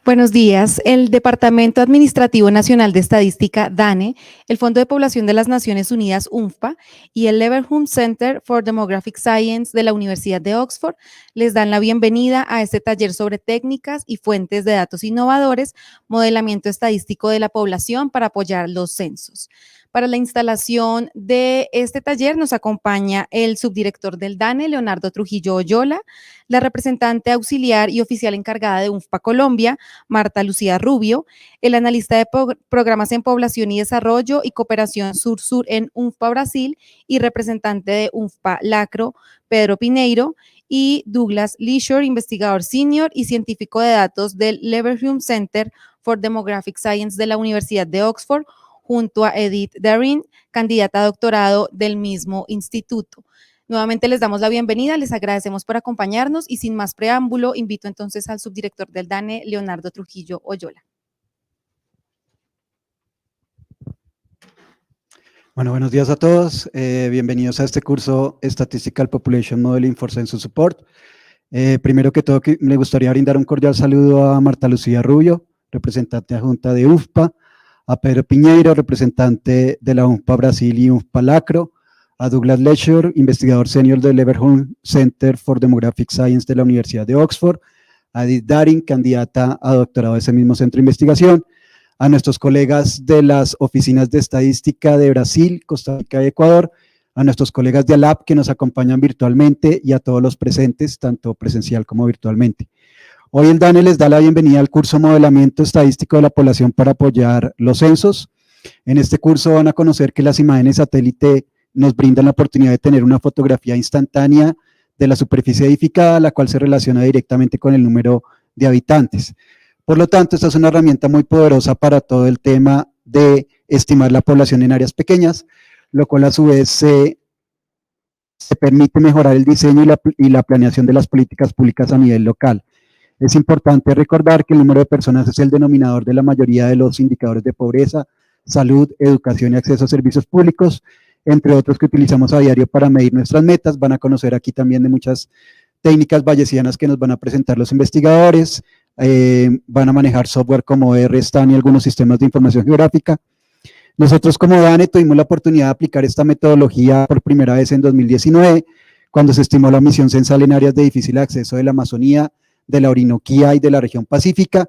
Buenos días. El Departamento Administrativo Nacional de Estadística, DANE, el Fondo de Población de las Naciones Unidas, UNFPA, y el Leverhulme Center for Demographic Science de la Universidad de Oxford les dan la bienvenida a este taller sobre técnicas y fuentes de datos innovadores, modelamiento estadístico de la población para apoyar los censos. Para la instalación de este taller nos acompaña el subdirector del DANE, Leonardo Trujillo Oyola, la representante auxiliar y oficial encargada de UNFPA Colombia, Marta Lucía Rubio, el analista de programas en población y desarrollo y cooperación sur-sur en UNFPA Brasil y representante de UNFPA Lacro, Pedro Pineiro, y Douglas Leasure, investigador senior y científico de datos del Leverhulme Center for Demographic Science de la Universidad de Oxford, junto a Edith Darin, candidata a doctorado del mismo instituto. Nuevamente les damos la bienvenida, les agradecemos por acompañarnos y sin más preámbulo, invito entonces al subdirector del DANE, Leonardo Trujillo Oyola. Bueno, buenos días a todos. Bienvenidos a este curso Statistical Population Modeling for Census Support. Primero que todo, me gustaría brindar un cordial saludo a Marta Lucía Rubio, representante adjunta de UNFPA, a Pedro Piñeiro, representante de la UNFPA Brasil y UNFPA Lacro, a Douglas Leasure, investigador senior del Leverhulme Center for Demographic Science de la Universidad de Oxford, a Edith Darin, candidata a doctorado de ese mismo centro de investigación, a nuestros colegas de las oficinas de estadística de Brasil, Costa Rica y Ecuador, a nuestros colegas de ALAP que nos acompañan virtualmente y a todos los presentes, tanto presencial como virtualmente. Hoy el DANE les da la bienvenida al curso Modelamiento Estadístico de la Población para apoyar los censos. En este curso van a conocer que las imágenes satélite nos brindan la oportunidad de tener una fotografía instantánea de la superficie edificada, la cual se relaciona directamente con el número de habitantes. Por lo tanto, esta es una herramienta muy poderosa para todo el tema de estimar la población en áreas pequeñas, lo cual a su vez se permite mejorar el diseño y la planeación de las políticas públicas a nivel local. Es importante recordar que el número de personas es el denominador de la mayoría de los indicadores de pobreza, salud, educación y acceso a servicios públicos, entre otros que utilizamos a diario para medir nuestras metas. Van a conocer aquí también de muchas técnicas bayesianas que nos van a presentar los investigadores, van a manejar software como R, STAN y algunos sistemas de información geográfica. Nosotros como DANE tuvimos la oportunidad de aplicar esta metodología por primera vez en 2019, cuando se estimó la emisión censal en áreas de difícil acceso de la Amazonía, de la Orinoquía y de la región pacífica.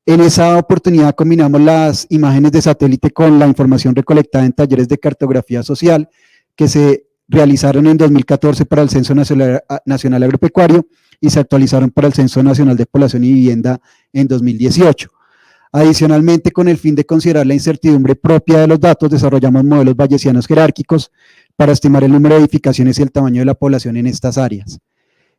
En esa oportunidad combinamos las imágenes de satélite con la información recolectada en talleres de cartografía social que se realizaron en 2014 para el Censo Nacional Agropecuario y se actualizaron para el Censo Nacional de Población y Vivienda en 2018. Adicionalmente, con el fin de considerar la incertidumbre propia de los datos, desarrollamos modelos bayesianos jerárquicos para estimar el número de edificaciones y el tamaño de la población en estas áreas.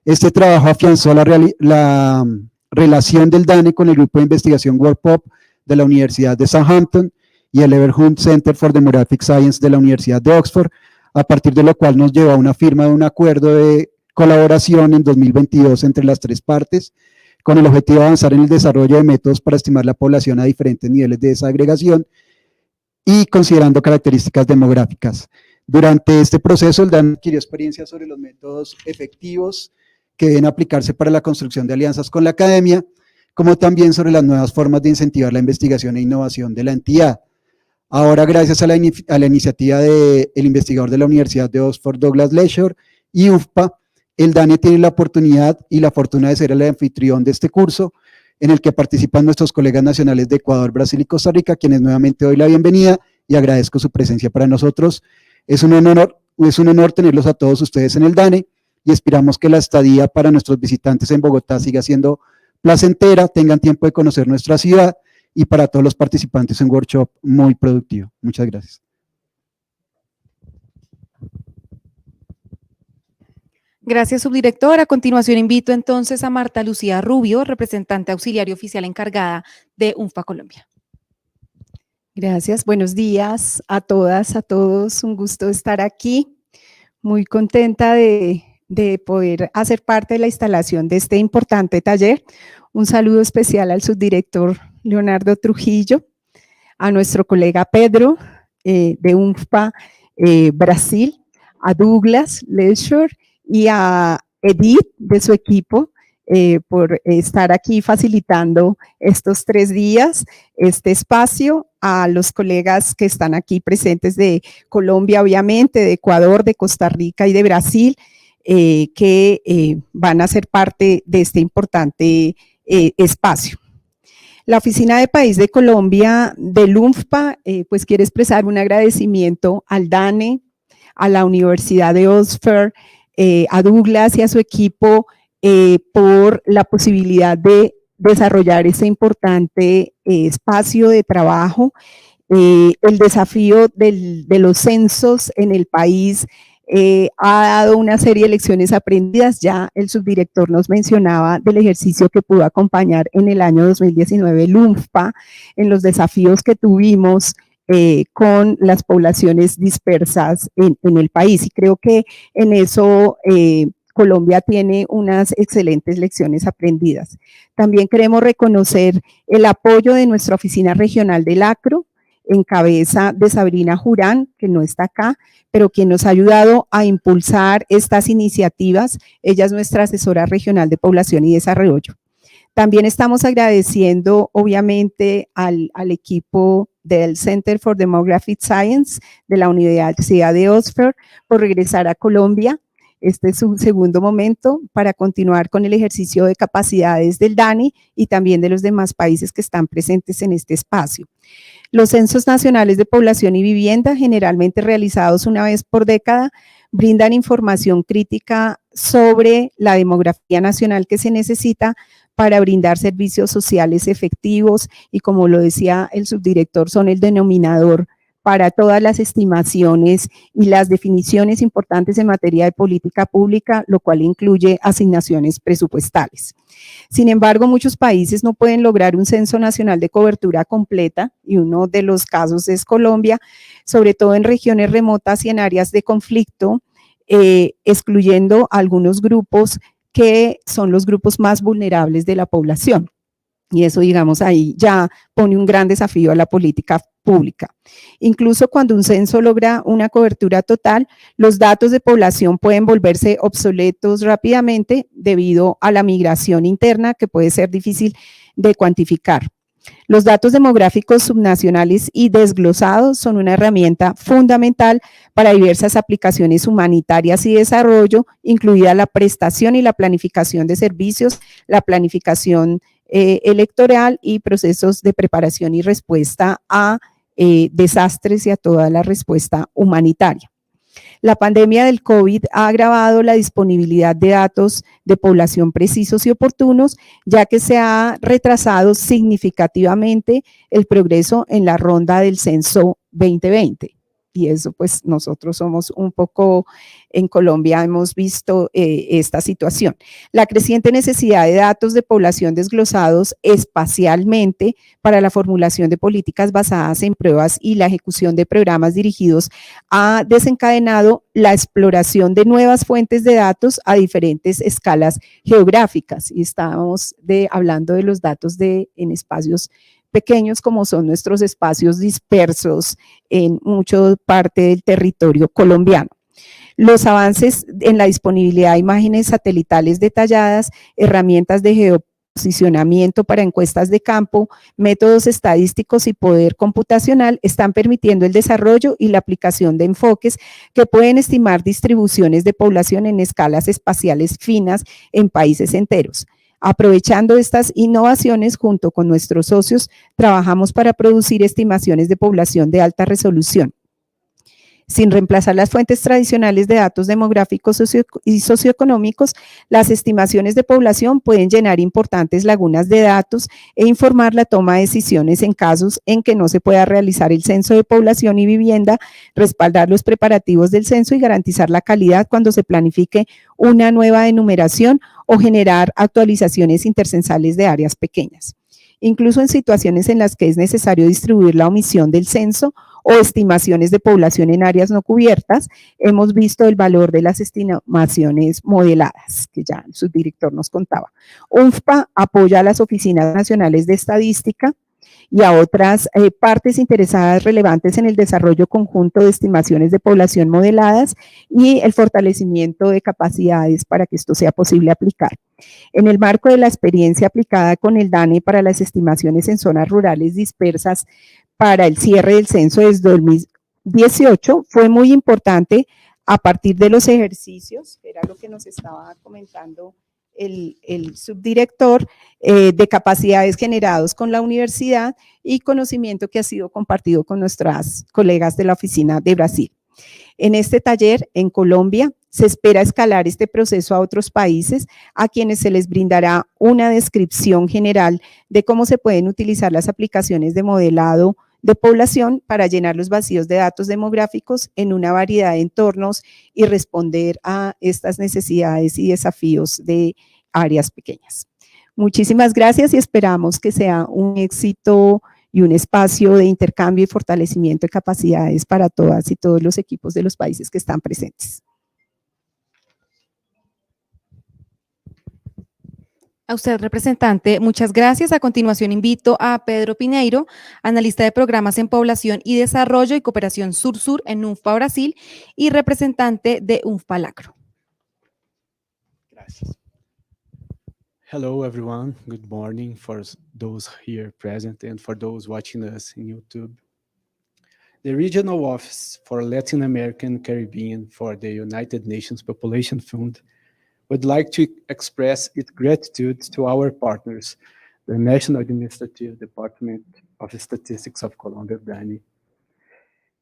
Este trabajo afianzó la relación del DANE con el grupo de investigación WorldPop de la Universidad de Southampton y el Leverhulme Center for Demographic Science de la Universidad de Oxford, a partir de lo cual nos llevó a una firma de un acuerdo de colaboración en 2022 entre las tres partes, con el objetivo de avanzar en el desarrollo de métodos para estimar la población a diferentes niveles de desagregación y considerando características demográficas. Durante este proceso, el DANE adquirió experiencia sobre los métodos efectivos que deben aplicarse para la construcción de alianzas con la academia, como también sobre las nuevas formas de incentivar la investigación e innovación de la entidad. Ahora, gracias a la iniciativa del investigador de la Universidad de Oxford, Douglas Leasure, y UNFPA, el DANE tiene la oportunidad y la fortuna de ser el anfitrión de este curso, en el que participan nuestros colegas nacionales de Ecuador, Brasil y Costa Rica, quienes nuevamente doy la bienvenida y agradezco su presencia para nosotros. Es un honor tenerlos a todos ustedes en el DANE, y esperamos que la estadía para nuestros visitantes en Bogotá siga siendo placentera, tengan tiempo de conocer nuestra ciudad, y para todos los participantes en workshop muy productivo. Muchas gracias. Gracias, subdirector. A continuación invito entonces a Marta Lucía Rubio, representante auxiliar y oficial encargada de UNFPA Colombia. Gracias, buenos días a todas, a todos, un gusto estar aquí, muy contenta de poder hacer parte de la instalación de este importante taller. Un saludo especial al subdirector Leonardo Trujillo, a nuestro colega Pedro de UNFPA Brasil, a Douglas Leasure y a Edith de su equipo por estar aquí facilitando estos 3 días, este espacio, a los colegas que están aquí presentes de Colombia, obviamente, de Ecuador, de Costa Rica y de Brasil, que van a ser parte de este importante espacio. La Oficina de País de Colombia del UNFPA pues quiere expresar un agradecimiento al DANE, a la Universidad de Oxford, a Douglas y a su equipo por la posibilidad de desarrollar este importante espacio de trabajo. El desafío de los censos en el país ha dado una serie de lecciones aprendidas. Ya el subdirector nos mencionaba del ejercicio que pudo acompañar en el año 2019 el UNFPA, en los desafíos que tuvimos con las poblaciones dispersas en el país. Y creo que en eso Colombia tiene unas excelentes lecciones aprendidas. También queremos reconocer el apoyo de nuestra oficina regional del ACRO, en cabeza de Sabrina Jurán, que no está acá, pero quien nos ha ayudado a impulsar estas iniciativas. Ella es nuestra asesora regional de población y desarrollo. También estamos agradeciendo, obviamente, al equipo del Center for Demographic Science de la Universidad de Oxford por regresar a Colombia. Este es su segundo momento para continuar con el ejercicio de capacidades del DANE y también de los demás países que están presentes en este espacio. Los censos nacionales de población y vivienda, generalmente realizados una vez por década, brindan información crítica sobre la demografía nacional que se necesita para brindar servicios sociales efectivos y, como lo decía el subdirector, son el denominador para todas las estimaciones y las definiciones importantes en materia de política pública, lo cual incluye asignaciones presupuestales. Sin embargo, muchos países no pueden lograr un censo nacional de cobertura completa, y uno de los casos es Colombia, sobre todo en regiones remotas y en áreas de conflicto, excluyendo algunos grupos que son los grupos más vulnerables de la población. Y eso, digamos, ahí ya pone un gran desafío a la política pública. Incluso cuando un censo logra una cobertura total, los datos de población pueden volverse obsoletos rápidamente debido a la migración interna, que puede ser difícil de cuantificar. Los datos demográficos subnacionales y desglosados son una herramienta fundamental para diversas aplicaciones humanitarias y desarrollo, incluida la prestación y la planificación de servicios, la planificación electoral y procesos de preparación y respuesta a desastres y a toda la respuesta humanitaria. La pandemia del COVID ha agravado la disponibilidad de datos de población precisos y oportunos, ya que se ha retrasado significativamente el progreso en la ronda del censo 2020. Y eso, pues, nosotros somos un poco, en Colombia hemos visto esta situación. La creciente necesidad de datos de población desglosados espacialmente para la formulación de políticas basadas en pruebas y la ejecución de programas dirigidos ha desencadenado la exploración de nuevas fuentes de datos a diferentes escalas geográficas. Y estamos hablando de los datos en espacios pequeños, como son nuestros espacios dispersos en mucha parte del territorio colombiano. Los avances en la disponibilidad de imágenes satelitales detalladas, herramientas de geoposicionamiento para encuestas de campo, métodos estadísticos y poder computacional están permitiendo el desarrollo y la aplicación de enfoques que pueden estimar distribuciones de población en escalas espaciales finas en países enteros. Aprovechando estas innovaciones, junto con nuestros socios, trabajamos para producir estimaciones de población de alta resolución. Sin reemplazar las fuentes tradicionales de datos demográficos y socioeconómicos, las estimaciones de población pueden llenar importantes lagunas de datos e informar la toma de decisiones en casos en que no se pueda realizar el censo de población y vivienda, respaldar los preparativos del censo y garantizar la calidad cuando se planifique una nueva enumeración o generar actualizaciones intercensales de áreas pequeñas. Incluso en situaciones en las que es necesario distribuir la omisión del censo o estimaciones de población en áreas no cubiertas, hemos visto el valor de las estimaciones modeladas, que ya el subdirector nos contaba. UNFPA apoya a las oficinas nacionales de estadística y a otras partes interesadas relevantes en el desarrollo conjunto de estimaciones de población modeladas y el fortalecimiento de capacidades para que esto sea posible aplicar. En el marco de la experiencia aplicada con el DANE para las estimaciones en zonas rurales dispersas para el cierre del censo desde 2018, fue muy importante a partir de los ejercicios, que era lo que nos estaba comentando el subdirector, de capacidades generados con la universidad y conocimiento que ha sido compartido con nuestras colegas de la oficina de Brasil. En este taller, en Colombia, se espera escalar este proceso a otros países, a quienes se les brindará una descripción general de cómo se pueden utilizar las aplicaciones de modelado de población para llenar los vacíos de datos demográficos en una variedad de entornos y responder a estas necesidades y desafíos de áreas pequeñas. Muchísimas gracias y esperamos que sea un éxito y un espacio de intercambio y fortalecimiento de capacidades para todas y todos los equipos de los países que están presentes. A usted, representante, muchas gracias. A continuación, invito a Pedro Pineiro, analista de programas en población y desarrollo y cooperación sur-sur en UNFPA Brasil y representante de UNFPA Lacro. Gracias. Hello, everyone. Good morning for those here present and for those watching us in YouTube. The Regional Office for Latin America and Caribbean for the United Nations Population Fund would like to express its gratitude to our partners, the National Administrative Department of Statistics of Colombia, DANI,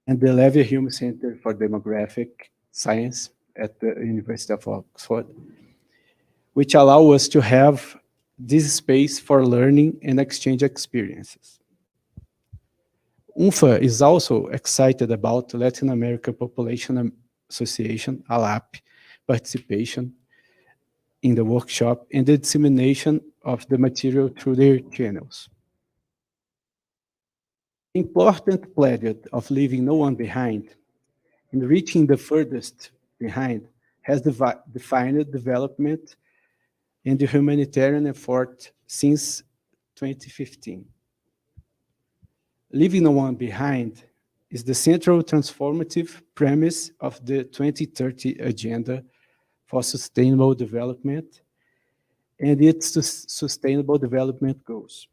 and the Leasure Center for Demographic Science at the University of Oxford, which allow us to have this space for learning and exchange experiences. UNFPA is also excited about Latin America Population Association, ALAP, participation in the workshop and the dissemination of the material through their channels. Important pledge of leaving no one behind and reaching the furthest behind has defined development and the humanitarian effort since 2015. Leaving no one behind is the central transformative premise of the 2030 Agenda for Sustainable Development and its Sustainable Development Goals.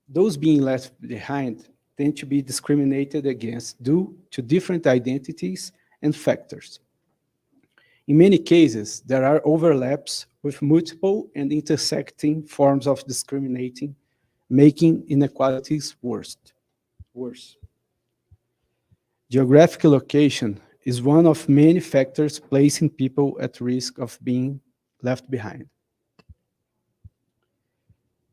Those being left behind tend to be discriminated against due to different identities and factors. In many cases, there are overlaps with multiple and intersecting forms of discriminating, making inequalities worse. Geographic location is one of many factors placing people at risk of being left behind.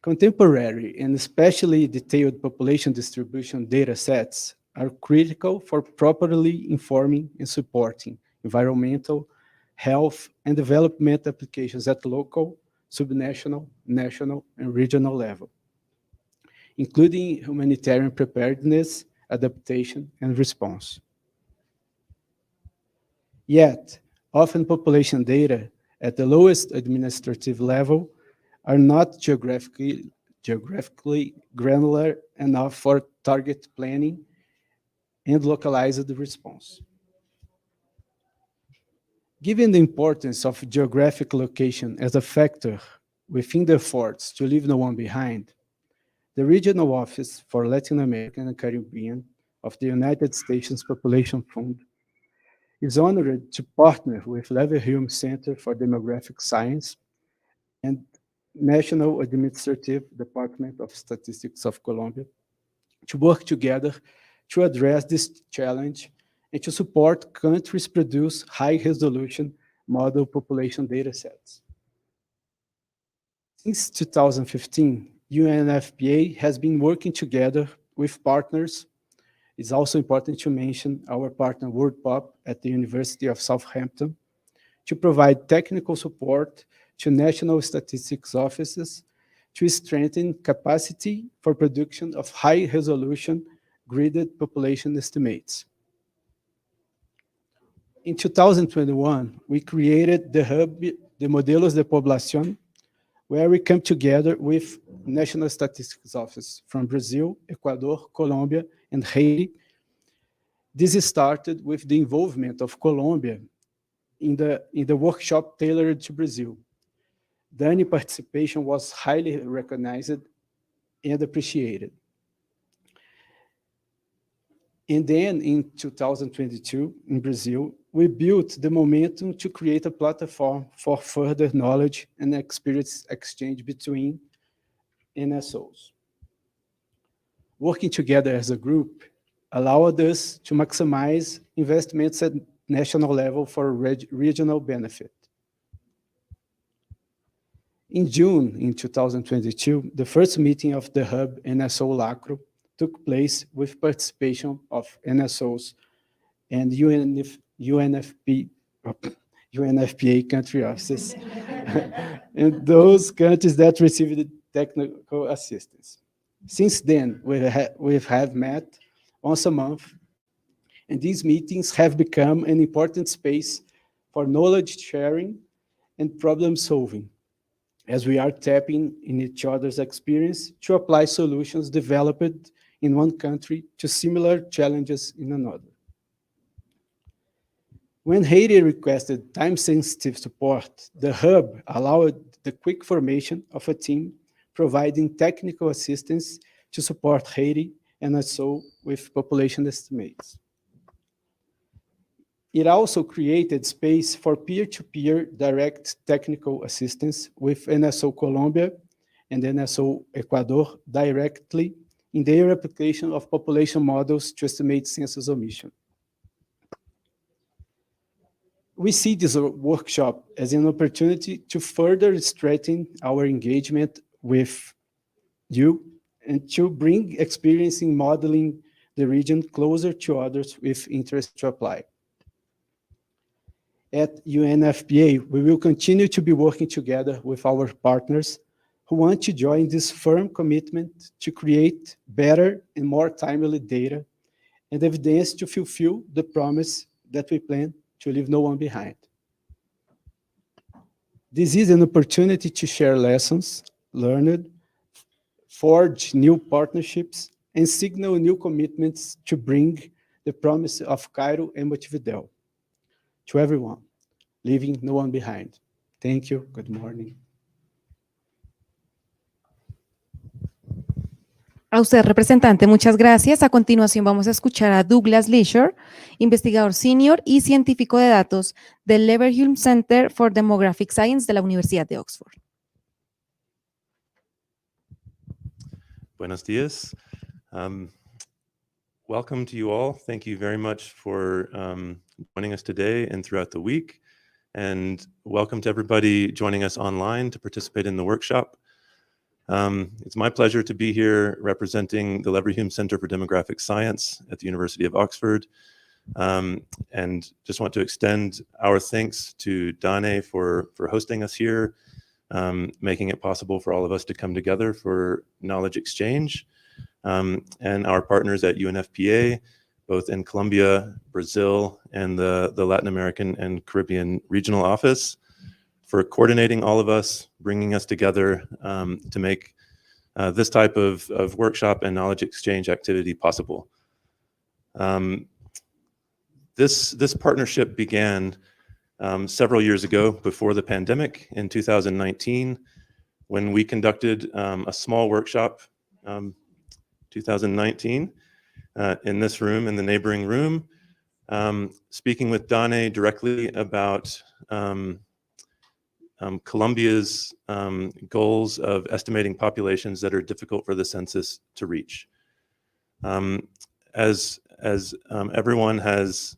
Contemporary and especially detailed population distribution data sets are critical for properly informing and supporting environmental, health, and development applications at local, subnational, national, and regional level, including humanitarian preparedness, adaptation, and response. Yet, often population data at the lowest administrative level are not geographically granular enough for target planning and localized response. Given the importance of geographic location as a factor within the efforts to leave no one behind, the Regional Office for Latin America and Caribbean of the United States Population Fund is honored to partner with Leasure Center for Demographic Science and National Administrative Department of Statistics of Colombia to work together to address this challenge and to support countries produce high-resolution model population data sets. Since 2015, UNFPA has been working together with partners. It's also important to mention our partner WorldPop at the University of Southampton to provide technical support to national statistics offices to strengthen capacity for production of high-resolution gridded population estimates. In 2021, we created the hub, the Modelos de Población, where we come together with National Statistics Office from Brazil, Ecuador, Colombia, and Haiti. This started with the involvement of Colombia in the workshop tailored to Brazil. Dani's participation was highly recognized and appreciated. And then in 2022, in Brazil, we built the momentum to create a platform for further knowledge and experience exchange between NSOs. Working together as a group allowed us to maximize investments at national level for regional benefit. In June in 2022, the first meeting of the Hub NSO LACRO took place with participation of NSOs and UNFPA country offices and those countries that received technical assistance. Since then, we have met once a month, and these meetings have become an important space for knowledge sharing and problem solving, as we are tapping in each other's experience to apply solutions developed in one country to similar challenges in another. When Haiti requested time-sensitive support, the Hub allowed the quick formation of a team providing technical assistance to support Haiti and also with population estimates. It also created space for peer-to-peer direct technical assistance with NSO Colombia and NSO Ecuador directly in their application of population models to estimate census omission. We see this workshop as an opportunity to further strengthen our engagement with you and to bring experience in modeling the region closer to others with interest to apply. At UNFPA, we will continue to be working together with our partners who want to join this firm commitment to create better and more timely data and evidence to fulfill the promise that we plan to leave no one behind. This is an opportunity to share lessons learned, forge new partnerships, and signal new commitments to bring the promise of Cairo and Montevideo to everyone, leaving no one behind. Thank you. Good morning. A usted, representante, muchas gracias. A continuación vamos a escuchar a Douglas Leasure, investigador senior y científico de datos del Leverhulme Center for Demographic Science de la Universidad de Oxford. Buenos días. Welcome to you all. Thank you very much for joining us today and throughout the week. And welcome to everybody joining us online to participate in the workshop. It's my pleasure to be here representing the Leverhulme Center for Demographic Science at the University of Oxford. And just want to extend our thanks to Darin for hosting us here, making it possible for all of us to come together for knowledge exchange, and our partners at UNFPA, both in Colombia, Brazil, and the Latin American and Caribbean Regional Office, for coordinating all of us, bringing us together to make this type of workshop and knowledge exchange activity possible. This partnership began several years ago before the pandemic in 2019, when we conducted a small workshop, 2019, in this room, in the neighboring room, speaking with Darin directly about Colombia's goals of estimating populations that are difficult for the census to reach. As everyone has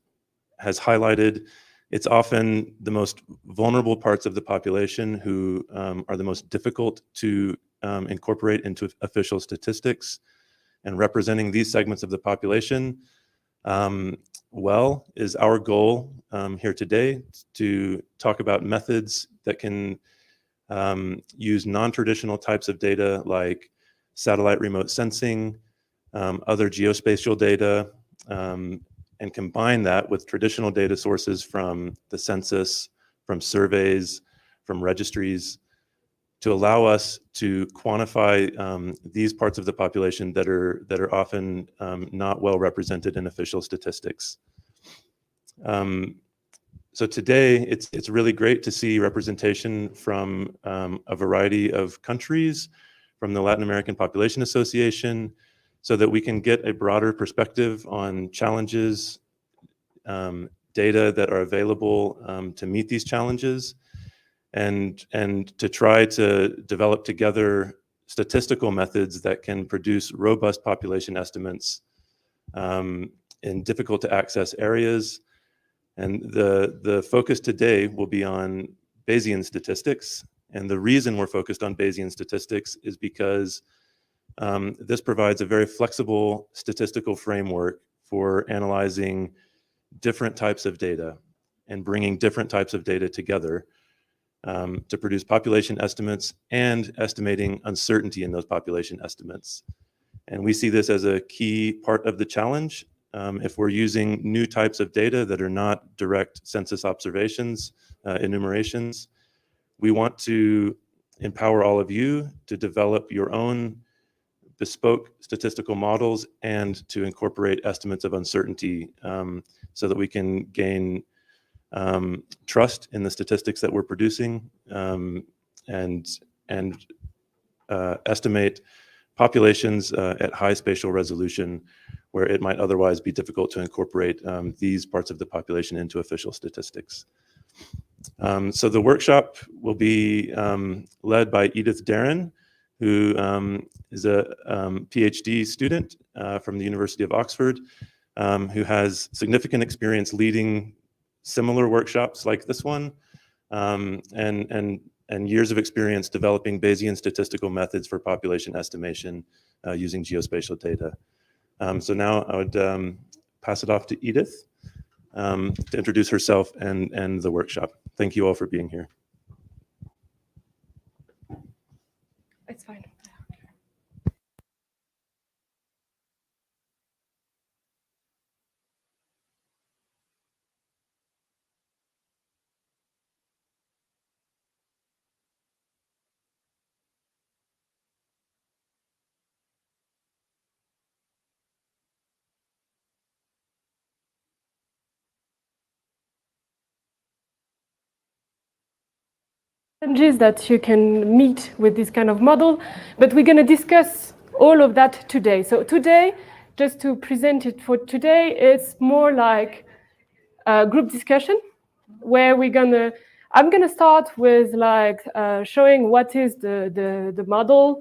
highlighted, it's often the most vulnerable parts of the population who are the most difficult to incorporate into official statistics, and representing these segments of the population well is our goal here today, to talk about methods that can use non-traditional types of data like satellite remote sensing, other geospatial data, and combine that with traditional data sources from the census, from surveys, from registries, to allow us to quantify these parts of the population that are often not well represented in official statistics. So today, it's really great to see representation from a variety of countries, from the Latin American Population Association, so that we can get a broader perspective on challenges, data that are available to meet these challenges, and to try to develop together statistical methods that can produce robust population estimates in difficult to access areas. And the focus today will be on Bayesian statistics. And the reason we're focused on Bayesian statistics is because this provides a very flexible statistical framework for analyzing different types of data and bringing different types of data together to produce population estimates and estimating uncertainty in those population estimates. And we see this as a key part of the challenge. If we're using new types of data that are not direct census observations, enumerations, we want to empower all of you to develop your own bespoke statistical models and to incorporate estimates of uncertainty so that we can gain trust in the statistics that we're producing and estimate populations at high spatial resolution where it might otherwise be difficult to incorporate these parts of the population into official statistics. So the workshop will be led by Edith Darin, who is a PhD student from the University of Oxford, who has significant experience leading similar workshops like this one, and years of experience developing Bayesian statistical methods for population estimation using geospatial data. So now I would pass it off to Edith to introduce herself and the workshop. Thank you all for being here. It's fine. Challenges that you can meet with this kind of model, but we're going to discuss all of that today. So today, just to present it for today, it's more like a group discussion where I'm going to start with like showing what is the model,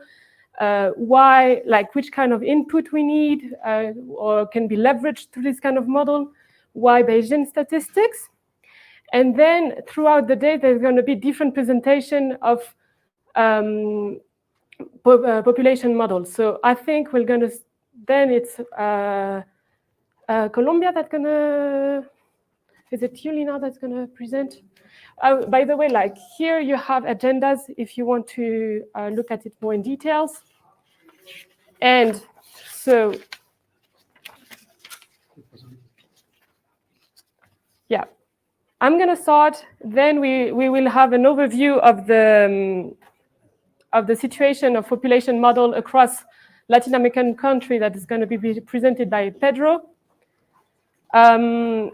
why, like which kind of input we need or can be leveraged through this kind of model, why Bayesian statistics. And then throughout the day, there's going to be different presentation of population models. So I think we're going to, then it's Colombia that's going to, is it Yulina that's going to present? By the way, like here you have agendas if you want to look at it more in details. And so, yeah. I'm going to start, then we will have an overview of the situation of population model across Latin American country that is going to be presented by Pedro. Then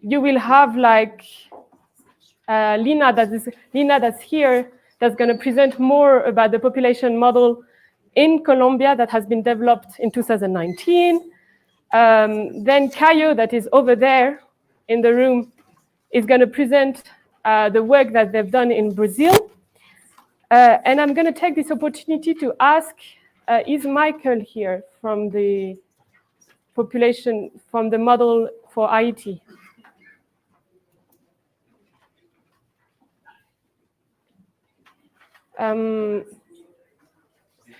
you will have like Lina that's here, that's going to present more about the population model in Colombia that has been developed in 2019. Then Caio, that is over there in the room, is going to present the work that they've done in Brazil. And I'm going to take this opportunity to ask, is Michael here from the population, from the model for Haiti?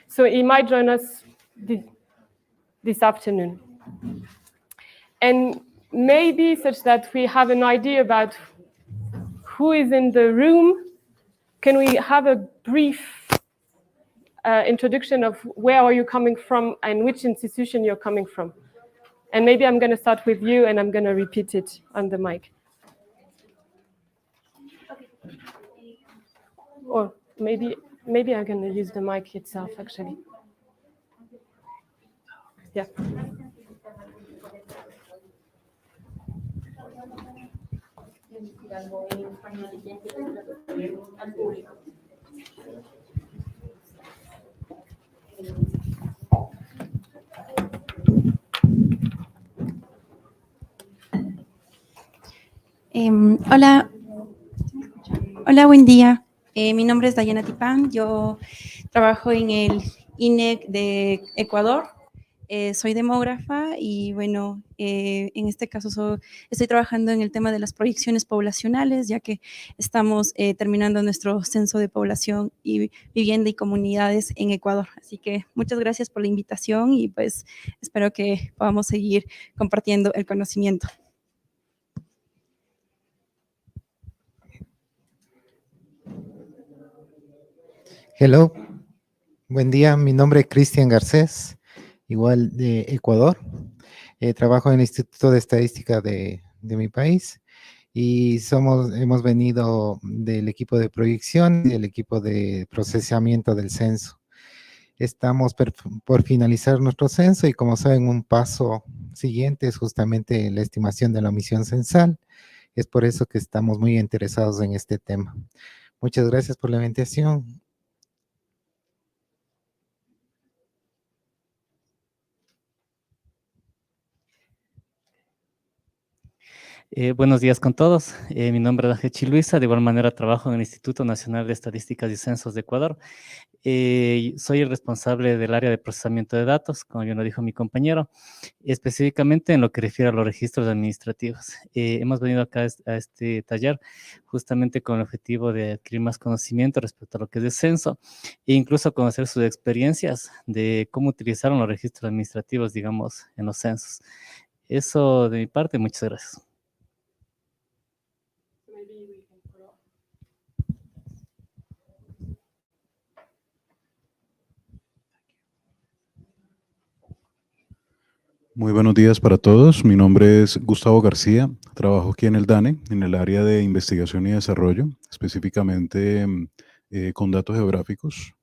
So he might join us this afternoon. And maybe such that we have an idea about who is in the room, can we have a brief introduction of where are you coming from and which institution you're coming from? And maybe I'm going to start with you and I'm going to repeat it on the mic. Or maybe I'm going to use the mic itself, actually. Yeah. Hola, buen día. Mi nombre es Dayana Tipán, yo trabajo en el INEC de Ecuador, soy demógrafa y bueno, en este caso estoy trabajando en el tema de las proyecciones poblacionales, ya que estamos terminando nuestro censo de población y vivienda y comunidades en Ecuador. Así que muchas gracias por la invitación y pues espero que podamos seguir compartiendo el conocimiento. Hello, buen día, mi nombre es Cristian Garcés, igual de Ecuador. Trabajo en el Instituto de Estadística de mi país y hemos venido del equipo de proyección y el equipo de procesamiento del censo. Estamos por finalizar nuestro censo y como saben, un paso siguiente es justamente la estimación de la omisión censal. Es por eso que estamos muy interesados en este tema. Muchas gracias por la invitación. Buenos días con todos. Mi nombre es Ángel Luisa. De igual manera trabajo en el Instituto Nacional de Estadísticas y Censos de Ecuador. Soy el responsable del área de procesamiento de datos, como bien lo dijo mi compañero, específicamente en lo que refiere a los registros administrativos. Hemos venido acá a este taller justamente con el objetivo de adquirir más conocimiento respecto a lo que es el censo e incluso conocer sus experiencias de cómo utilizaron los registros administrativos, digamos, en los censos. Eso de mi parte, muchas gracias. Muy buenos días para todos. Mi nombre es Gustavo García. Trabajo aquí en el DANE, en el área de investigación y desarrollo, específicamente con datos geográficos.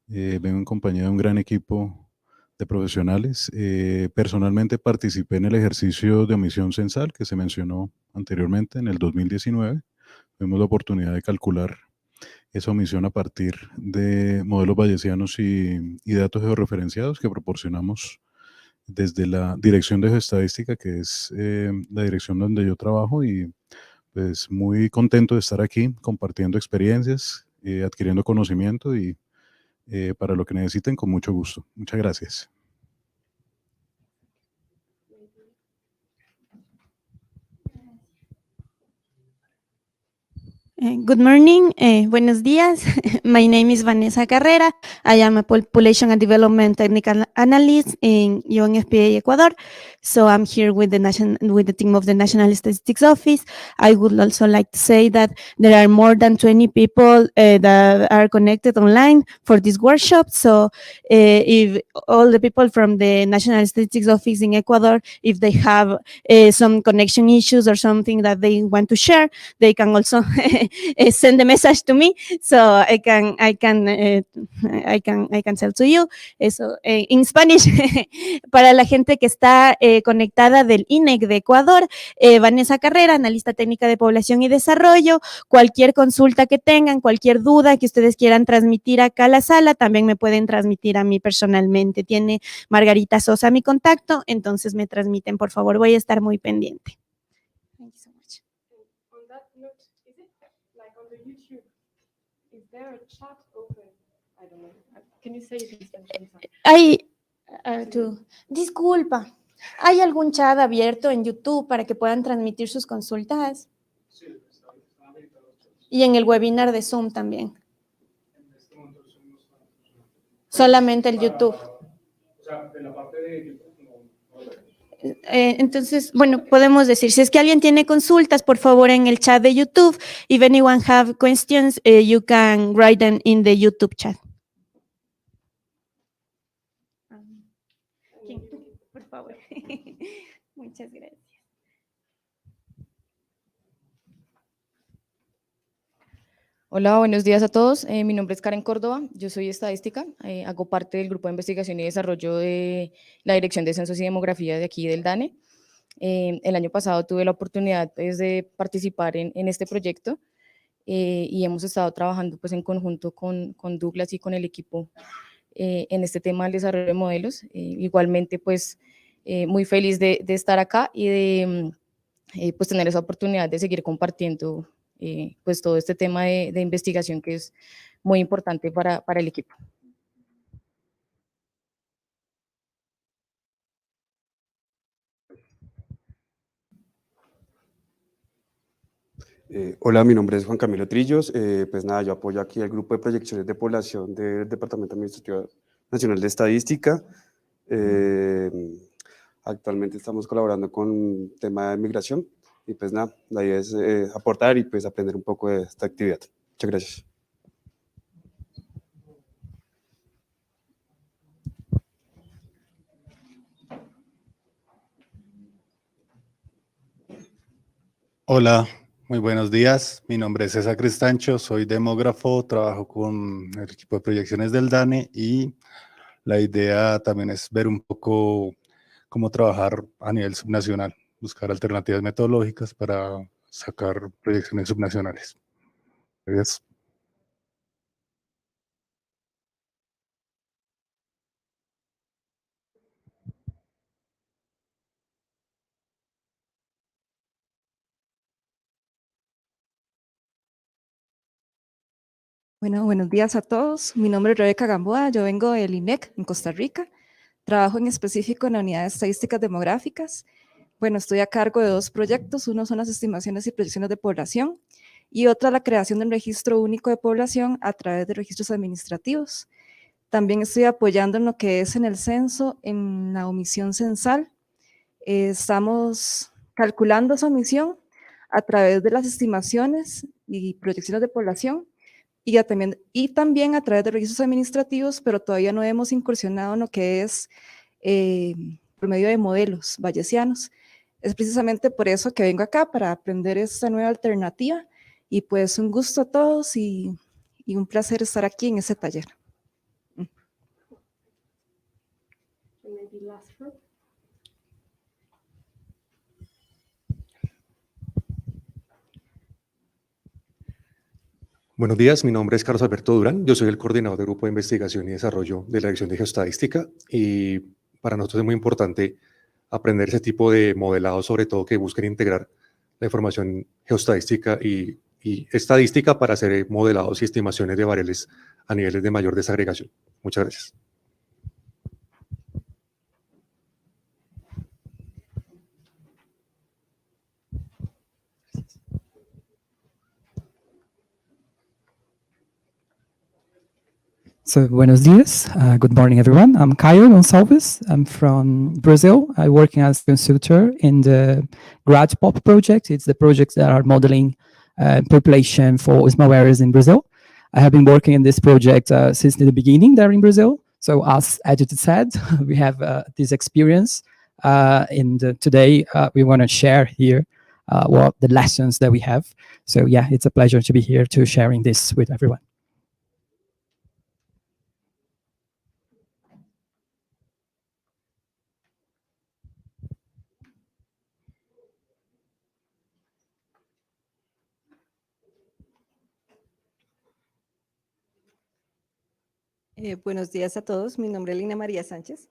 Vengo en compañía de un gran equipo de profesionales. Personalmente participé en el ejercicio de omisión censal que se mencionó anteriormente en el 2019. Tuvimos la oportunidad de calcular esa omisión a partir de modelos bayesianos y datos georreferenciados que proporcionamos desde la Dirección de Geoestadística, que es la dirección donde yo trabajo, y pues muy contento de estar aquí compartiendo experiencias, adquiriendo conocimiento y para lo que necesiten, con mucho gusto. Muchas gracias. Good morning, buenos días. My name is Vanessa Carrera. I am a Population and Development Technical Analyst in UNFPA Ecuador. So I'm here with the team of the National Statistics Office. I would also like to say that there are more than 20 people that are connected online for this workshop. So if all the people from the National Statistics Office in Ecuador, if they have some connection issues or something that they want to share, they can also send a message to me, so I can tell to you. Eso en Spanish. Para la gente que está conectada del INEC de Ecuador, Vanessa Carrera, analista técnica de población y desarrollo. Cualquier consulta que tengan, cualquier duda que ustedes quieran transmitir acá a la sala, también me pueden transmitir a mí personalmente. Tiene Margarita Sosa mi contacto, entonces me transmiten, por favor, voy a estar muy pendiente. Thank you so much. On that note, is it like on the YouTube? Is there a chat open? I don't know. Can you say it in Spanish? Disculpa, ¿hay algún chat abierto en YouTube para que puedan transmitir sus consultas? Sí, está habilitado. Y en el webinar de Zoom también. En este momento Zoom no está funcionando. Solamente el YouTube. O sea, en la parte de YouTube no. Entonces, bueno, podemos decir, si es que alguien tiene consultas, por favor, en el chat de YouTube. If anyone have questions, you can write them in the YouTube chat. Por favor. Muchas gracias. Hola, buenos días a todos. Mi nombre es Karen Córdoba, yo soy estadística, hago parte del grupo de investigación y desarrollo de la Dirección de Censos y Demografía de aquí del DANE. El año pasado tuve la oportunidad pues, de participar en este proyecto y hemos estado trabajando pues, en conjunto con Douglas y con el equipo en este tema del desarrollo de modelos. Igualmente, pues, muy feliz de estar acá y de pues, tener esa oportunidad de seguir compartiendo pues, todo este tema de investigación que es muy importante para el equipo. Hola, mi nombre es Juan Camilo Trillos. Pues nada, yo apoyo aquí el grupo de proyecciones de población del Departamento Administrativo Nacional de Estadística. Actualmente estamos colaborando con un tema de migración y pues nada, la idea es aportar y pues aprender un poco de esta actividad. Muchas gracias. Hola, muy buenos días. Mi nombre es César Cristancho, soy demógrafo, trabajo con el equipo de proyecciones del DANE y la idea también es ver un poco cómo trabajar a nivel subnacional, buscar alternativas metodológicas para sacar proyecciones subnacionales. Gracias. Bueno, buenos días a todos. Mi nombre es Rebeca Gamboa, yo vengo del INEC en Costa Rica. Trabajo en específico en la unidad de estadísticas demográficas. Bueno, estoy a cargo de 2 proyectos. Uno son las estimaciones y proyecciones de población y otra la creación de un registro único de población a través de registros administrativos. También estoy apoyando en lo que es en el censo, en la omisión censal. Estamos calculando esa omisión a través de las estimaciones y proyecciones de población y también a través de registros administrativos, pero todavía no hemos incursionado en lo que es por medio de modelos bayesianos. Es precisamente por eso que vengo acá, para aprender esta nueva alternativa, y pues un gusto a todos y un placer estar aquí en este taller. Buenos días, mi nombre es Carlos Alberto Durán, yo soy el coordinador del Grupo de Investigación y Desarrollo de la Dirección de Geostadística y para nosotros es muy importante aprender ese tipo de modelados, sobre todo que busquen integrar la información geostadística y estadística para hacer modelados y estimaciones de variables a niveles de mayor desagregación. Muchas gracias. So, buenos dias. Good morning, everyone. I'm Caio Gonçalves. I'm from Brazil. I'm working as a consultor in the GradPop project. It's the projects that are modeling population for small areas in Brazil. I have been working in this project since the beginning there in Brazil. So, as Edith said, we have this experience. Today, we want to share here what the lessons that we have. So, yeah, it's a pleasure to be here to sharing this with everyone. Buenos días a todos, mi nombre es Lina María Sánchez,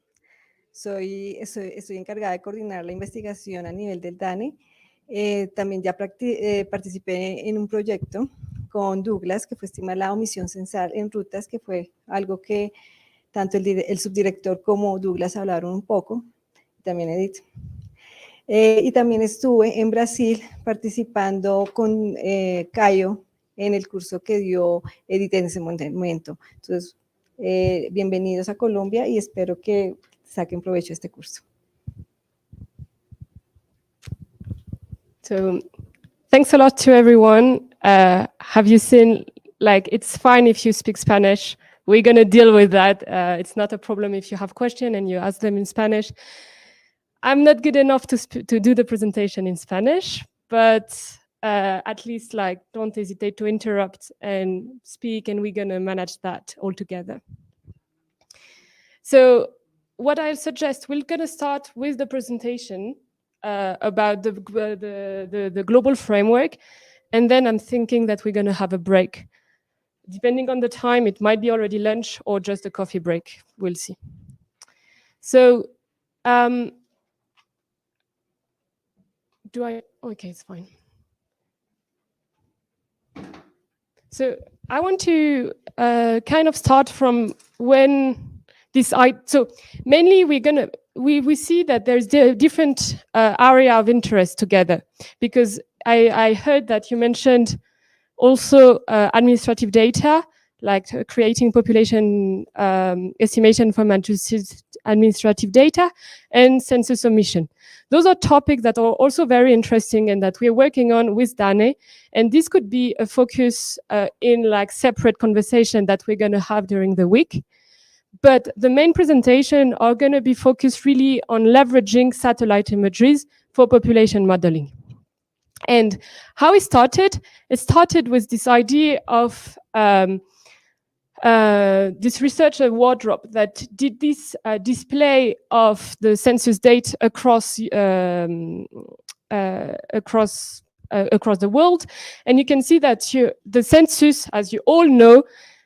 estoy encargada de coordinar la investigación a nivel del DANE. También ya participé en un proyecto con Douglas que fue estimar la omisión censal en rutas, que fue algo que tanto el subdirector como Douglas hablaron un poco, también Edith. Y también estuve en Brasil participando con Caio en el curso que dio Edith en ese momento. Entonces, bienvenidos a Colombia y espero que saquen provecho de este curso. So, thanks a lot to everyone. Have you seen, like, it's fine if you speak Spanish. We're going to deal with that. It's not a problem if you have questions and you ask them in Spanish. I'm not good enough to do the presentation in Spanish, but at least, like, don't hesitate to interrupt and speak, and we're going to manage that all together. So what I suggest, we're going to start with the presentation. about the global framework, and then I'm thinking that we're going to have a break. Depending on the time, it might be already lunch or just a coffee break. We'll see. So, okay, it's fine. So I want to kind of start from when this, so mainly we see that there's a different area of interest together, because I heard that you mentioned also administrative data, like creating population estimation from administrative data, and census submission. Those are topics that are also very interesting and that we're working on with Dane. And this could be a focus in like separate conversation that we're going to have during the week. But the main presentation are going to be focused really on leveraging satellite images for population modeling. And how it started with this idea of this researcher Wardrop that did this display of the census data across the world, and you can see that the census, as you all know,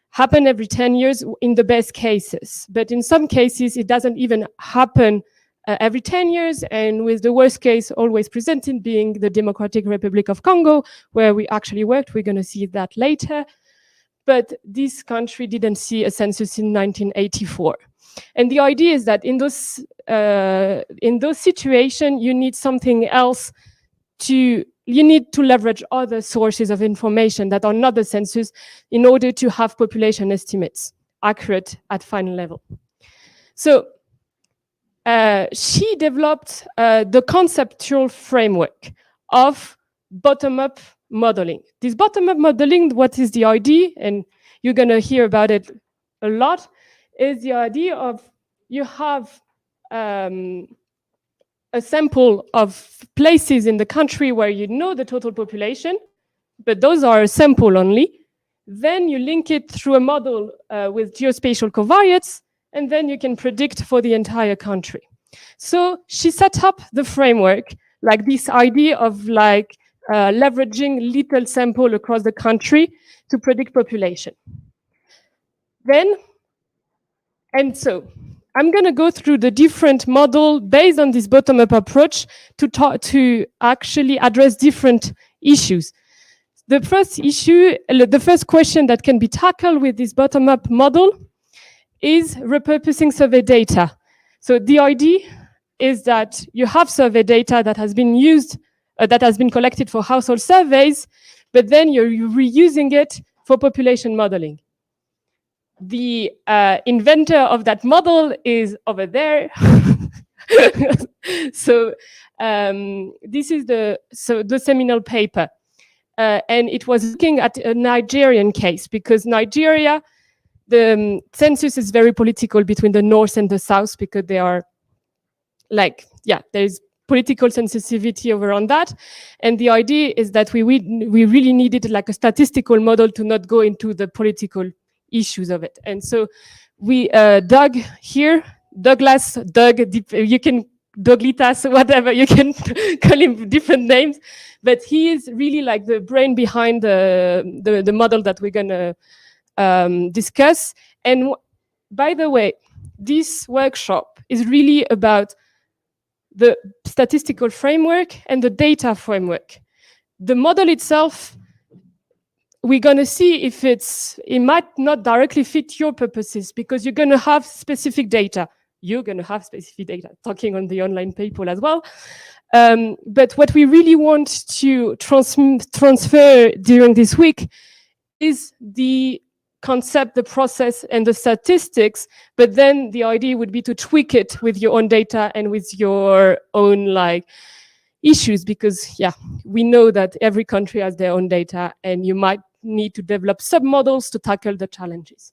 happen every 10 years in the best cases, but in some cases it doesn't even happen every 10 years, and with the worst case always presented being the Democratic Republic of Congo, where we actually worked. We're going to see that later. But this country didn't see a census in 1984. And the idea is that in those situations, you need something else you need to leverage other sources of information that are not the census in order to have population estimates accurate at final level. So she developed the conceptual framework of bottom-up modeling. This bottom-up modeling, what is the idea, and you're going to hear about it a lot, is the idea of you have a sample of places in the country where you know the total population, but those are a sample only. Then you link it through a model with geospatial covariates, and then you can predict for the entire country. So she set up the framework, like this idea of like leveraging little sample across the country to predict population. So I'm going to go through the different model based on this bottom-up approach to actually address different issues. The first issue, the first question that can be tackled with this bottom-up model is repurposing survey data. So the idea is that you have survey data that has been used, that has been collected for household surveys, but then you're reusing it for population modeling. The inventor of that model is over there. So this is the seminal paper. And it was looking at a Nigerian case, because Nigeria, the census is very political between the north and the south, because they are like, there's political sensitivity over on that. And the idea is that we really needed like a statistical model to not go into the political issues of it. And so we Doug here, Douglas, Doug, you can Douglitas, whatever, you can call him different names, but he is really like the brain behind the model that we're gonna discuss. And by the way, this workshop is really about the statistical framework and the data framework. The model itself, we're going to see if it might not directly fit your purposes, because you're going to have specific data. You're going to have specific data, talking on the online people as well. But what we really want to transfer during this week is the concept, the process, and the statistics, but then the idea would be to tweak it with your own data and with your own like issues, because we know that every country has their own data and you might need to develop submodels to tackle the challenges.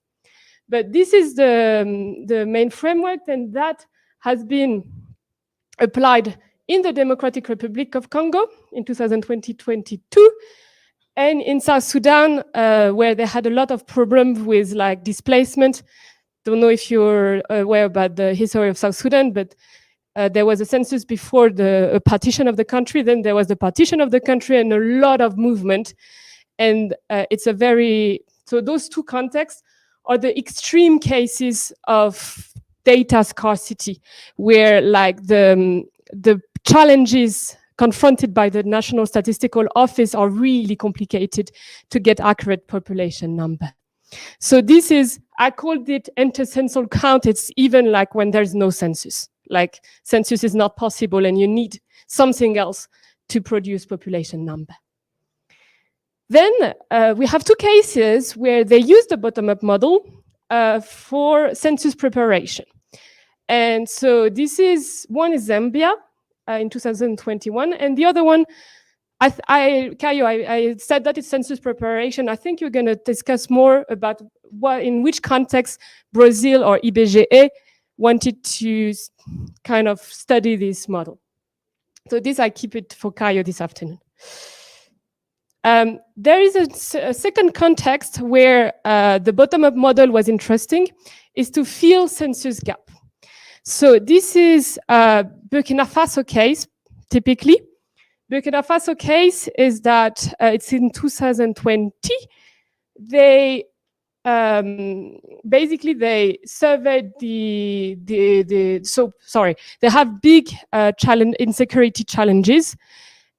But this is the main framework, and that has been applied in the Democratic Republic of Congo in 2020-22, and in South Sudan, where they had a lot of problems with like displacement. Don't know if you're aware about the history of South Sudan, but there was a census before the partition of the country, then there was the partition of the country and a lot of movement. And it's a very, so those two contexts are the extreme cases of data scarcity, where like the challenges confronted by the National Statistical Office are really complicated to get accurate population number. So this is, I called it intercensal count. It's even like when there's no census, like census is not possible and you need something else to produce population number. Then we have two cases where they use the bottom-up model for census preparation. And so this is, one is Zambia in 2021, and the other one, Caio, I said that it's census preparation. I think you're gonna discuss more about what, in which context Brazil or IBGE wanted to kind of study this model. So this, I keep it for Caio this afternoon. There is a second context where the bottom-up model was interesting, is to fill census gap. So this is Burkina Faso case, typically. Burkina Faso case is that it's in 2020. They basically they surveyed they have big insecurity challenges.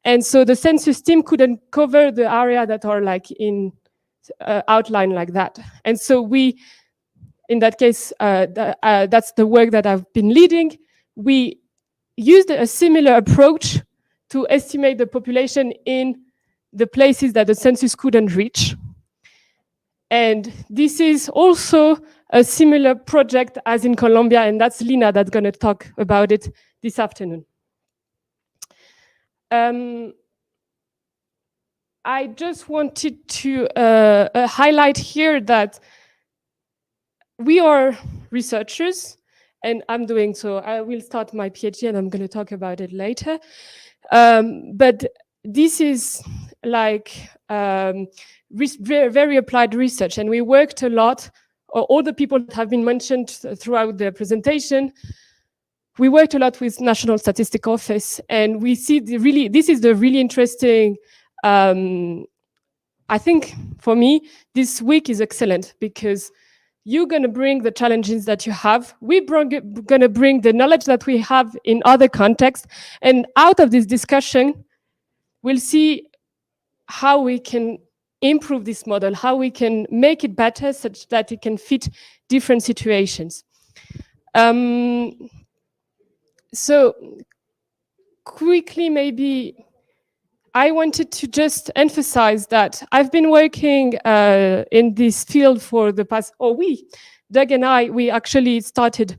And so the census team couldn't cover the area that are like in outline like that. And so we, in that case, that's the work that I've been leading. We used a similar approach to estimate the population in the places that the census couldn't reach. And this is also a similar project as in Colombia, and that's Lina that's gonna talk about it this afternoon. I just wanted to highlight here that we are researchers, and I'm doing so. I will start my PhD, and I'm going to talk about it later. But this is like very applied research, and we worked a lot. All the people that have been mentioned throughout the presentation, we worked a lot with National Statistical Office, and we see this is the really interesting. I think for me, this week is excellent because you're going to bring the challenges that you have. We're going to bring the knowledge that we have in other contexts. And out of this discussion, we'll see how we can improve this model, how we can make it better such that it can fit different situations. So quickly, maybe I wanted to just emphasize that I've been working in this field for the past, Doug and I, we actually started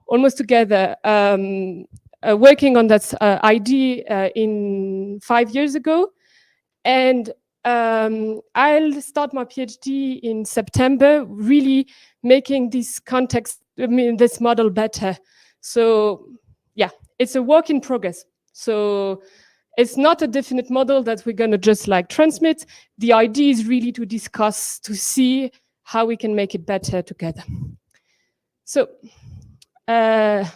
almost together working on that idea in 5 years ago. And I'll start my PhD in September, really making this context, this model better. So yeah, it's a work in progress. So it's not a definite model that we're going to just like transmit. The idea is really to discuss, to see how we can make it better together. So the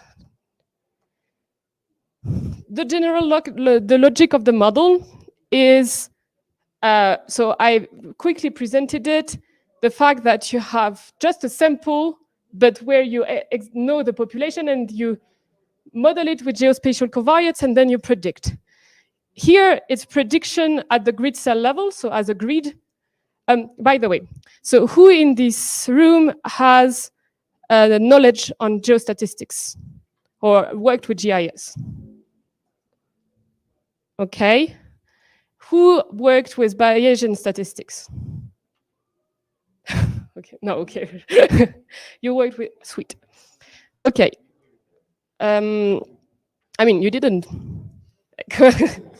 general the logic of the model is, so I quickly presented it, the fact that you have just a sample, but where you know the population and you model it with geospatial covariates and then you predict. Here, it's prediction at the grid cell level, so as a grid. By the way, so who in this room has the knowledge on geostatistics or worked with GIS? Okay. Who worked with Bayesian statistics? Okay, no, okay. You worked with, sweet. Okay. I mean, you didn't.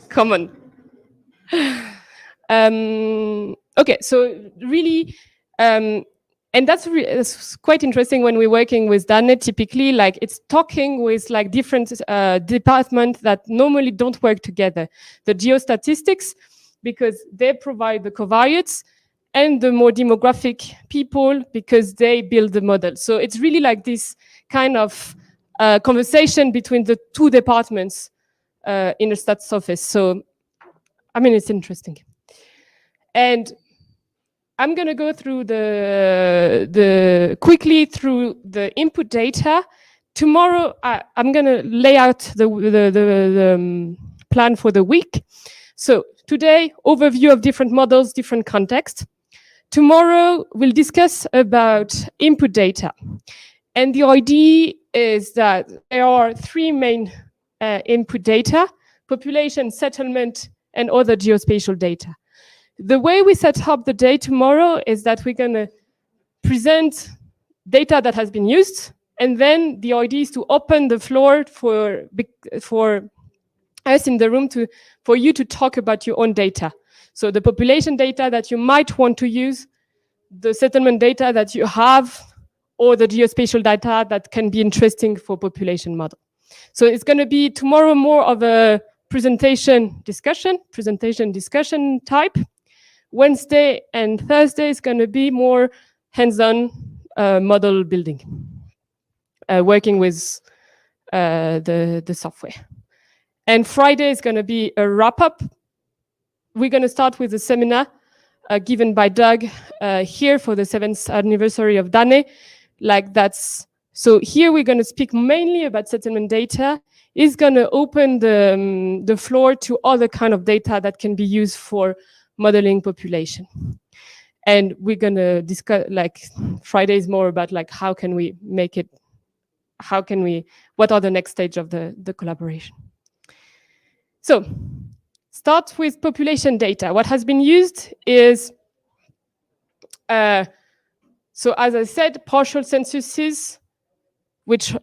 Come on. Okay, so really, and that's quite interesting when we're working with Darin. Typically, like it's talking with like different departments that normally don't work together. The geostatistics, because they provide the covariates, and the more demographic people, because they build the model. So it's really like this kind of conversation between the two departments in a stats office. So, I mean, it's interesting. And I'm going to go through quickly through the input data. Tomorrow, I'm going to lay out the plan for the week. So today, overview of different models, different contexts. Tomorrow, we'll discuss about input data. And the idea is that there are three main input data: population, settlement, and other geospatial data. The way we set up the day tomorrow is that we're going to present data that has been used, and then the idea is to open the floor for us in the room for you to talk about your own data. So the population data that you might want to use, the settlement data that you have, or the geospatial data that can be interesting for population model. So it's going to be tomorrow more of a presentation discussion type. Wednesday and Thursday is going to be more hands-on model building, working with the software. And Friday is going to be a wrap-up. We're going to start with a seminar given by Doug here for the 7th anniversary of DANE. So here we're going to speak mainly about settlement data. It's going to open the floor to other kind of data that can be used for modeling population. And we're going to discuss, Friday is more about how can we make it, what are the next stage of the collaboration. So start with population data. What has been used is, so as I said, partial censuses, which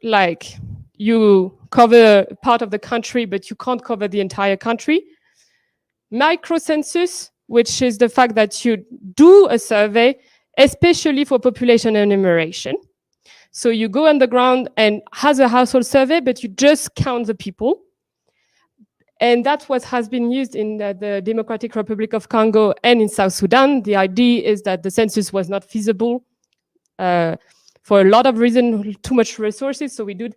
you cover part of the country, but you can't cover the entire country. Micro-census, which is the fact that you do a survey, especially for population enumeration. So you go on the ground and has a household survey, but you just count the people. And that's what has been used in the Democratic Republic of Congo and in South Sudan. The idea is that the census was not feasible for a lot of reasons, too much resources. So we did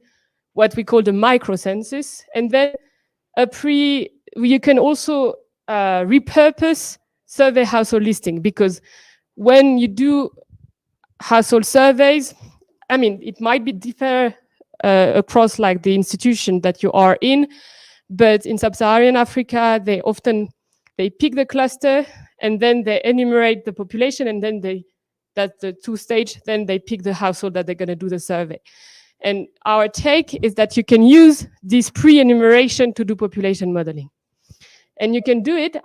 what we call the micro-census. And then you can also repurpose survey household listing, because when you do household surveys, I mean, it might be different across the institution that you are in, but in sub-Saharan Africa, they pick the cluster and then they enumerate the population, and then that's the two-stage, then they pick the household that they're going to do the survey. And our take is that you can use this pre-enumeration to do population modeling. And you can do it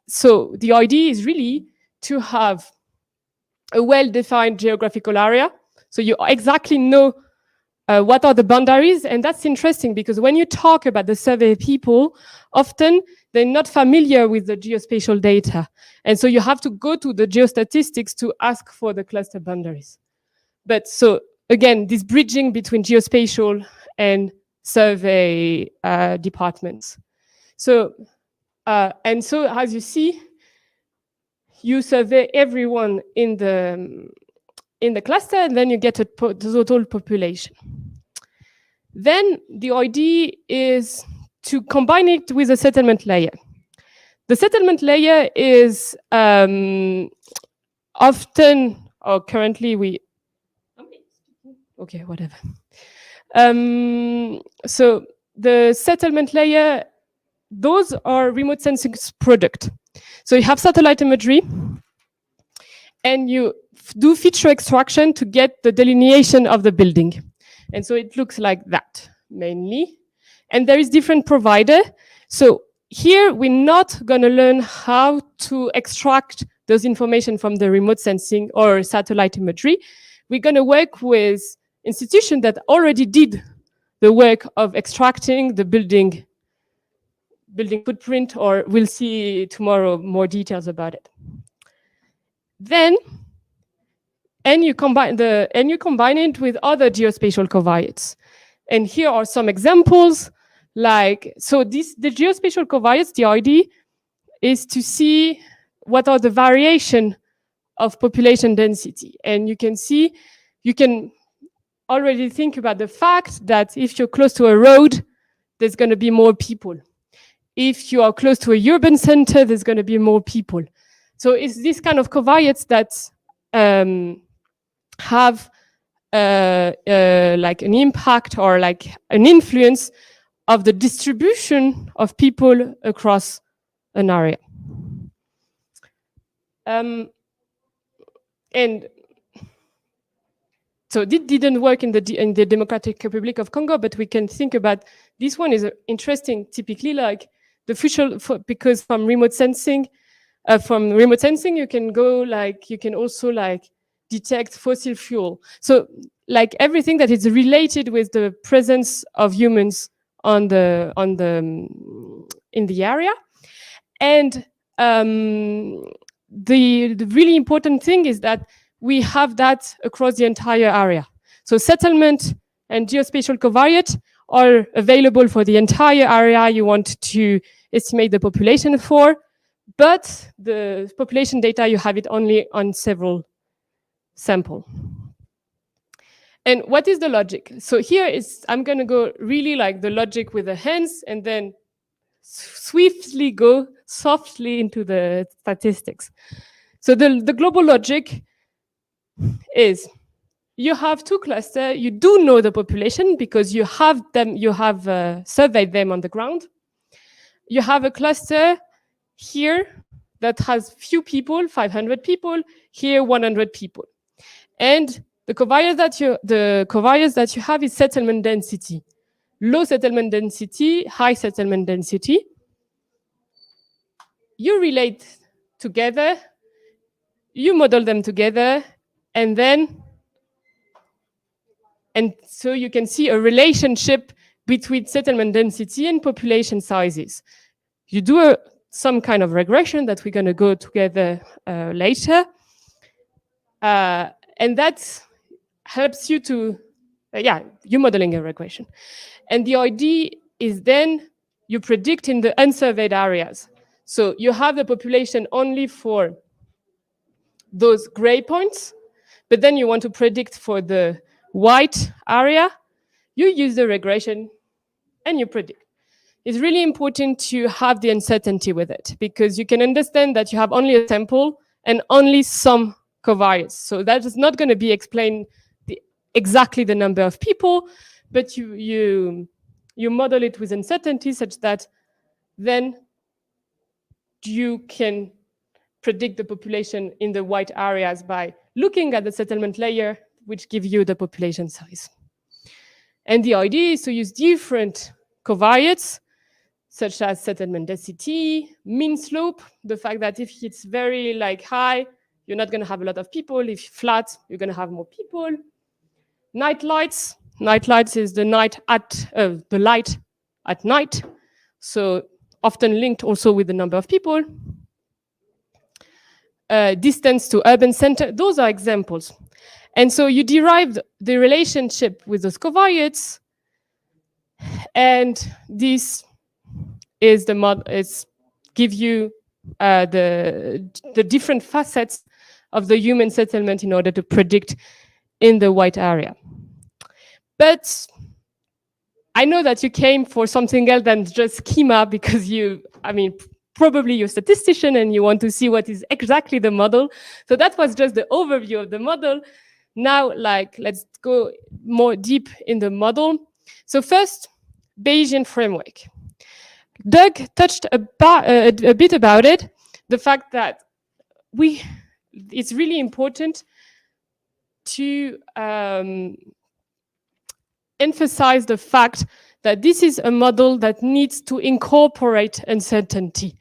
so the idea is really to have a well-defined geographical area. So you exactly know what are the boundaries. And that's interesting, because when you talk about the survey people, often they're not familiar with the geospatial data. And so you have to go to the geostatistics to ask for the cluster boundaries. But so again, this bridging between geospatial and survey departments. So, and so as you see, you survey everyone in the cluster, and then you get a total population. Then the idea is to combine it with a settlement layer. The settlement layer is often, or currently okay, whatever. So the settlement layer, those are remote sensing product. So you have satellite imagery, and you do feature extraction to get the delineation of the building. And so it looks like that, mainly. And there is different provider. So here, we're not going to learn how to extract those information from the remote sensing or satellite imagery. We're going to work with institutions that already did the work of extracting the building footprint, or we'll see tomorrow more details about it. Then, and you combine it with other geospatial covariates. And here are some examples. The geospatial covariates, the idea is to see what are the variation of population density. And you can see, already think about the fact that if you're close to a road, there's going to be more people. If you are close to a urban center, there's going to be more people. So it's this kind of covariates that have like an impact or like an influence of the distribution of people across an area. And so this didn't work in the Democratic Republic of Congo, but we can think about this one is interesting, typically like the future, because from remote sensing, you can go like, you can also like detect fossil fuel. So like everything that is related with the presence of humans in the area. And the really important thing is that we have that across the entire area. So settlement and geospatial covariate are available for the entire area you want to estimate the population for, but the population data, you have it only on several samples. And what is the logic? So here is, I'm gonna go really like the logic with the hands and then swiftly go softly into the statistics. So the global logic is you have two clusters, you do know the population because you have them, you have surveyed them on the ground. You have a cluster here that has few people, 500 people, here 100 people. And the covariates that you have is settlement density. Low settlement density, high settlement density. You relate together, you model them together, and so you can see a relationship between settlement density and population sizes. You do some kind of regression that we're going to go together later. And that helps you to, you're modeling a regression. And the idea is then you predict in the unsurveyed areas. So you have the population only for those gray points, but then you want to predict for the white area, you use the regression and you predict. It's really important to have the uncertainty with it because you can understand that you have only a sample and only some covariates. So that is not going to be explained exactly the number of people, but you model it with uncertainty such that then you can predict the population in the white areas by looking at the settlement layer, which give you the population size. And the idea is to use different covariates, such as settlement density, mean slope, the fact that if it's very like high, you're not going to have a lot of people. If flat, you're going to have more people. Night lights. Night lights is the light at night. So often linked also with the number of people. Distance to urban center. Those are examples. And so you derive the relationship with those covariates. And this is the mod. It's give you the different facets of the human settlement in order to predict in the white area. But I know that you came for something else than just schema because probably you're a statistician and you want to see what is exactly the model. So that was just the overview of the model. Now, let's go more deep in the model. So first, Bayesian framework. Doug touched a bit about it, the fact that it's really important to emphasize the fact that this is a model that needs to incorporate uncertainty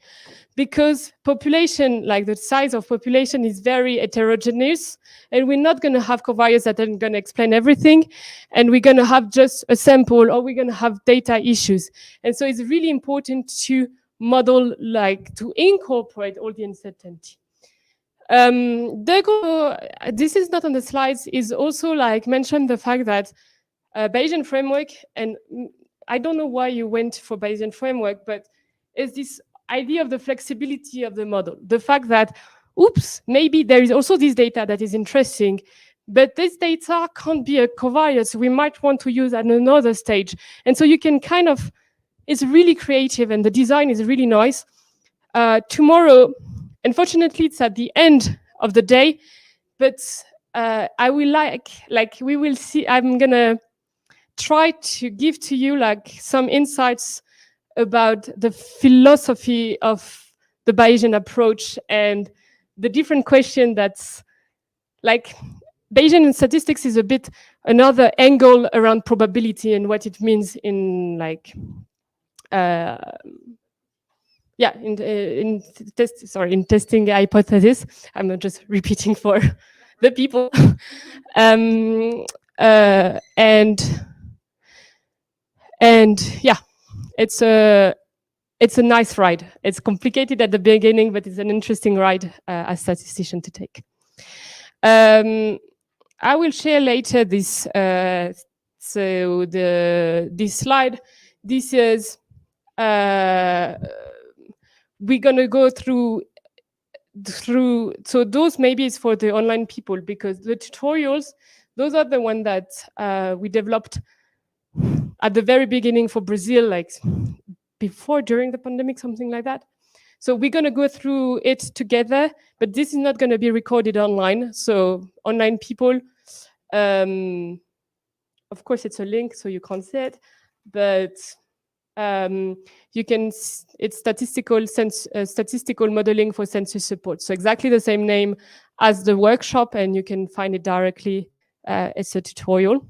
because population, like the size of population is very heterogeneous and we're not going to have covariates that are going to explain everything and we're going to have just a sample or we're going to have data issues. And so it's really important to model, to incorporate all the uncertainty. This is not on the slides, is also mentioned the fact that Bayesian framework, and I don't know why you went for Bayesian framework, but it's this idea of the flexibility of the model. The fact that, maybe there is also this data that is interesting, but this data can't be a covariate, so we might want to use at another stage. And so you can kind of, it's really creative and the design is really nice. Tomorrow, unfortunately, it's at the end of the day, but I will we will see, I'm gonna try to give to you like some insights about the philosophy of the Bayesian approach and the different question that's like Bayesian in statistics is a bit another angle around probability and what it means in like in testing a hypothesis. I'm not just repeating for the people. And yeah, it's a nice ride. It's complicated at the beginning, but it's an interesting ride as a statistician to take. I will share later this. So this slide. This is we're gonna go through. So those maybe is for the online people because the tutorials, those are the ones that we developed at the very beginning for Brazil, like before, during the pandemic, something like that. So we're going to go through it together, but this is not going to be recorded online. So online people, of course, it's a link, so you can't see it, but you can, it's statistical modeling for census support. So exactly the same name as the workshop, and you can find it directly. It's a tutorial.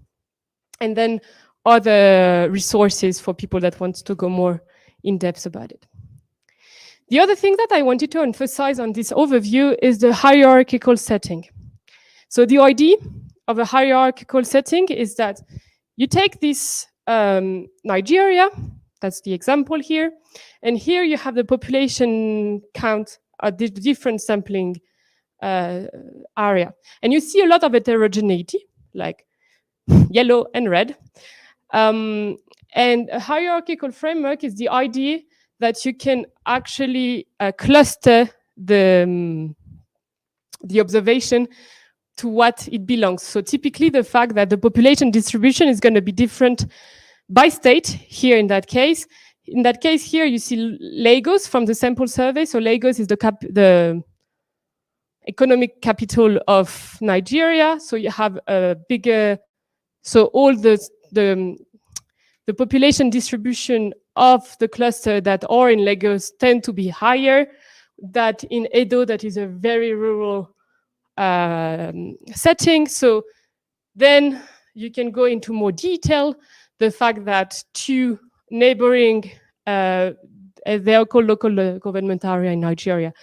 And then other resources for people that want to go more in depth about it. The other thing that I wanted to emphasize on this overview is the hierarchical setting. So the idea of a hierarchical setting is that you take this Nigeria, that's the example here, and here you have the population count at the different sampling area. And you see a lot of heterogeneity, like yellow and red. And a hierarchical framework is the idea that you can actually cluster the observation to what it belongs. So typically the fact that the population distribution is going to be different by state here in that case. In that case here you see Lagos from the sample survey. So Lagos is the economic capital of Nigeria. So you have a bigger, so all the population distribution of the cluster that are in Lagos tend to be higher than in Edo, that is a very rural setting. So then you can go into more detail. The fact that two neighboring, they are called local government area in Nigeria.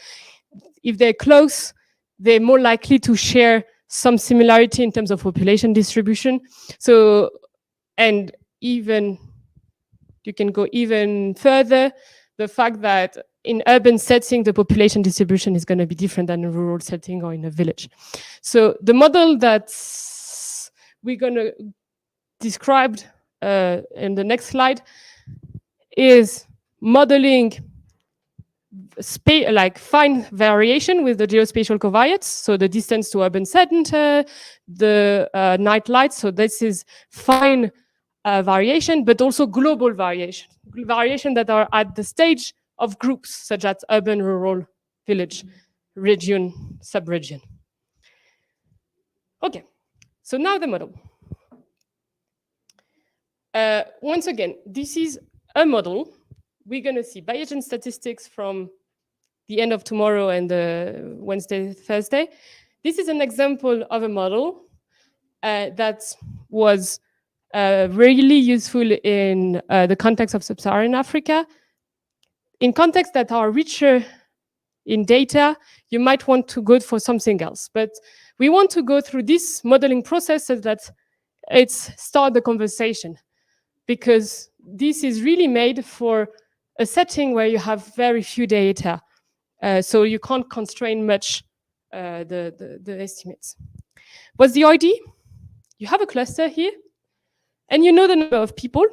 If they're close, they're more likely to share some similarity in terms of population distribution. So, and even, you can go even further, the fact that in urban setting, the population distribution is going to be different than a rural setting or in a village. So the model that we're going to describe in the next slide is modeling like fine variation with the geospatial covariates, so the distance to urban center, the night lights. So this is fine variation, but also global variation that are at the stage of groups, such as urban, rural, village, region, sub-region. Okay, so now the model. Once again, this is a model. We're going to see Bayesian statistics from the end of tomorrow and Wednesday, Thursday. This is an example of a model that was really useful in the context of sub-Saharan Africa. In contexts that are richer in data, you might want to go for something else. But we want to go through this modeling process so that it's start the conversation, because this is really made for a setting where you have very few data. So you can't constrain much the estimates. What's the idea? You have a cluster here, and you know the number of people.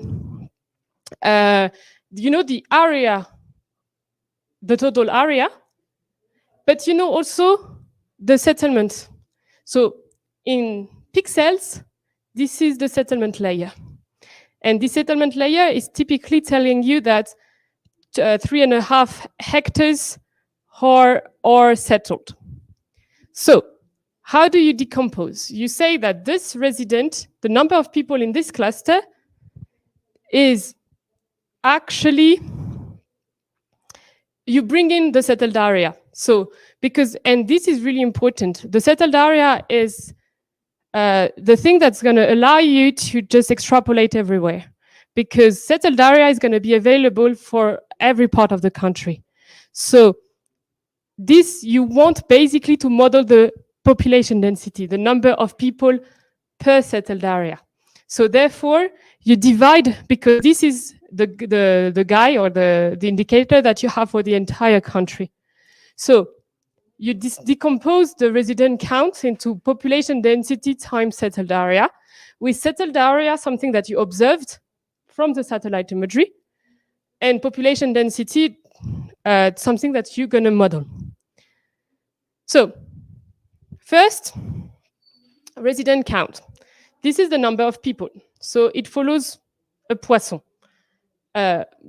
You know the area, the total area, but you know also the settlement. So in pixels, this is the settlement layer. And the settlement layer is typically telling you that 3.5 hectares are settled. So how do you decompose? You say that this resident, the number of people in this cluster is actually, you bring in the settled area. So because, and this is really important, the settled area is the thing that's going to allow you to just extrapolate everywhere, because settled area is going to be available for every part of the country. So this, you want basically to model the population density, the number of people per settled area. So therefore, you divide, because this is the guy or the indicator that you have for the entire country. So you decompose the resident count into population density times settled area. With settled area, something that you observed from the satellite imagery, and population density, something that you're going to model. So first, resident count. This is the number of people. So it follows a Poisson,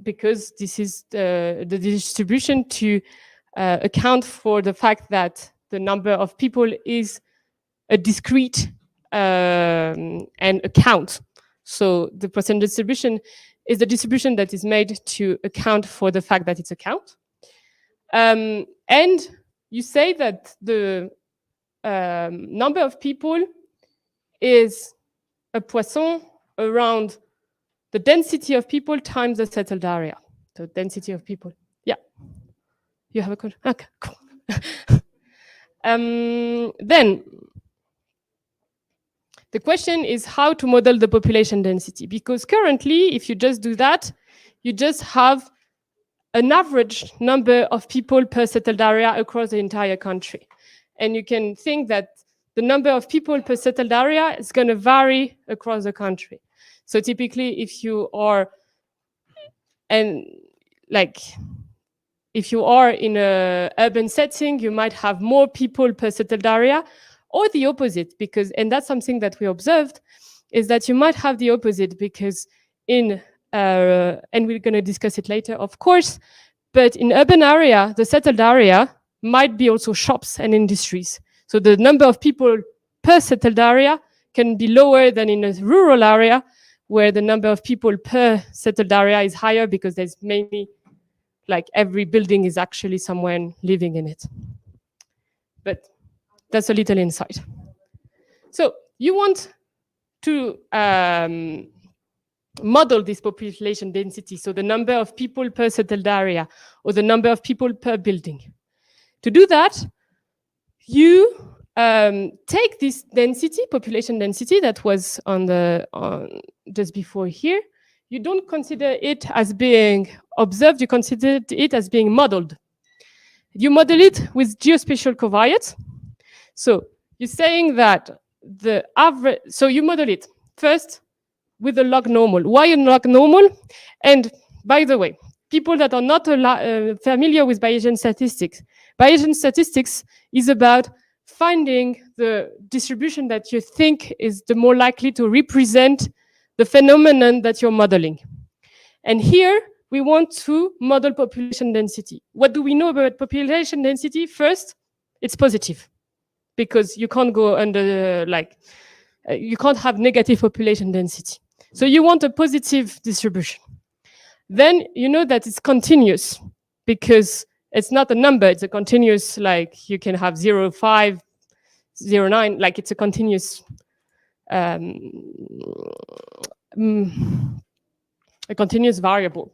because this is the distribution to account for the fact that the number of people is a discrete and a count. So the Poisson distribution is the distribution that is made to account for the fact that it's a count. And you say that the number of people is a Poisson around the density of people times the settled area. So density of people. Yeah. You have a code? Okay, cool. Then the question is how to model the population density, because currently, if you just do that, you just have an average number of people per settled area across the entire country. And you can think that the number of people per settled area is going to vary across the country. So typically, if you are, if you are in an urban setting, you might have more people per settled area, or the opposite, because, and that's something that we observed, is that you might have the opposite, because in, and we're going to discuss it later, of course, but in urban area, the settled area might be also shops and industries. So the number of people per settled area can be lower than in a rural area, where the number of people per settled area is higher, because there's mainly, like, every building is actually someone living in it. But that's a little insight. So you want to model this population density, so the number of people per settled area, or the number of people per building. To do that, you take this density, population density that was on just before here. You don't consider it as being observed, you consider it as being modeled. You model it with geospatial covariates. So you're saying that the average, so you model it first with a log normal. Why a log normal? And by the way, people that are not familiar with Bayesian statistics is about finding the distribution that you think is the more likely to represent the phenomenon that you're modeling. And here, we want to model population density. What do we know about population density? First, it's positive, because you can't go under, you can't have negative population density. So you want a positive distribution. Then you know that it's continuous, because it's not a number, it's a continuous, like you can have 0, 5, 0, 9, like it's a continuous a continuous variable.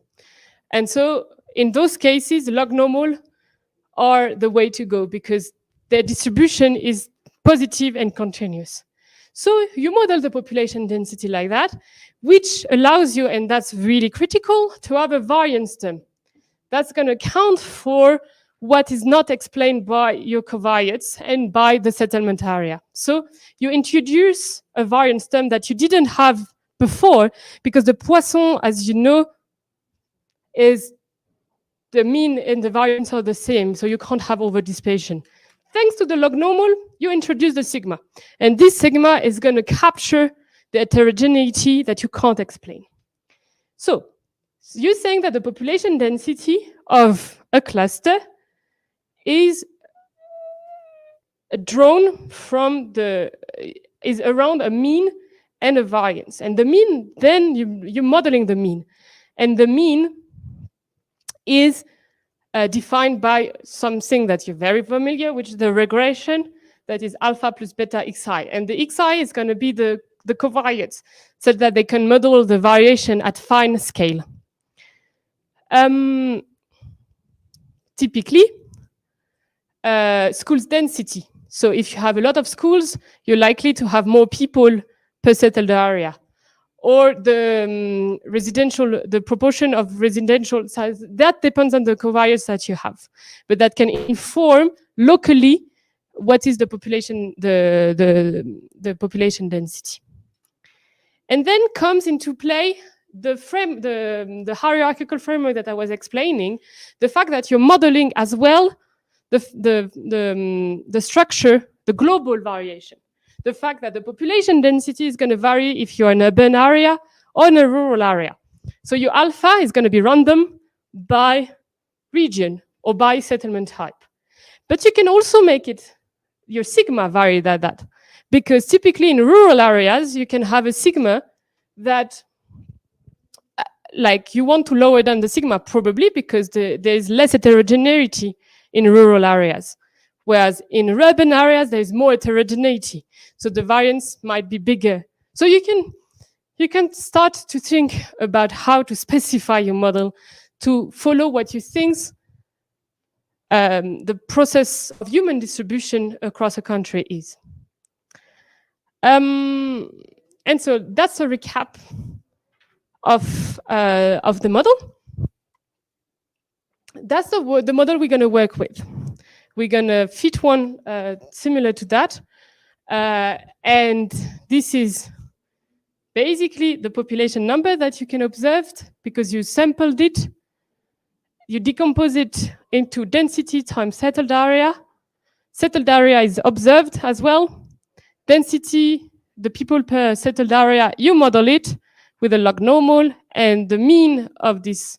And so in those cases, log normal are the way to go, because their distribution is positive and continuous. So you model the population density like that, which allows you, and that's really critical, to have a variance term. That's going to account for what is not explained by your covariates and by the settlement area. So you introduce a variance term that you didn't have before, because the Poisson, as you know, is the mean and the variance are the same, so you can't have over dispersion. thanks to the log normal, you introduce the sigma. And this sigma is going to capture the heterogeneity that you can't explain. So you're saying that the population density of a cluster is drawn from is around a mean and a variance. And the mean, then you're modeling the mean. And the mean is defined by something that you're very familiar, which is the regression, that is alpha plus beta xi. And the xi is going to be the covariates, so that they can model the variation at fine scale. Typically, schools density. So if you have a lot of schools, you're likely to have more people per settled area. Or the the proportion of residential size, that depends on the covariates that you have. But that can inform locally what is the population, the population density. And then comes into play the hierarchical framework that I was explaining, the fact that you're modeling as well the structure, the global variation. The fact that the population density is going to vary if you're in an urban area or in a rural area. So your alpha is going to be random by region or by settlement type. But you can also make it, your sigma vary that. Because typically in rural areas, you can have a sigma that, like you want to lower down the sigma probably because there's less heterogeneity in rural areas. Whereas in urban areas, there's more heterogeneity. So the variance might be bigger. So you can start to think about how to specify your model to follow what you think the process of human distribution across a country is. And so that's a recap of the model. That's the model we're going to work with. We're going to fit one similar to that. And this is basically the population number that you can observe because you sampled it. You decompose it into density times settled area. Settled area is observed as well. Density, the people per settled area, you model it with a log normal. And the mean of this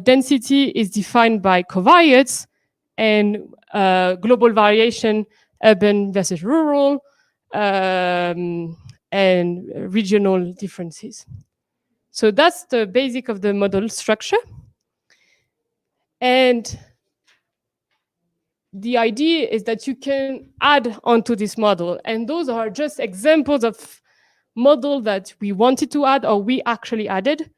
density is defined by covariates and global variation, urban versus rural, and regional differences. So that's the basic of the model structure. And the idea is that you can add onto this model. And those are just examples of model that we wanted to add or we actually added.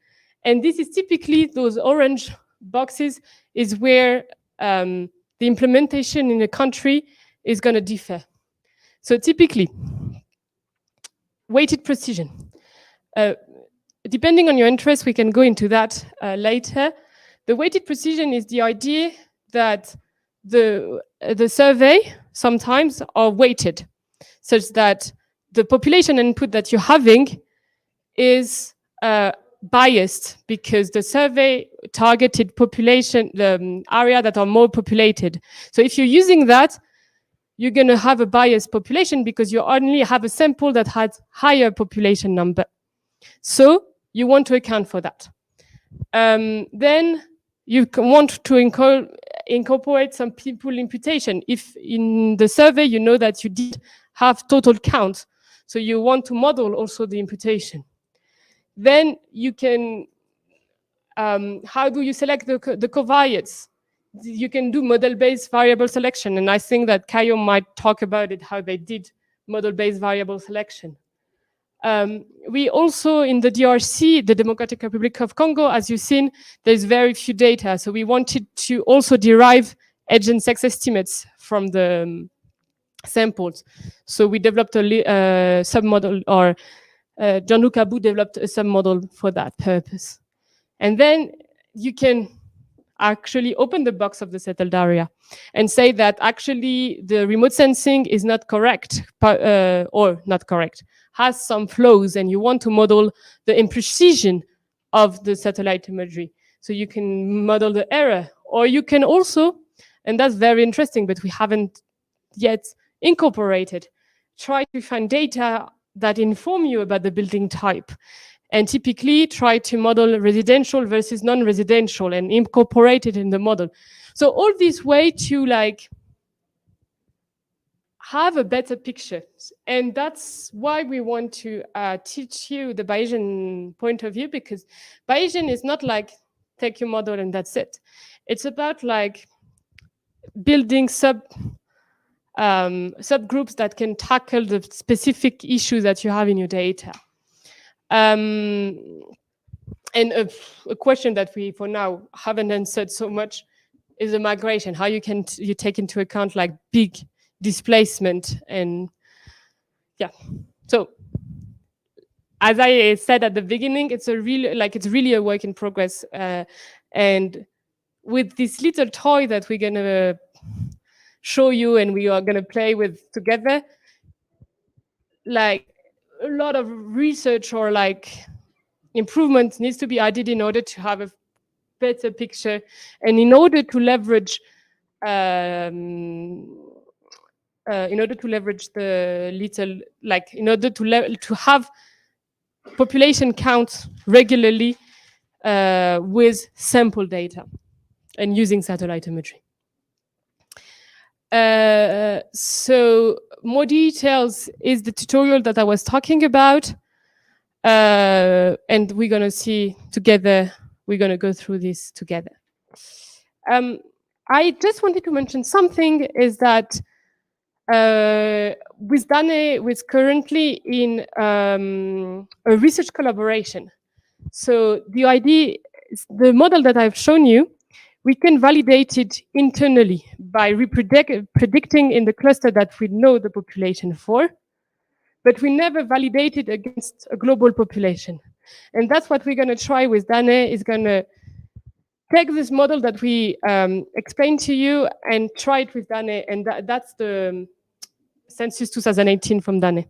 And this is typically those orange boxes is where the implementation in a country is going to differ. So typically, weighted precision. Depending on your interest, we can go into that later. The weighted precision is the idea that the survey sometimes are weighted, such that the population input that you're having is biased because the survey targeted population, the area that are more populated. So if you're using that, you're going to have a biased population because you only have a sample that has higher population number. So you want to account for that. Then you want to incorporate some people imputation. If in the survey you know that you did have total count, so you want to model also the imputation. Then you can, how do you select the covariates? You can do model-based variable selection, and I think that Kayo might talk about it, how they did model-based variable selection. We also, in the DRC, the Democratic Republic of Congo, as you've seen, there's very few data, so we wanted to also derive age and sex estimates from the samples. So we developed a submodel, or Jean-Luc Abou developed a submodel for that purpose. And then you can actually open the box of the settled area and say that actually the remote sensing is not correct, or not correct, has some flaws, and you want to model the imprecision of the satellite imagery. So you can model the error, or you can also, and that's very interesting, but we haven't yet incorporated. Try to find data that inform you about the building type, and typically try to model residential versus non-residential and incorporate it in the model. So all this way to like have a better picture. And that's why we want to teach you the Bayesian point of view, because Bayesian is not like take your model and that's it. It's about like building subgroups that can tackle the specific issues that you have in your data. And a question that we, for now, haven't answered so much is the migration, how you take into account like big displacement. And yeah, so as I said at the beginning, it's really a work in progress. And with this little toy that we're gonna show you and we are gonna play with together, like a lot of research or like improvement needs to be added in order to have a better picture and in order to leverage the little, like in order to have population counts regularly with sample data and using satellite imagery. So more details is the tutorial that I was talking about. And we're gonna see together, we're gonna go through this together. I just wanted to mention something is that with Dane, we're currently in a research collaboration. So the idea is the model that I've shown you, we can validate it internally by predicting in the cluster that we know the population for, but we never validate it against a global population. And that's what we're gonna try with Dane, is gonna take this model that we explained to you and try it with Dane, and that's the Census 2018 from Dane.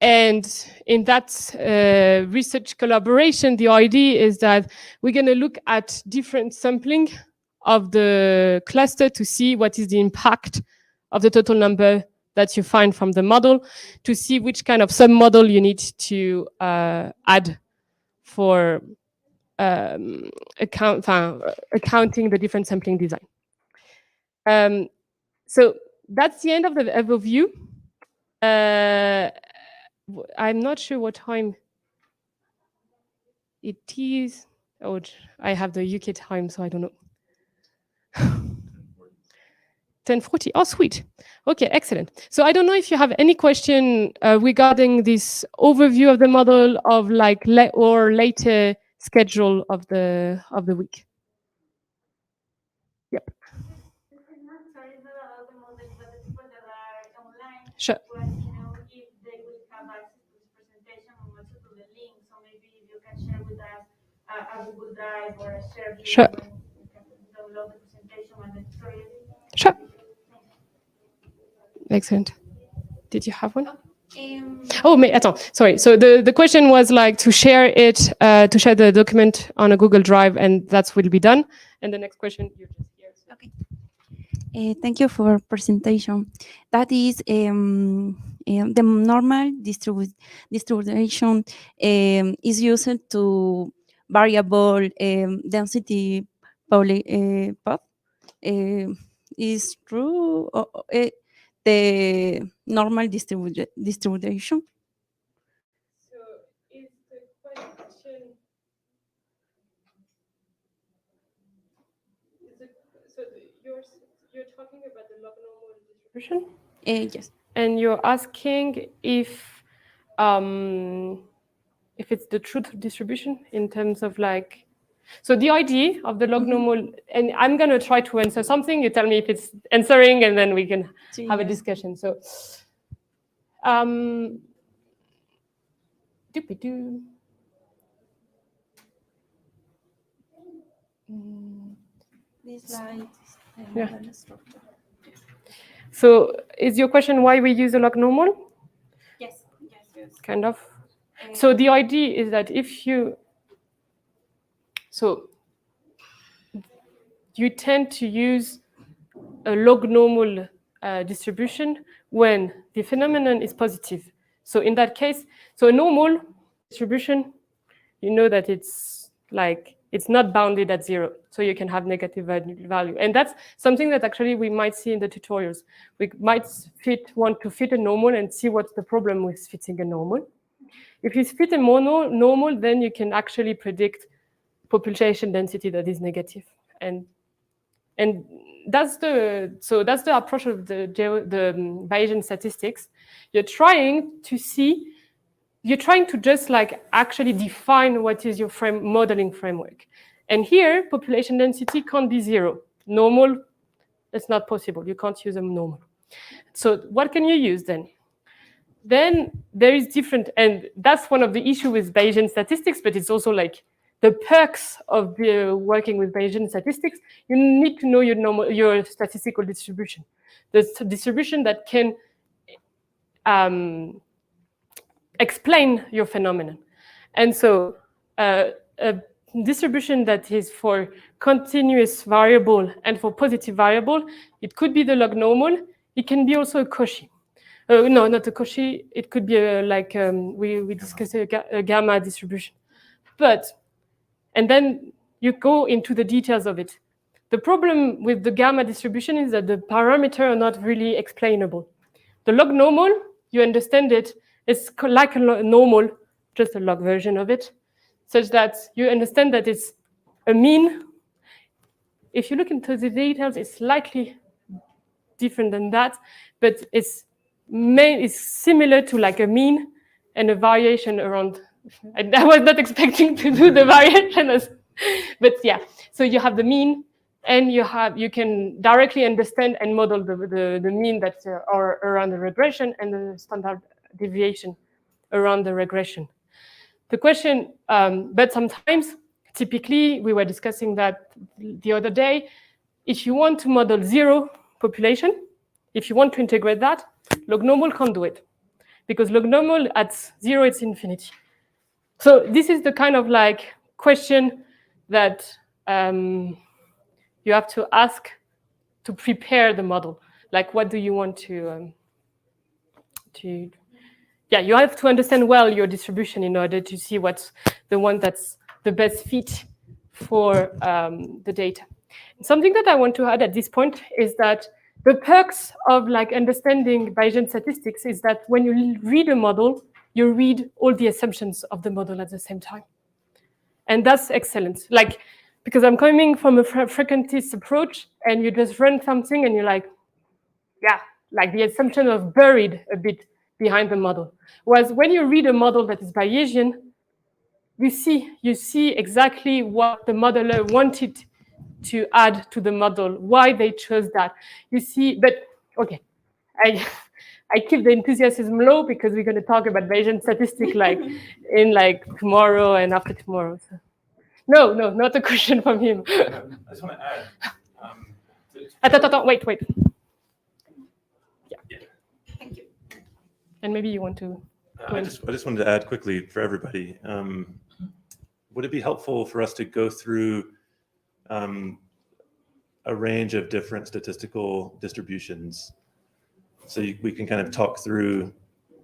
And in that research collaboration, the idea is that we're gonna look at different sampling of the cluster to see what is the impact of the total number that you find from the model, to see which kind of sub-model you need to add for accounting the different sampling design. So that's the end of the overview. I'm not sure what time it is. Oh, I have the UK time, so I don't know. 10:40. Oh, sweet. Okay, excellent. So I don't know if you have any question regarding this overview of the model of like or later schedule of the week. Yep. Sure. A Google Drive or a shared Sure. link, you can download the presentation and the tutorial. Sure. Excellent. Did you have one? Attends, sorry. So the question was like to share it, to share the document on a Google Drive, and that will be done. And the next question, you just hear. So. Okay. Thank you for presentation. That is the normal distribution is used to variable density pop is true. The normal distribution. So is the question? You're talking about the log normal distribution? Yes. And you're asking if it's the truth distribution in terms of like, so the idea of the log normal, and I'm going to try to answer something, you tell me if it's answering, and then we can have a discussion. So, This slide. Yeah. So is your question why we use a log normal? Yes. Kind of. So the idea is that if you tend to use a log normal distribution when the phenomenon is positive. So in that case, so a normal distribution, you know that it's not bounded at 0, so you can have negative value. And that's something that actually we might see in the tutorials. We might want to fit a normal and see what's the problem with fitting a normal. If you fit a normal, then you can actually predict population density that is negative. And that's the approach of the Bayesian statistics. You're trying to just actually define what is your modeling framework. And here, population density can't be 0. Normal, it's not possible. You can't use a normal. So what can you use then? Then there is different, and that's one of the issues with Bayesian statistics, but it's also the perks of working with Bayesian statistics. You need to know your statistical distribution. The distribution that can explain your phenomenon. And so a distribution that is for continuous variable and for positive variable, it could be the log normal. It can be also a Cauchy. No, not a Cauchy. It could be we discussed a gamma distribution. And then you go into the details of it. The problem with the gamma distribution is that the parameters are not really explainable. The log normal, you understand it, it's like a normal, just a log version of it, such that you understand that it's a mean. If you look into the details, it's slightly different than that, but it's similar to a mean and a variation around. I was not expecting to do the variation, but yeah. So you have the mean, and you can directly understand and model the mean that are around the regression and the standard deviation around the regression. The question, but sometimes, typically, we were discussing that the other day, if you want to model 0 population, if you want to integrate that, log normal can't do it, because log normal at 0, it's infinity. So this is the kind of question that you have to ask to prepare the model. What do you want to yeah, you have to understand well your distribution in order to see what's the one that's the best fit for the data. And something that I want to add at this point is that the perks of understanding Bayesian statistics is that when you read a model, you read all the assumptions of the model at the same time. And that's excellent. Because I'm coming from a frequentist approach, and you just run something and you're yeah, the assumption is buried a bit behind the model. Whereas when you read a model that is Bayesian, you see exactly what the modeler wanted to add to the model, why they chose that. You see, but okay, I keep the enthusiasm low because we're going to talk about Bayesian statistics in tomorrow and after tomorrow. So. No, not a question from him. I just want to add. Wait. Yeah. Thank you. And maybe you want to. I just wanted to add quickly for everybody. Would it be helpful for us to go through a range of different statistical distributions, so we can kind of talk through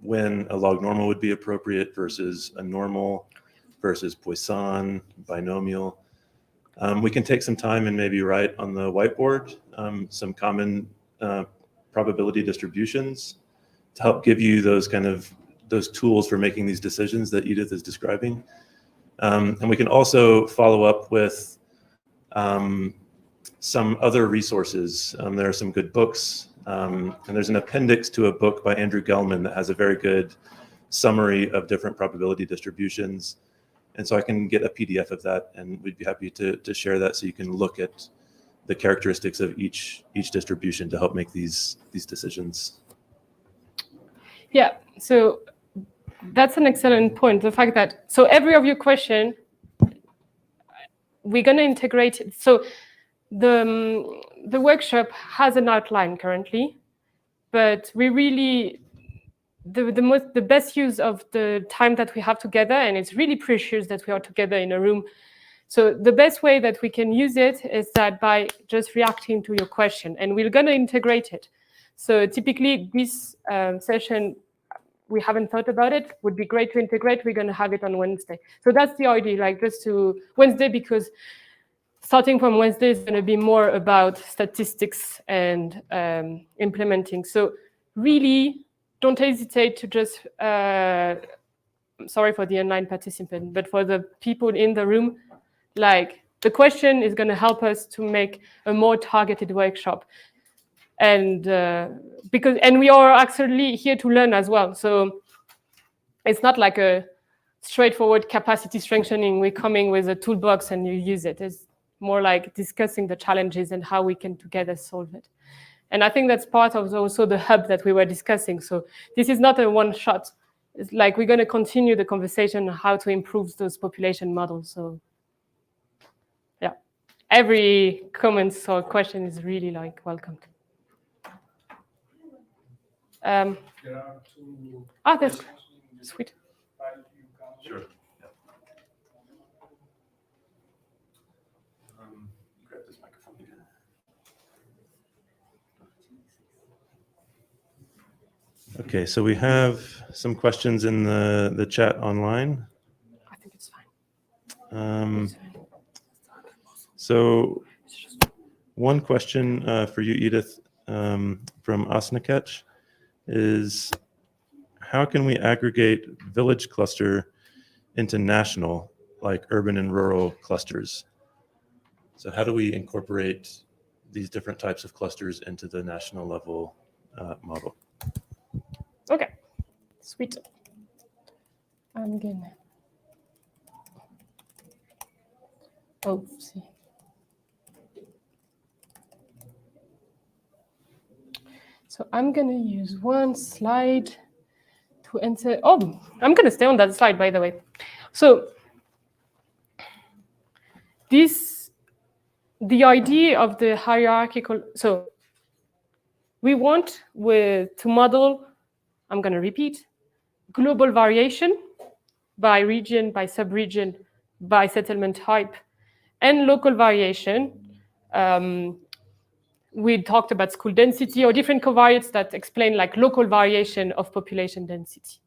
when a log normal would be appropriate versus a normal versus Poisson, binomial. We can take some time and maybe write on the whiteboard some common probability distributions to help give you those tools for making these decisions that Edith is describing. And we can also follow up with some other resources. There are some good books, and there's an appendix to a book by Andrew Gelman that has a very good summary of different probability distributions. And so I can get a PDF of that, and we'd be happy to share that so you can look at the characteristics of each distribution to help make these decisions. Yeah, so that's an excellent point. The fact that, so every of your question, we're going to integrate it. So the workshop has an outline currently, but we really, the best use of the time that we have together, and it's really precious that we are together in a room So the best way that we can use it is that by just reacting to your question, and we're going to integrate it. So typically this session, we haven't thought about it, would be great to integrate. We're going to have it on Wednesday. So that's the idea, like just to Wednesday, because starting from Wednesday is going to be more about statistics and implementing. So really don't hesitate to just, sorry for the online participant, but for the people in the room, like the question is going to help us to make a more targeted workshop. And we are actually here to learn as well. So it's not like a straightforward capacity strengthening. We're coming with a toolbox and you use it. It's more like discussing the challenges and how we can together solve it. And I think that's part of also the hub that we were discussing. So this is not a one shot. It's like we're going to continue the conversation on how to improve those population models. So yeah, every comment or question is really like welcomed. That's sweet. Sure. Grab this microphone again. Okay, so we have some questions in the chat online. I think it's fine. So one question for you, Edith, from Osnaket is, how can we aggregate village cluster into national, like urban and rural clusters? So how do we incorporate these different types of clusters into the national level model? Okay, sweet. I'm gonna. Oh, see. So I'm gonna use one slide to enter. Oh, I'm gonna stay on that slide, by the way. So the idea of the hierarchical. So we want to model. I'm gonna repeat: global variation by region, by sub-region, by settlement type, and local variation. We talked about school density or different covariates that explain like local variation of population density.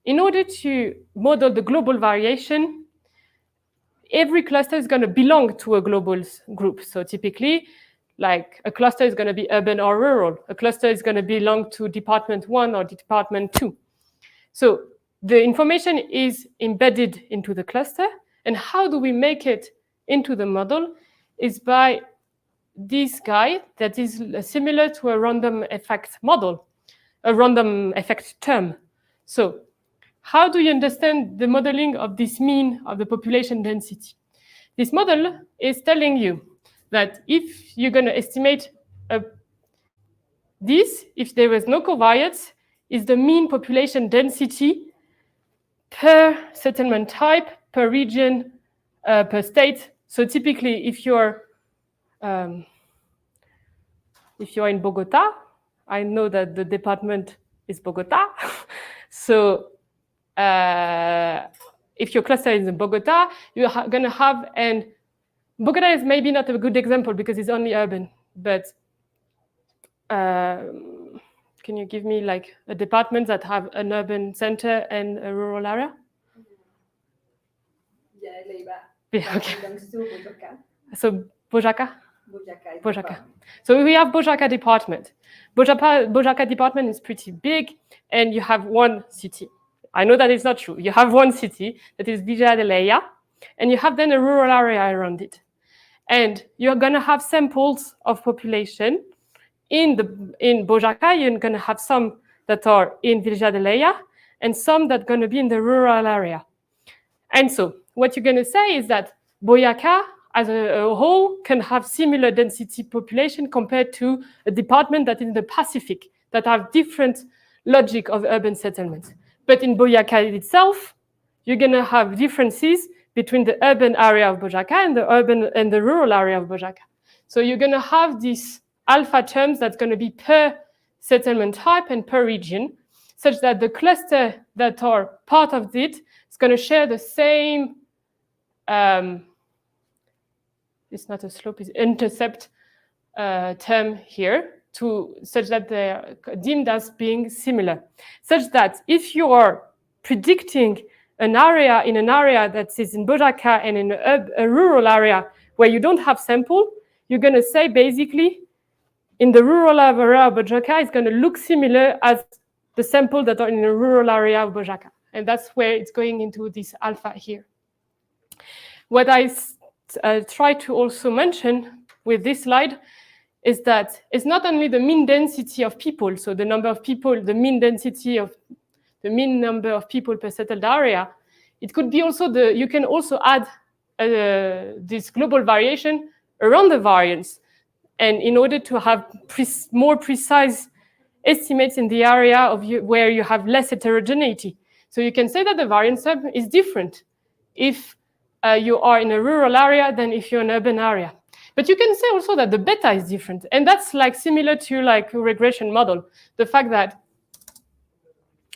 In order to model the global variation, every cluster is going to belong to a global group. So typically, like a cluster is going to be urban or rural. A cluster is going to belong to department 1 or department 2. So the information is embedded into the cluster. And how do we make it into the model is by this guy that is similar to a random effect model, a random effect term. So how do you understand the modeling of this mean of the population density? This model is telling you that if you're going to estimate this, if there was no covariates, is the mean population density per settlement type, per region, per state. So typically, if you're in Bogota, I know that the department is Bogota. So if your cluster is in Bogota, you're going to have, and Bogota is maybe not a good example because it's only urban, but can you give me like a department that have an urban center and a rural area? Yeah, okay. So Boyacá? Boyacá. So we have Boyacá department. Boyacá department is pretty big, and you have one city. I know that it's not true. You have one city that is Villa de Leia, and you have then a rural area around it. And you're going to have samples of population. In Boyacá, you're going to have some that are in Villa de Leia, and some that are going to be in the rural area. And so what you're going to say is that Boyacá, as a whole, can have similar density population compared to a department that is in the Pacific, that have different logic of urban settlements. But in Boyacá itself, you're going to have differences between the urban area of Boyacá and the urban and the rural area of Boyacá. So you're going to have these alpha terms that's going to be per settlement type and per region, such that the cluster that are part of it is going to share the same it's not a slope, it's intercept term here, such that they are deemed as being similar. Such that if you are predicting an area that is in Bojaca and in a rural area where you don't have sample, you're going to say basically in the rural area of Bojaca, it's going to look similar as the sample that are in the rural area of Bojaca. And that's where it's going into this alpha here. What I try to also mention with this slide is that it's not only the mean density of people, so the number of people, the mean number of people per settled area. It could be also you can also add this global variation around the variance. And in order to have more precise estimates in the area of where you have less heterogeneity. So you can say that the variance is different if you are in a rural area than if you're in an urban area. But you can say also that the beta is different. And that's like similar to like a regression model. The fact that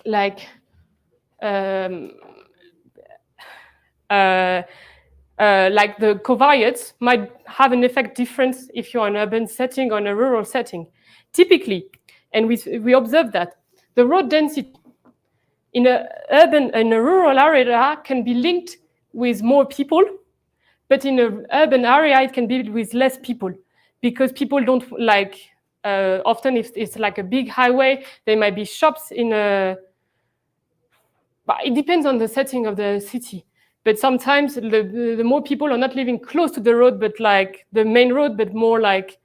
like the covariates might have an effect difference if you're in an urban setting or in a rural setting. Typically, and we observe that the road density in a rural area can be linked with more people, but in an urban area it can be with less people, because people don't like often if it's like a big highway, there might be shops in a. But it depends on the setting of the city. But sometimes the more people are not living close to the road, but like the main road, but more like,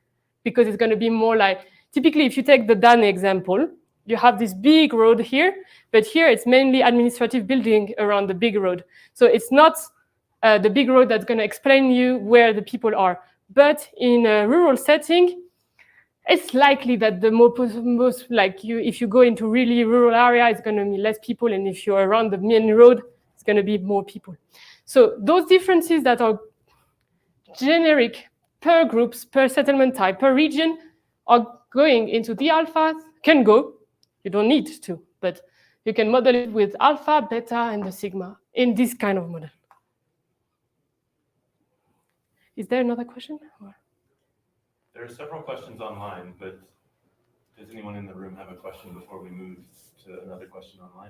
because it's going to be more like, typically if you take the Darin example, you have this big road here, but here it's mainly administrative building around the big road. So it's not the big road that's going to explain you where the people are. But in a rural setting, it's likely that the most like if you go into really rural area, it's going to be less people, and if you're around the main road, it's going to be more people. So those differences that are generic per groups, per settlement type, per region, are going into the alpha, can go. You don't need to, but you can model it with alpha, beta, and the sigma in this kind of model. Is there another question? There are several questions online, but does anyone in the room have a question before we move to another question online?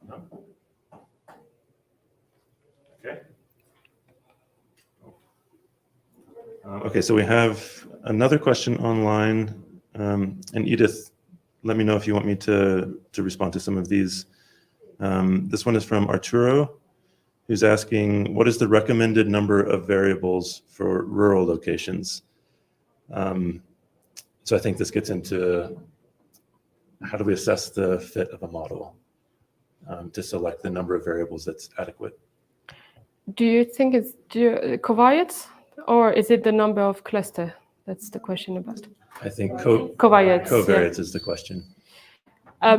No? Okay. Okay, so we have another question online, and Edith, let me know if you want me to respond to some of these. This one is from Arturo, who's asking, what is the recommended number of variables for rural locations? So I think this gets into how do we assess the fit of a model to select the number of variables that's adequate. Do you think it's covariates, or is it the number of cluster? That's the question about. I think covariates. Covariates is the question. I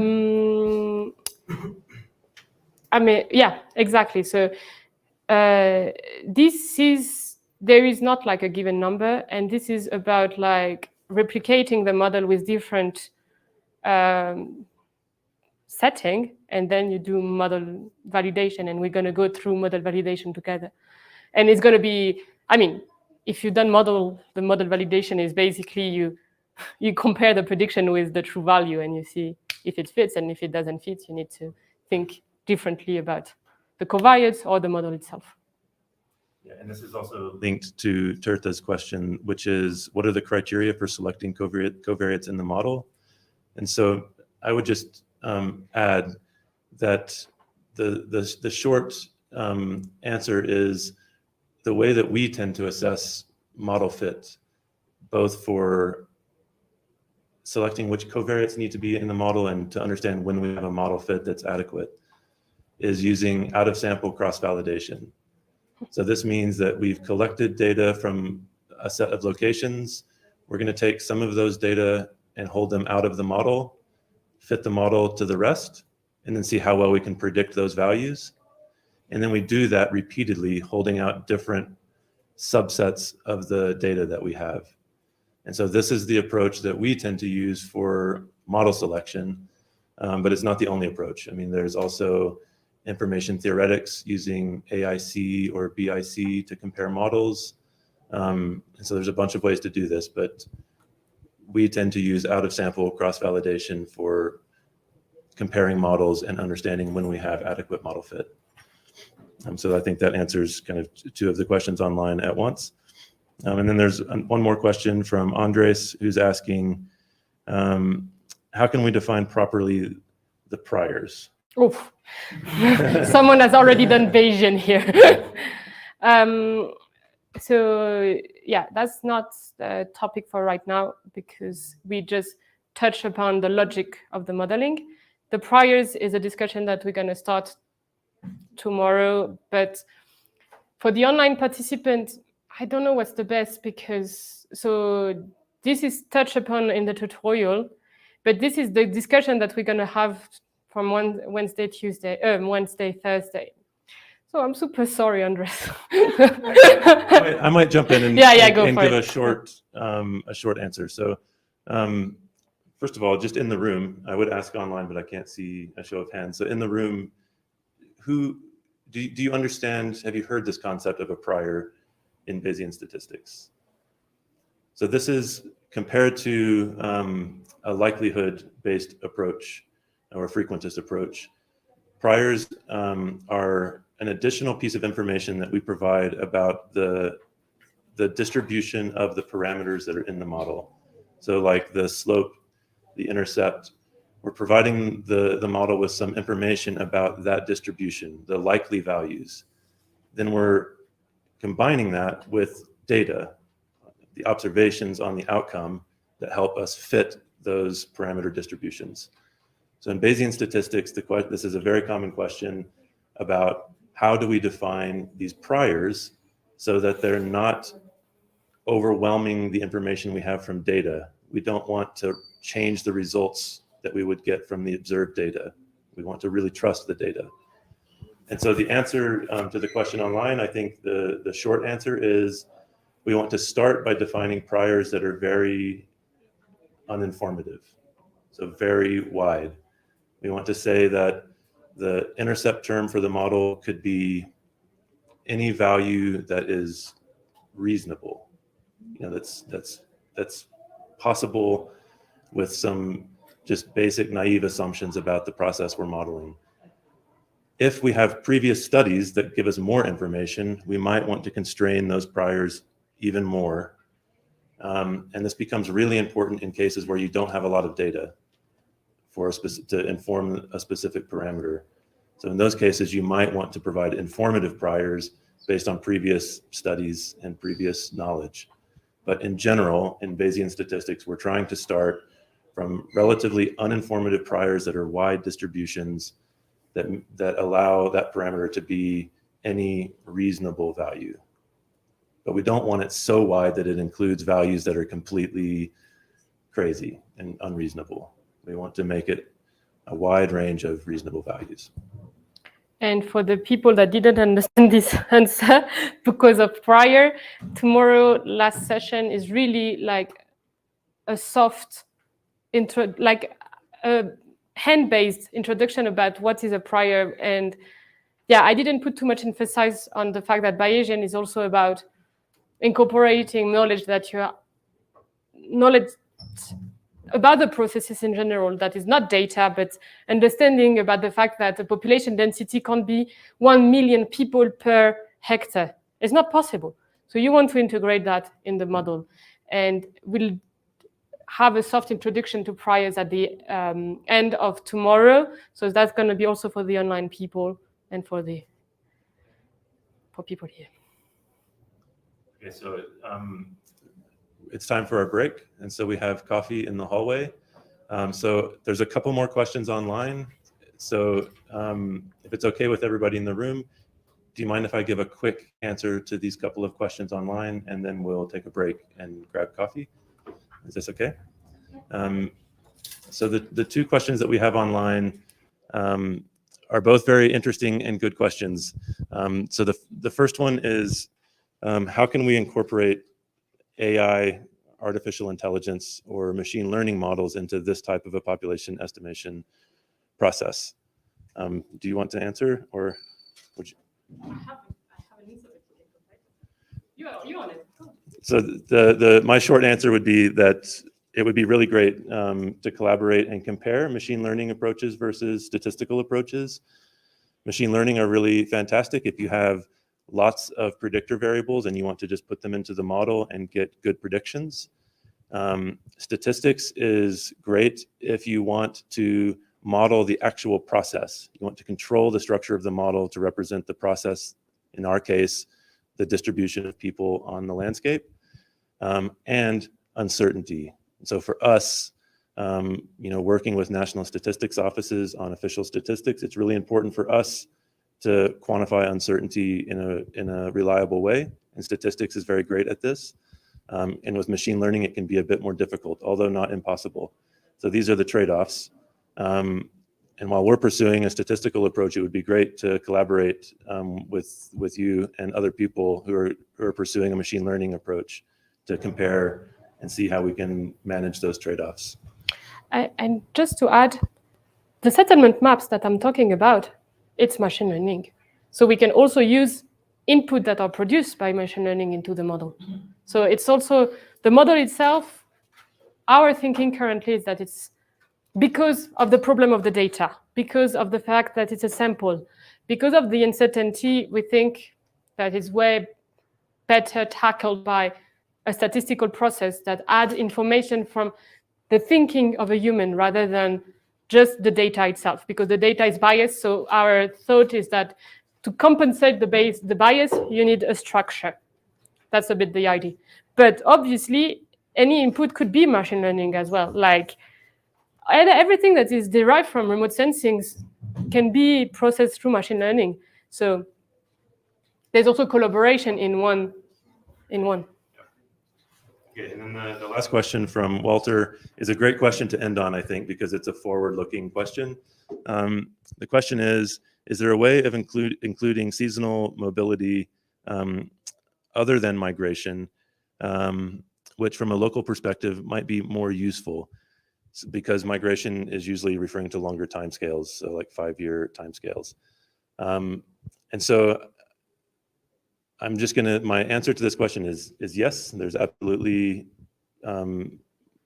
mean, yeah, exactly. So there is not like a given number, and this is about like replicating the model with different setting, and then you do model validation, and we're going to go through model validation together. And it's going to be, I mean, if you done the model validation is basically you compare the prediction with the true value, and you see if it fits, and if it doesn't fit, you need to think differently about the covariates or the model itself. Yeah, and this is also linked to Terta's question, which is, what are the criteria for selecting covariates in the model? And so I would just add that the short answer is the way that we tend to assess model fit, both for selecting which covariates need to be in the model and to understand when we have a model fit that's adequate, is using out-of-sample cross-validation. So this means that we've collected data from a set of locations. We're going to take some of those data and hold them out of the model, fit the model to the rest, and then see how well we can predict those values. And then we do that repeatedly, holding out different subsets of the data that we have. And so this is the approach that we tend to use for model selection, but it's not the only approach. I mean, there's also information theoretics using AIC or BIC to compare models. And so there's a bunch of ways to do this, but we tend to use out-of-sample cross-validation for comparing models and understanding when we have adequate model fit. So I think that answers kind of two of the questions online at once. And then there's one more question from Andres, who's asking, how can we define properly the priors? Oof. Someone has already done Bayesian here. So yeah, that's not the topic for right now because we just touch upon the logic of the modeling. The priors is a discussion that we're going to start tomorrow, but for the online participant, I don't know what's the best because, so this is touched upon in the tutorial, but this is the discussion that we're going to have from Wednesday, Thursday. So I'm super sorry, Andres. I might jump in and, and give a short answer. So first of all, just in the room, I would ask online, but I can't see a show of hands. So in the room, who do you understand, have you heard this concept of a prior in Bayesian statistics? So this is compared to a likelihood-based approach or a frequentist approach. Priors are an additional piece of information that we provide about the distribution of the parameters that are in the model. So like the slope, the intercept, we're providing the model with some information about that distribution, the likely values. Then we're combining that with data, the observations on the outcome that help us fit those parameter distributions. So in Bayesian statistics, this is a very common question about how do we define these priors so that they're not overwhelming the information we have from data. We don't want to change the results that we would get from the observed data. We want to really trust the data. And so the answer to the question online, I think the short answer is we want to start by defining priors that are very uninformative, so very wide. We want to say that the intercept term for the model could be any value that is reasonable. You know, that's possible with some just basic naive assumptions about the process we're modeling. If we have previous studies that give us more information, we might want to constrain those priors even more. And this becomes really important in cases where you don't have a lot of data to inform a specific parameter. So in those cases, you might want to provide informative priors based on previous studies and previous knowledge. But in general, in Bayesian statistics, we're trying to start from relatively uninformative priors that are wide distributions that allow that parameter to be any reasonable value. But we don't want it so wide that it includes values that are completely crazy and unreasonable. We want to make it a wide range of reasonable values. And for the people that didn't understand this answer because of prior, tomorrow last session is really like a soft intro, like a hand-based introduction about what is a prior. And yeah, I didn't put too much emphasis on the fact that Bayesian is also about incorporating knowledge about the processes in general that is not data, but understanding about the fact that the population density can't be 1 million people per hectare. It's not possible. So you want to integrate that in the model. And we'll have a soft introduction to priors at the end of tomorrow. So that's going to be also for the online people and for people here. Okay, so it's time for our break. And so we have coffee in the hallway. So there's a couple more questions online. So if it's okay with everybody in the room, do you mind if I give a quick answer to these couple of questions online and then we'll take a break and grab coffee? Is this okay? So the two questions that we have online are both very interesting and good questions. So the first one is, how can we incorporate AI, artificial intelligence, or machine learning models into this type of a population estimation process? Do you want to answer, or would you? I have an answer. You on it. So my short answer would be that it would be really great to collaborate and compare machine learning approaches versus statistical approaches. Machine learning are really fantastic if you have lots of predictor variables and you want to just put them into the model and get good predictions. Statistics is great if you want to model the actual process. You want to control the structure of the model to represent the process, in our case, the distribution of people on the landscape, and uncertainty. So for us, working with national statistics offices on official statistics, it's really important for us to quantify uncertainty in a reliable way, and statistics is very great at this. And with machine learning, it can be a bit more difficult, although not impossible. So these are the trade-offs. And while we're pursuing a statistical approach, it would be great to collaborate with you and other people who are pursuing a machine learning approach to compare and see how we can manage those trade-offs. And just to add, the settlement maps that I'm talking about, it's machine learning. So we can also use input that are produced by machine learning into the model. So it's also the model itself. Our thinking currently is that it's because of the problem of the data, because of the fact that it's a sample, because of the uncertainty, we think that is way better tackled by a statistical process that adds information from the thinking of a human rather than just the data itself, because the data is biased. So our thought is that to compensate the bias, you need a structure. That's a bit the idea. But obviously, any input could be machine learning as well. Like everything that is derived from remote sensing can be processed through machine learning. So there's also collaboration in one. Okay, and then the last question from Walter is a great question to end on, I think, because it's a forward-looking question. The question is there a way of including seasonal mobility other than migration, which from a local perspective might be more useful? Because migration is usually referring to longer timescales, so like 5-year timescales. And so my answer to this question is yes, there's absolutely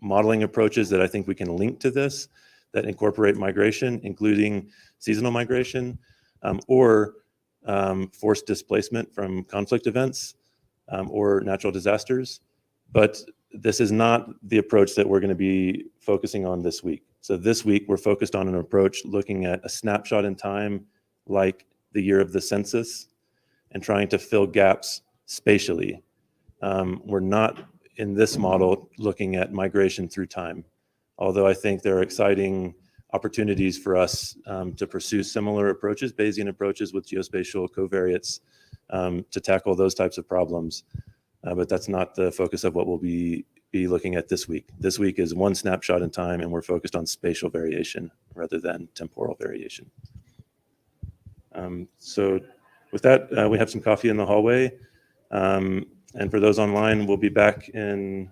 modeling approaches that I think we can link to this that incorporate migration, including seasonal migration, or forced displacement from conflict events, or natural disasters. But this is not the approach that we're going to be focusing on this week. So this week, we're focused on an approach looking at a snapshot in time, like the year of the census, and trying to fill gaps spatially. We're not, in this model, looking at migration through time, although I think there are exciting opportunities for us to pursue similar approaches, Bayesian approaches with geospatial covariates, to tackle those types of problems. But that's not the focus of what we'll be looking at this week. This week is one snapshot in time, and we're focused on spatial variation rather than temporal variation. So with that, we have some coffee in the hallway. And for those online, we'll be back in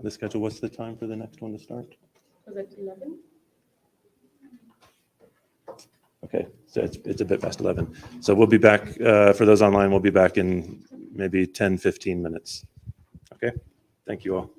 the schedule. What's the time for the next one to start? Was it 11? Okay, so it's a bit past 11. So we'll be back, for those online, we'll be back in maybe 10, 15 minutes. Okay, thank you all.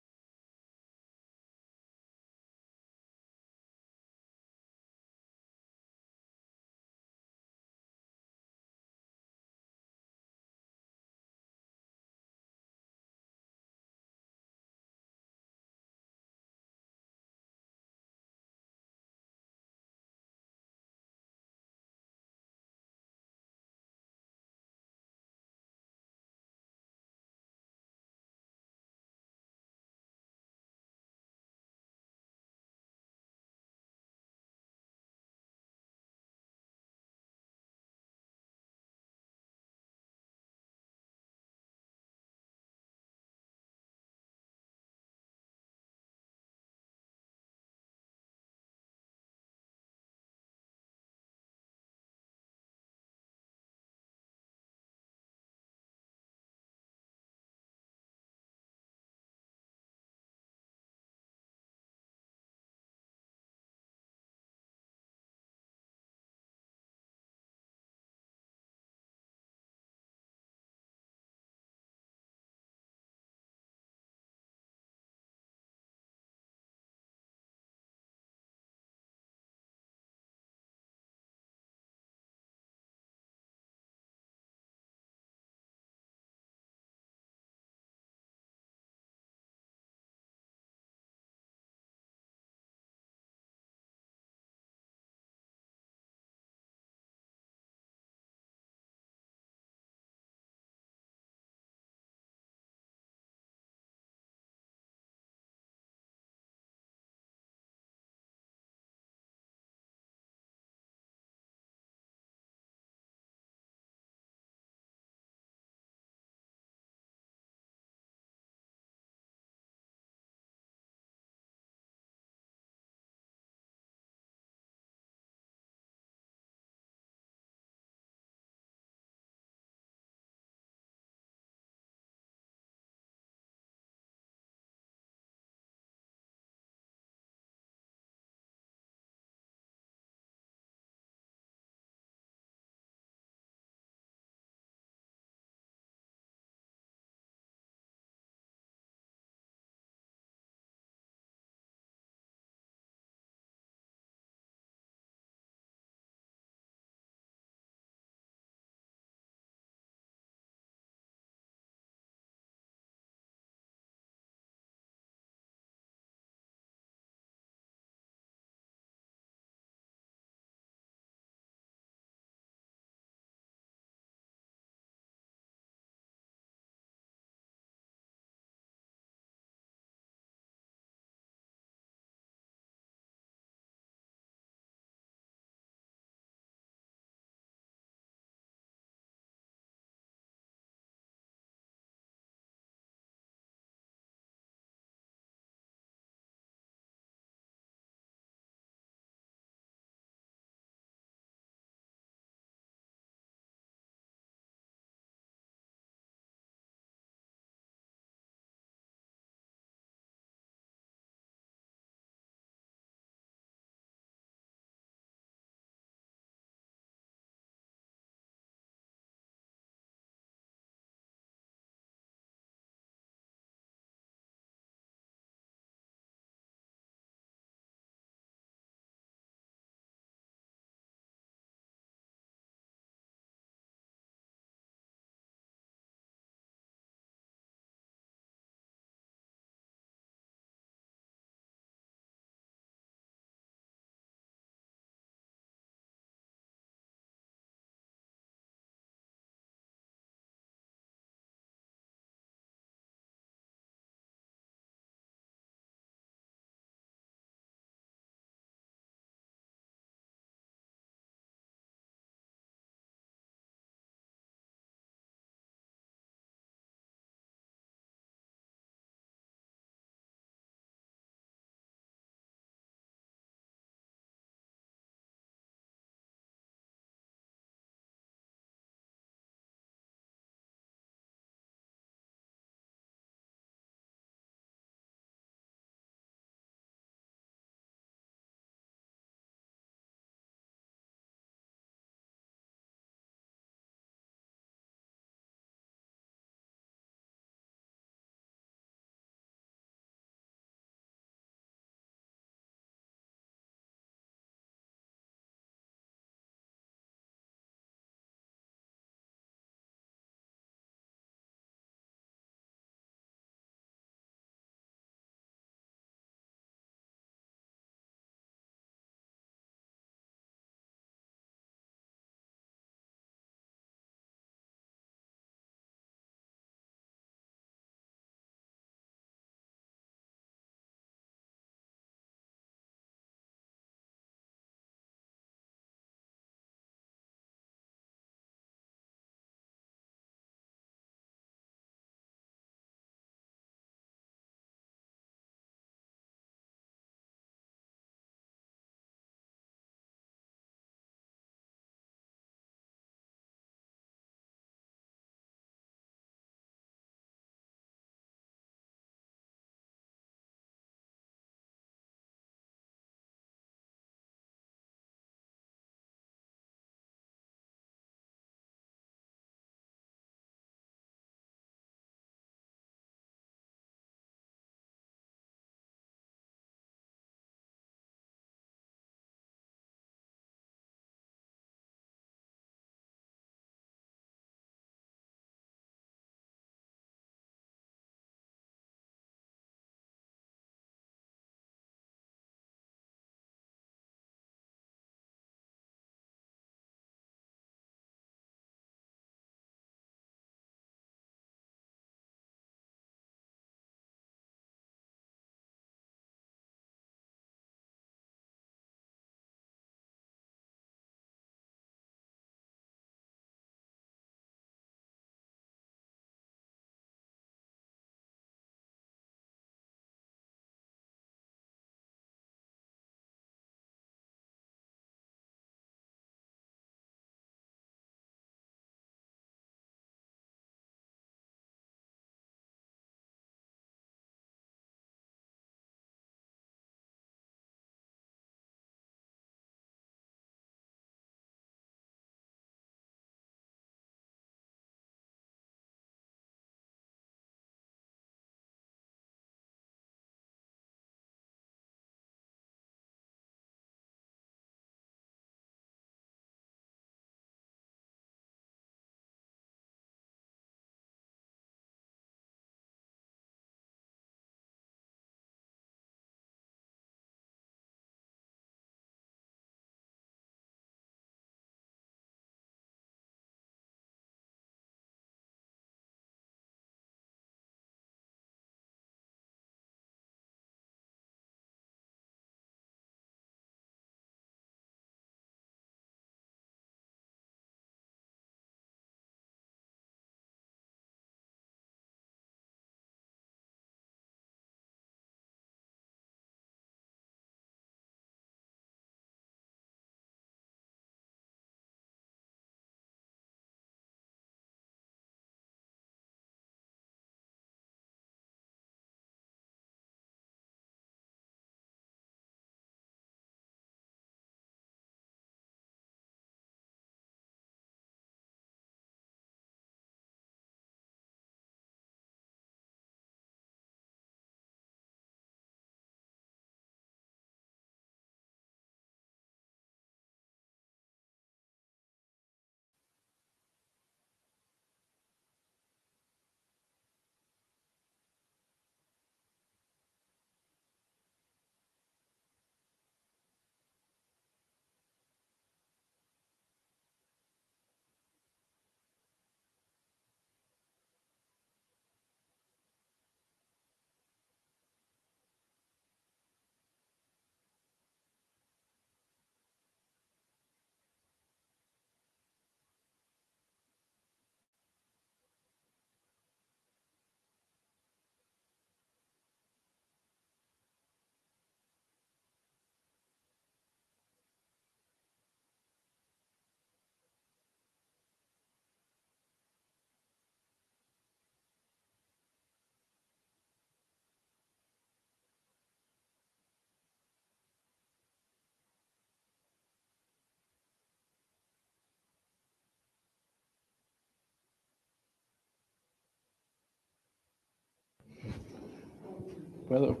¿Puedo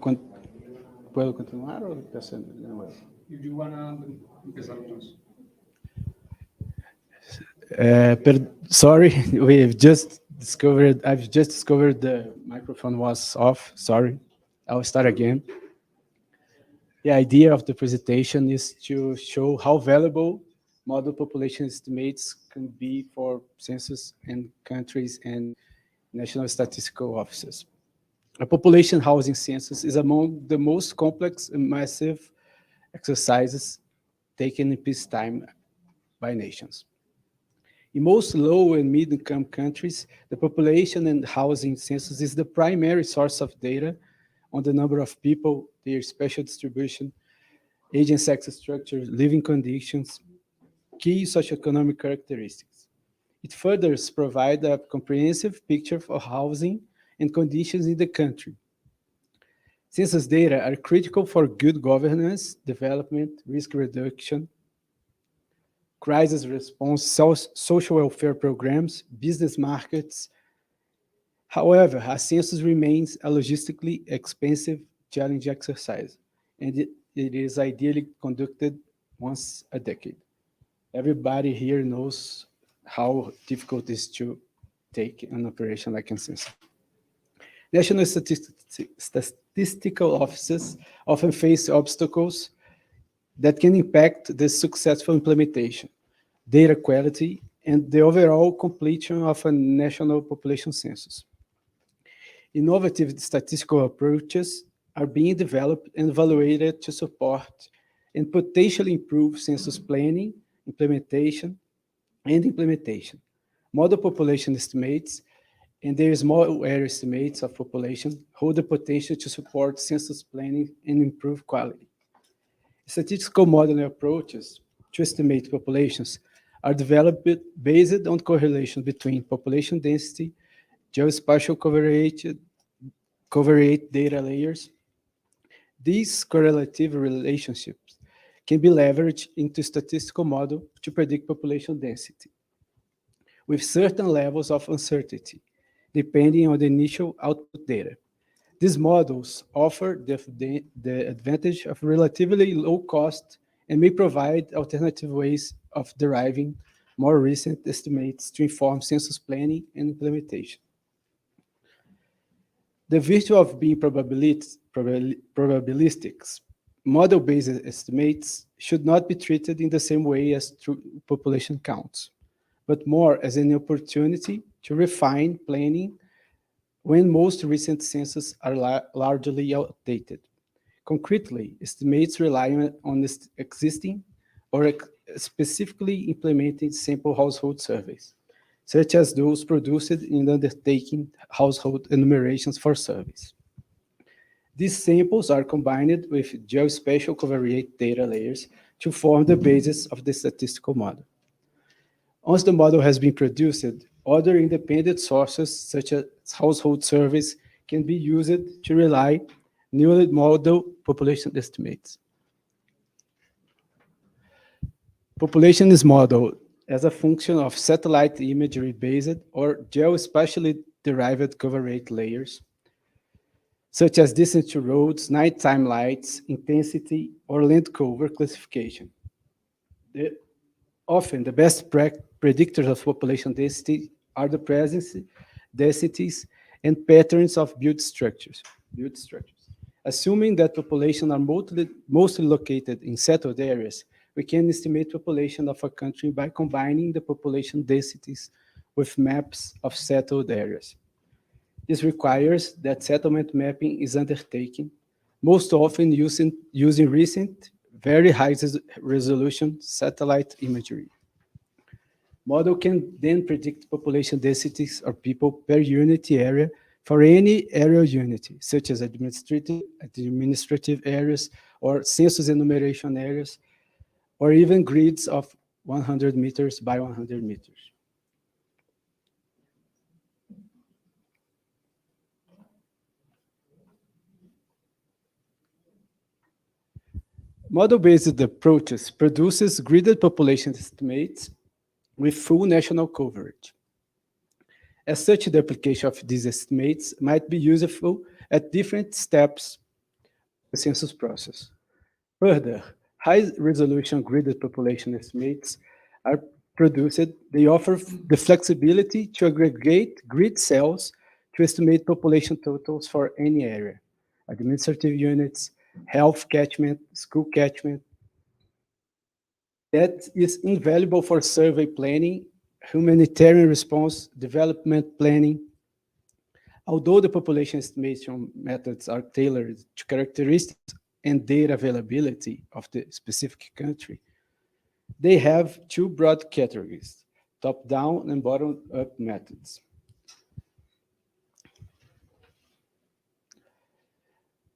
continuar o empezar de nuevo? If you wanna empezar más. Sorry, I've just discovered the microphone was off. Sorry, I'll start again. The idea of the presentation is to show how valuable model population estimates can be for census and countries and national statistical offices. A population housing census is among the most complex and massive exercises taken in peacetime by nations. In most low and mid-income countries, the population and housing census is the primary source of data on the number of people, their spatial distribution, age and sex structure, living conditions, key socioeconomic characteristics. It further provides a comprehensive picture of housing and conditions in the country. Census data are critical for good governance, development, risk reduction, crisis response, social welfare programs, business markets. However, a census remains a logistically expensive, challenging exercise, and it is ideally conducted once a decade. Everybody here knows how difficult it is to take an operation like a census. National statistical offices often face obstacles that can impact the successful implementation, data quality, and the overall completion of a national population census. Innovative statistical approaches are being developed and evaluated to support and potentially improve census planning, implementation. Model population estimates and their small area estimates of population hold the potential to support census planning and improve quality. Statistical modeling approaches to estimate populations are developed based on correlation between population density, geospatial covariate data layers. These correlative relationships can be leveraged into statistical model to predict population density with certain levels of uncertainty, depending on the initial output data. These models offer the advantage of relatively low cost and may provide alternative ways of deriving more recent estimates to inform census planning and implementation. The virtue of being probabilistics, model-based estimates should not be treated in the same way as true population counts, but more as an opportunity to refine planning when most recent censuses are largely outdated. Concretely, estimates rely on existing or specifically implemented sample household surveys, such as those produced in undertaking household enumerations for surveys. These samples are combined with geospatial covariate data layers to form the basis of the statistical model. Once the model has been produced, other independent sources, such as household surveys, can be used to rely newly model population estimates. Population is modeled as a function of satellite imagery-based or geospatially derived covariate layers, such as distance to roads, nighttime lights, intensity, or land cover classification. Often, the best predictors of population density are the presence, densities, and patterns of built structures. Assuming that populations are mostly located in settled areas, we can estimate population of a country by combining the population densities with maps of settled areas. This requires that settlement mapping is undertaken, most often using recent, very high resolution satellite imagery. Model can then predict population densities of people per unit area for any area unit, such as administrative areas or census enumeration areas, or even grids of 100 meters by 100 meters. Model-based approaches produces gridded population estimates with full national coverage. As such, the application of these estimates might be useful at different steps of the census process. Further, high-resolution gridded population estimates are produced. They offer the flexibility to aggregate grid cells to estimate population totals for any area, administrative units, health catchment, school catchment. That is invaluable for survey planning, humanitarian response, development planning. Although the population estimation methods are tailored to characteristics and data availability of the specific country, they have two broad categories, top-down and bottom-up methods.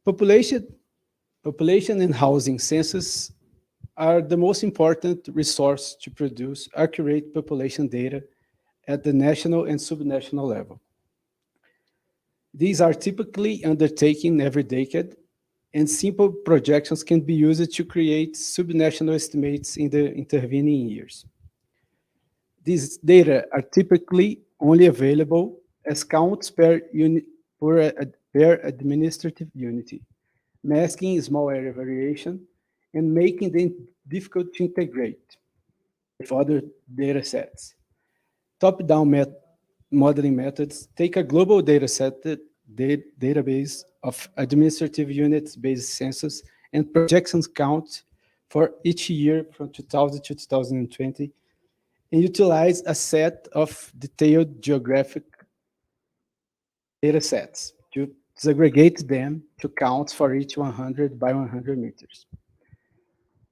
Population and housing census are the most important resource to produce accurate population data at the national and subnational level. These are typically undertaken every decade, and simple projections can be used to create subnational estimates in the intervening years. These data are typically only available as counts per administrative unit, masking small area variation and making them difficult to integrate with other data sets. Top-down modeling methods take a global data set database of administrative units-based census and projections count for each year from 2000 to 2020 and utilize a set of detailed geographic data sets to disaggregate them to counts for each 100 by 100 meters.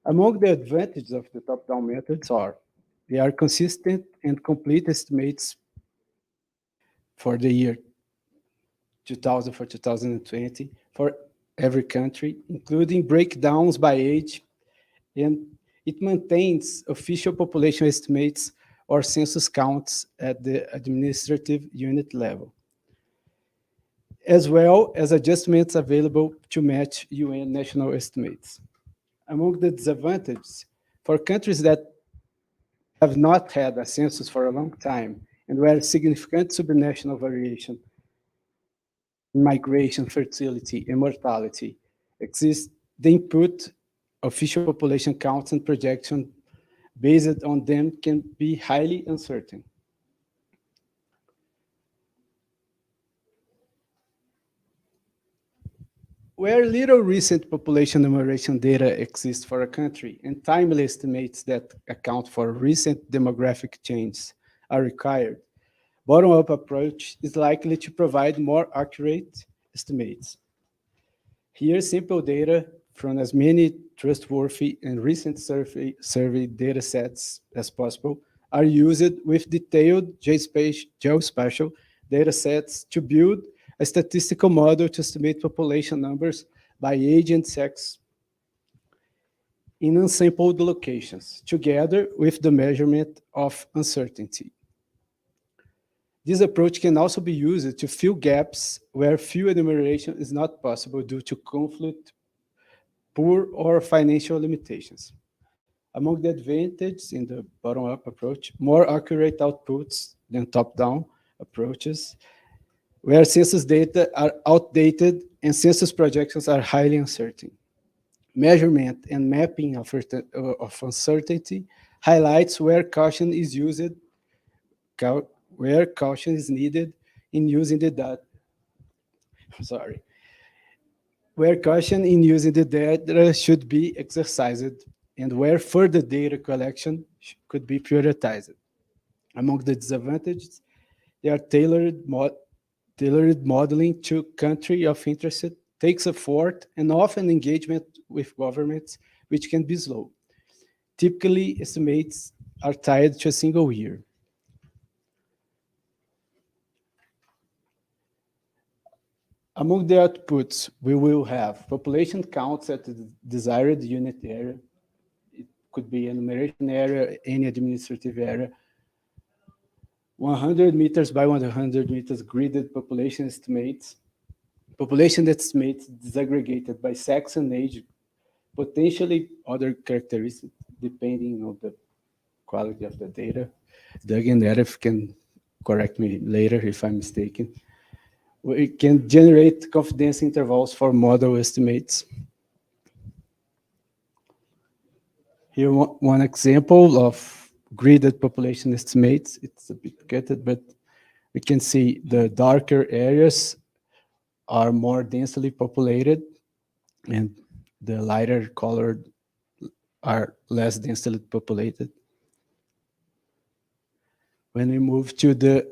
Among the advantages of the top-down methods are they are consistent and complete estimates for the year 2000 for 2020 for every country, including breakdowns by age, and it maintains official population estimates or census counts at the administrative unit level, as well as adjustments available to match UN national estimates. Among the disadvantages, for countries that have not had a census for a long time and where significant subnational variation, migration, fertility, and mortality exist, the input official population counts and projection based on them can be highly uncertain. Where little recent population enumeration data exists for a country and timely estimates that account for recent demographic changes are required, bottom-up approach is likely to provide more accurate estimates. Here, simple data from as many trustworthy and recent survey data sets as possible are used with detailed geospatial data sets to build a statistical model to estimate population numbers by age and sex in unsampled locations, together with the measurement of uncertainty. This approach can also be used to fill gaps where few enumeration is not possible due to conflict, poor, or financial limitations. Among the advantages in the bottom-up approach, more accurate outputs than top-down approaches, where census data are outdated and census projections are highly uncertain. Measurement and mapping of uncertainty highlights where caution is used, where caution is needed in using the data. Where caution in using the data should be exercised and where further data collection could be prioritized. Among the disadvantages, they are tailored modeling to country of interest takes effort and often engagement with governments, which can be slow. Typically, estimates are tied to a single year. Among the outputs, we will have population counts at the desired unit area. It could be enumeration area, any administrative area. 100 meters by 100 meters gridded population estimates. Population estimates disaggregated by sex and age, potentially other characteristics depending on the quality of the data. Doug and Edith can correct me later if I'm mistaken. we can generate confidence intervals for model estimates. Here, one example of gridded population estimates. It's a bit gutted, but we can see the darker areas are more densely populated, and the lighter colored are less densely populated. When we move to the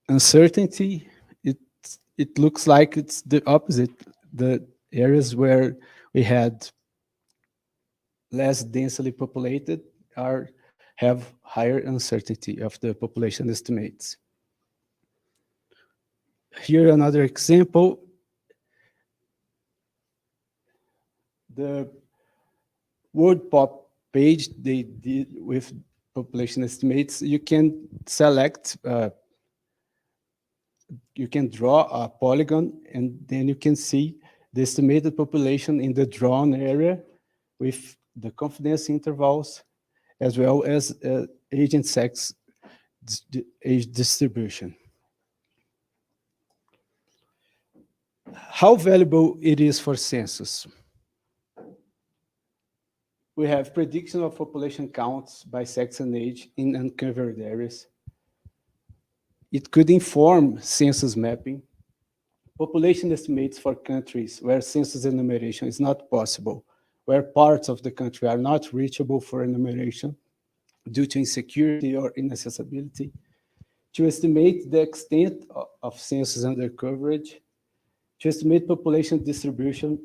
uncertainty, it looks like it's the opposite. The areas where we had less densely populated have higher uncertainty of the population estimates. Here, another example. The word pop page they did with population estimates, you can select, you can draw a polygon, and then you can see the estimated population in the drawn area with the confidence intervals, as well as age and sex age distribution. How valuable it is for census? We have prediction of population counts by sex and age in uncovered areas. It could inform census mapping, population estimates for countries where census enumeration is not possible, where parts of the country are not reachable for enumeration due to insecurity or inaccessibility, to estimate the extent of census under coverage, to estimate population distribution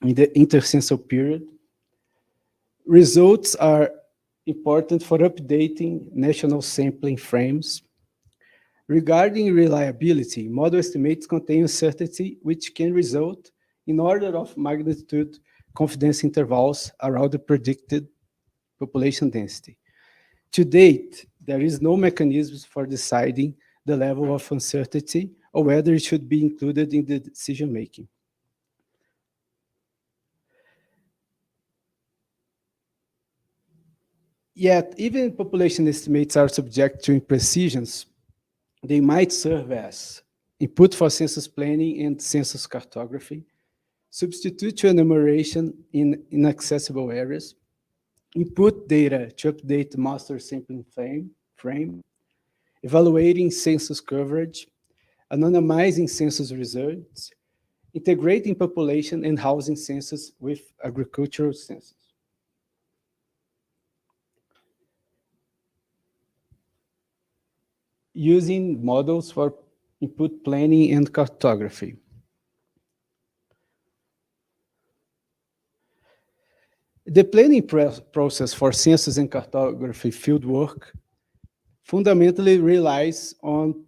in the intercensal period. Results are important for updating national sampling frames. Regarding reliability, model estimates contain uncertainty, which can result in order of magnitude confidence intervals around the predicted population density. To date, there is no mechanism for deciding the level of uncertainty or whether it should be included in the decision-making. Yet, even population estimates are subject to imprecisions. They might serve as input for census planning and census cartography, substitute to enumeration in inaccessible areas, input data to update the master sampling frame, evaluating census coverage, anonymizing census results, integrating population and housing census with agricultural census. Using models for input planning and cartography. The planning process for census and cartography fieldwork fundamentally relies on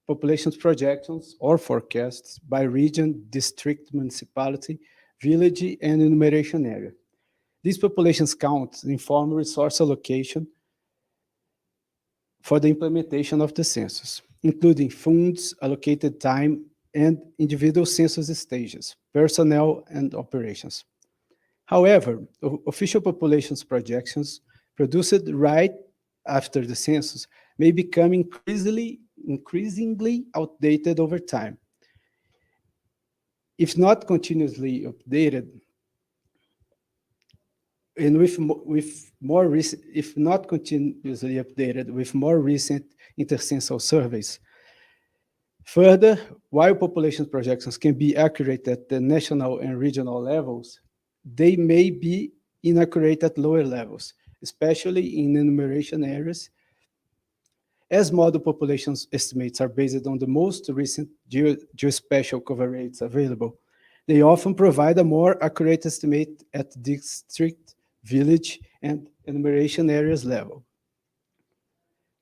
population projections or forecasts by region, district, municipality, village, and enumeration area. These population counts inform resource allocation for the implementation of the census, including funds, allocated time, and individual census stages, personnel, and operations. However, official populations projections produced right after the census may become increasingly outdated over time. If not continuously updated, and if not continuously updated with more recent intercensal surveys. Further, while population projections can be accurate at the national and regional levels, they may be inaccurate at lower levels, especially in enumeration areas. As model population estimates are based on the most recent geospatial cover rates available, they often provide a more accurate estimate at district, village, and enumeration areas level.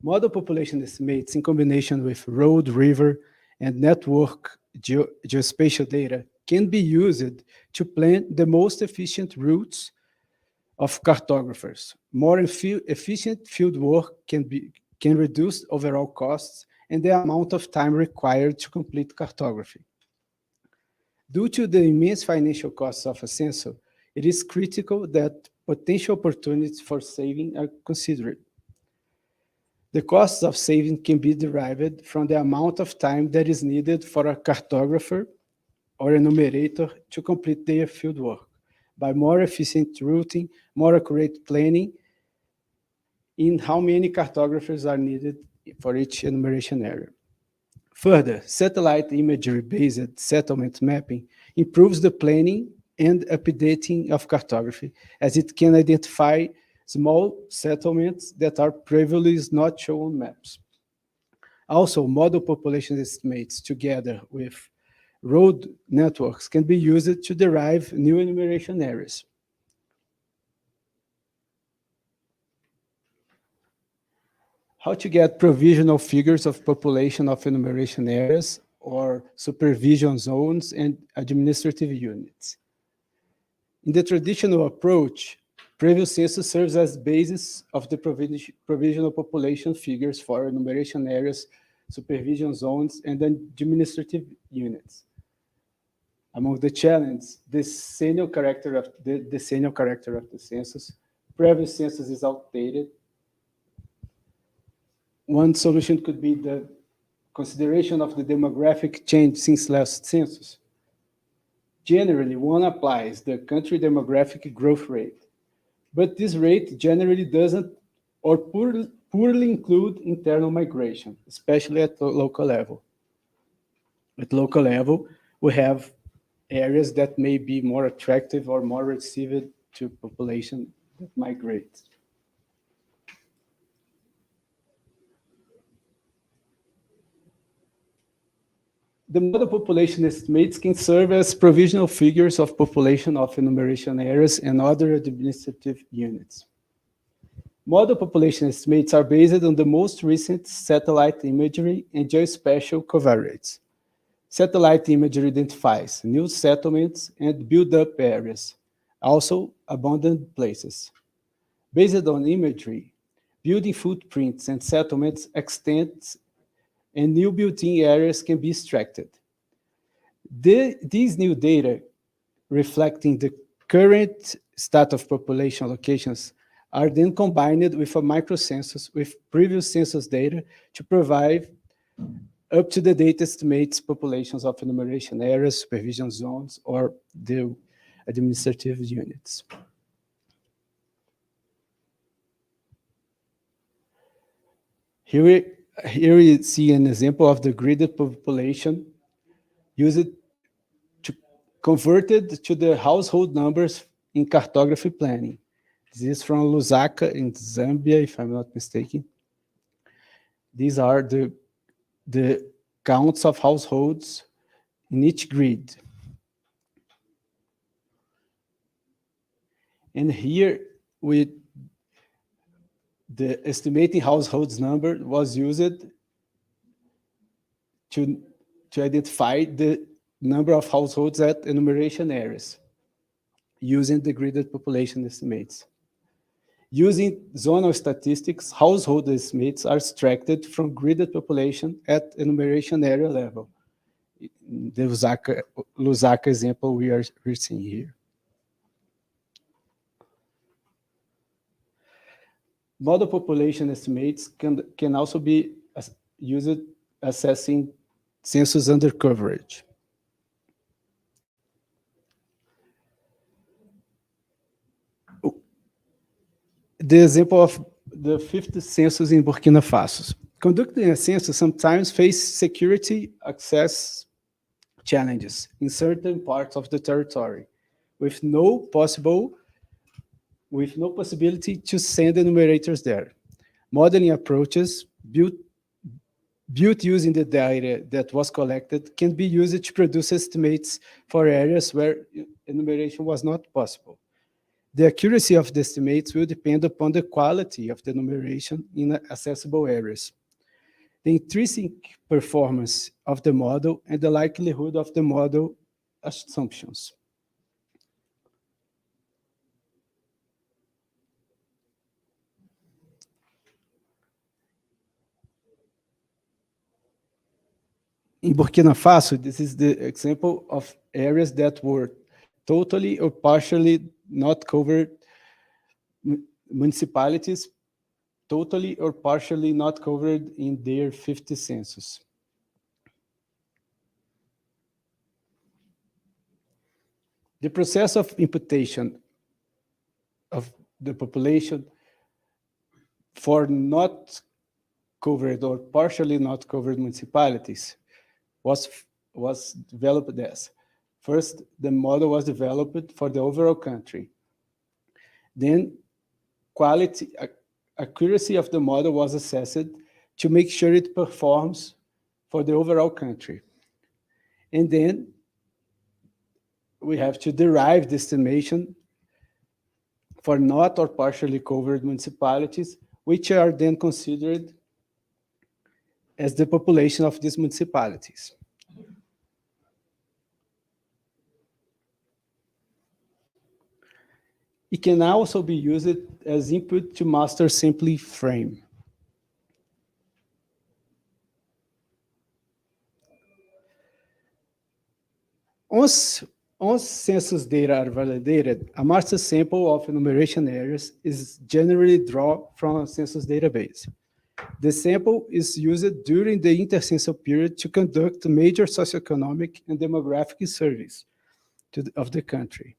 Model population estimates in combination with road, river, and network geospatial data can be used to plan the most efficient routes of cartographers. More efficient field work can reduce overall costs and the amount of time required to complete cartography. Due to the immense financial costs of a census, it is critical that potential opportunities for saving are considered. The costs of saving can be derived from the amount of time that is needed for a cartographer or enumerator to complete their field work by more efficient routing, more accurate planning, in how many cartographers are needed for each enumeration area. Further, satellite imagery-based settlement mapping improves the planning and updating of cartography, as it can identify small settlements that are previously not shown on maps. Also, model population estimates together with road networks can be used to derive new enumeration areas. How to get provisional figures of population of enumeration areas or supervision zones and administrative units. In the traditional approach, previous census serves as basis of the provisional population figures for enumeration areas, supervision zones, and administrative units. Among the challenges, the decennial character of the census, previous census is outdated. One solution could be the consideration of the demographic change since last census. Generally, one applies the country demographic growth rate, but this rate generally doesn't or poorly include internal migration, especially at the local level. At local level, we have areas that may be more attractive or more received to population that migrates. The model population estimates can serve as provisional figures of population of enumeration areas and other administrative units. Model population estimates are based on the most recent satellite imagery and geospatial covariates. Satellite imagery identifies new settlements and build-up areas, also abandoned places. Based on imagery, building footprints and settlements extends and new built-in areas can be extracted. These new data, reflecting the current state of population locations, are then combined with a microcensus with previous census data to provide up-to-the-date estimates populations of enumeration areas, supervision zones, or the administrative units. Here we see an example of the gridded population used to converted to the household numbers in cartography planning. This is from Lusaka in Zambia, if I'm not mistaken. These are the counts of households in each grid. And here the estimating households number was used to identify the number of households at enumeration areas using the gridded population estimates. Using zonal statistics, household estimates are extracted from gridded population at enumeration area level. The Lusaka example we're seeing here. Model population estimates can also be used assessing census under coverage. The example of the 5th census in Burkina Faso. Conducting a census sometimes faces security access challenges in certain parts of the territory, with no possibility to send enumerators there. Modeling approaches built using the data that was collected can be used to produce estimates for areas where enumeration was not possible. The accuracy of the estimates will depend upon the quality of the enumeration in accessible areas, the intrinsic performance of the model, and the likelihood of the model assumptions. In Burkina Faso, this is the example of areas that were totally or partially not covered municipalities totally or partially not covered in their 50 census. The process of imputation of the population for not covered or partially not covered municipalities was developed as. First, the model was developed for the overall country. Then, accuracy of the model was assessed to make sure it performs for the overall country. And then we have to derive the estimation for not or partially covered municipalities, which are then considered as the population of these municipalities. It can also be used as input to master sampling frame. Once census data are validated, a master sample of enumeration areas is generally drawn from a census database. The sample is used during the intercensus period to conduct major socioeconomic and demographic surveys of the country.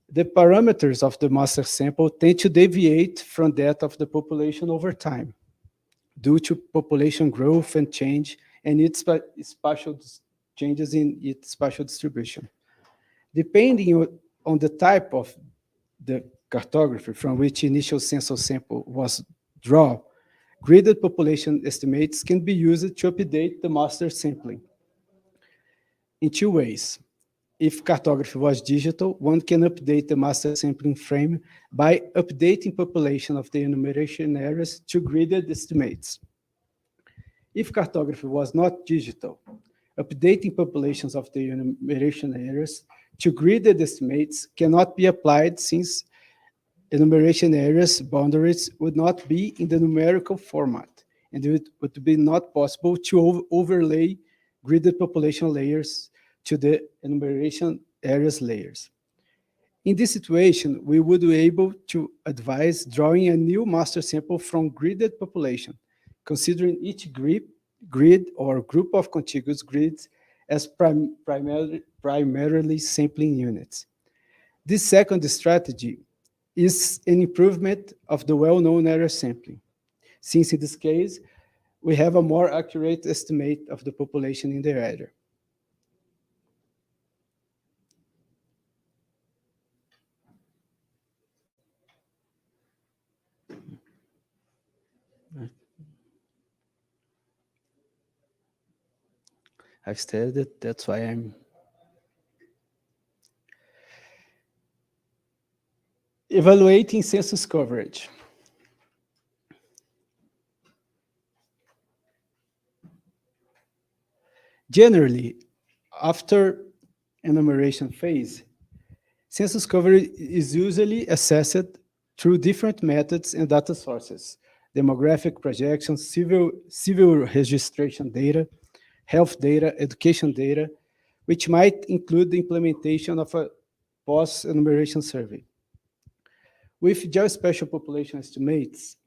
The parameters of the master sample tend to deviate from that of the population over time, due to population growth and change and its spatial changes in its spatial distribution. Depending on the type of the cartography from which initial census sample was drawn, graded population estimates can be used to update the master sampling in two ways. If cartography was digital, one can update the master sampling frame by updating population of the enumeration areas to graded estimates. If cartography was not digital, updating populations of the enumeration areas to graded estimates cannot be applied since enumeration areas boundaries would not be in the numerical format, and it would be not possible to overlay gridded population layers to the enumeration areas layers. In this situation, we would be able to advise drawing a new master sample from gridded population, considering each grid or group of contiguous grids as primarily sampling units. This second strategy is an improvement of the well-known area sampling, since in this case, we have a more accurate estimate of the population in the area. I've studied it, that's why I'm evaluating census coverage. Generally, after enumeration phase, census coverage is usually assessed through different methods and data sources: demographic projections, civil registration data, health data, education data, which might include the implementation of a post-enumeration survey. With geospatial population estimates,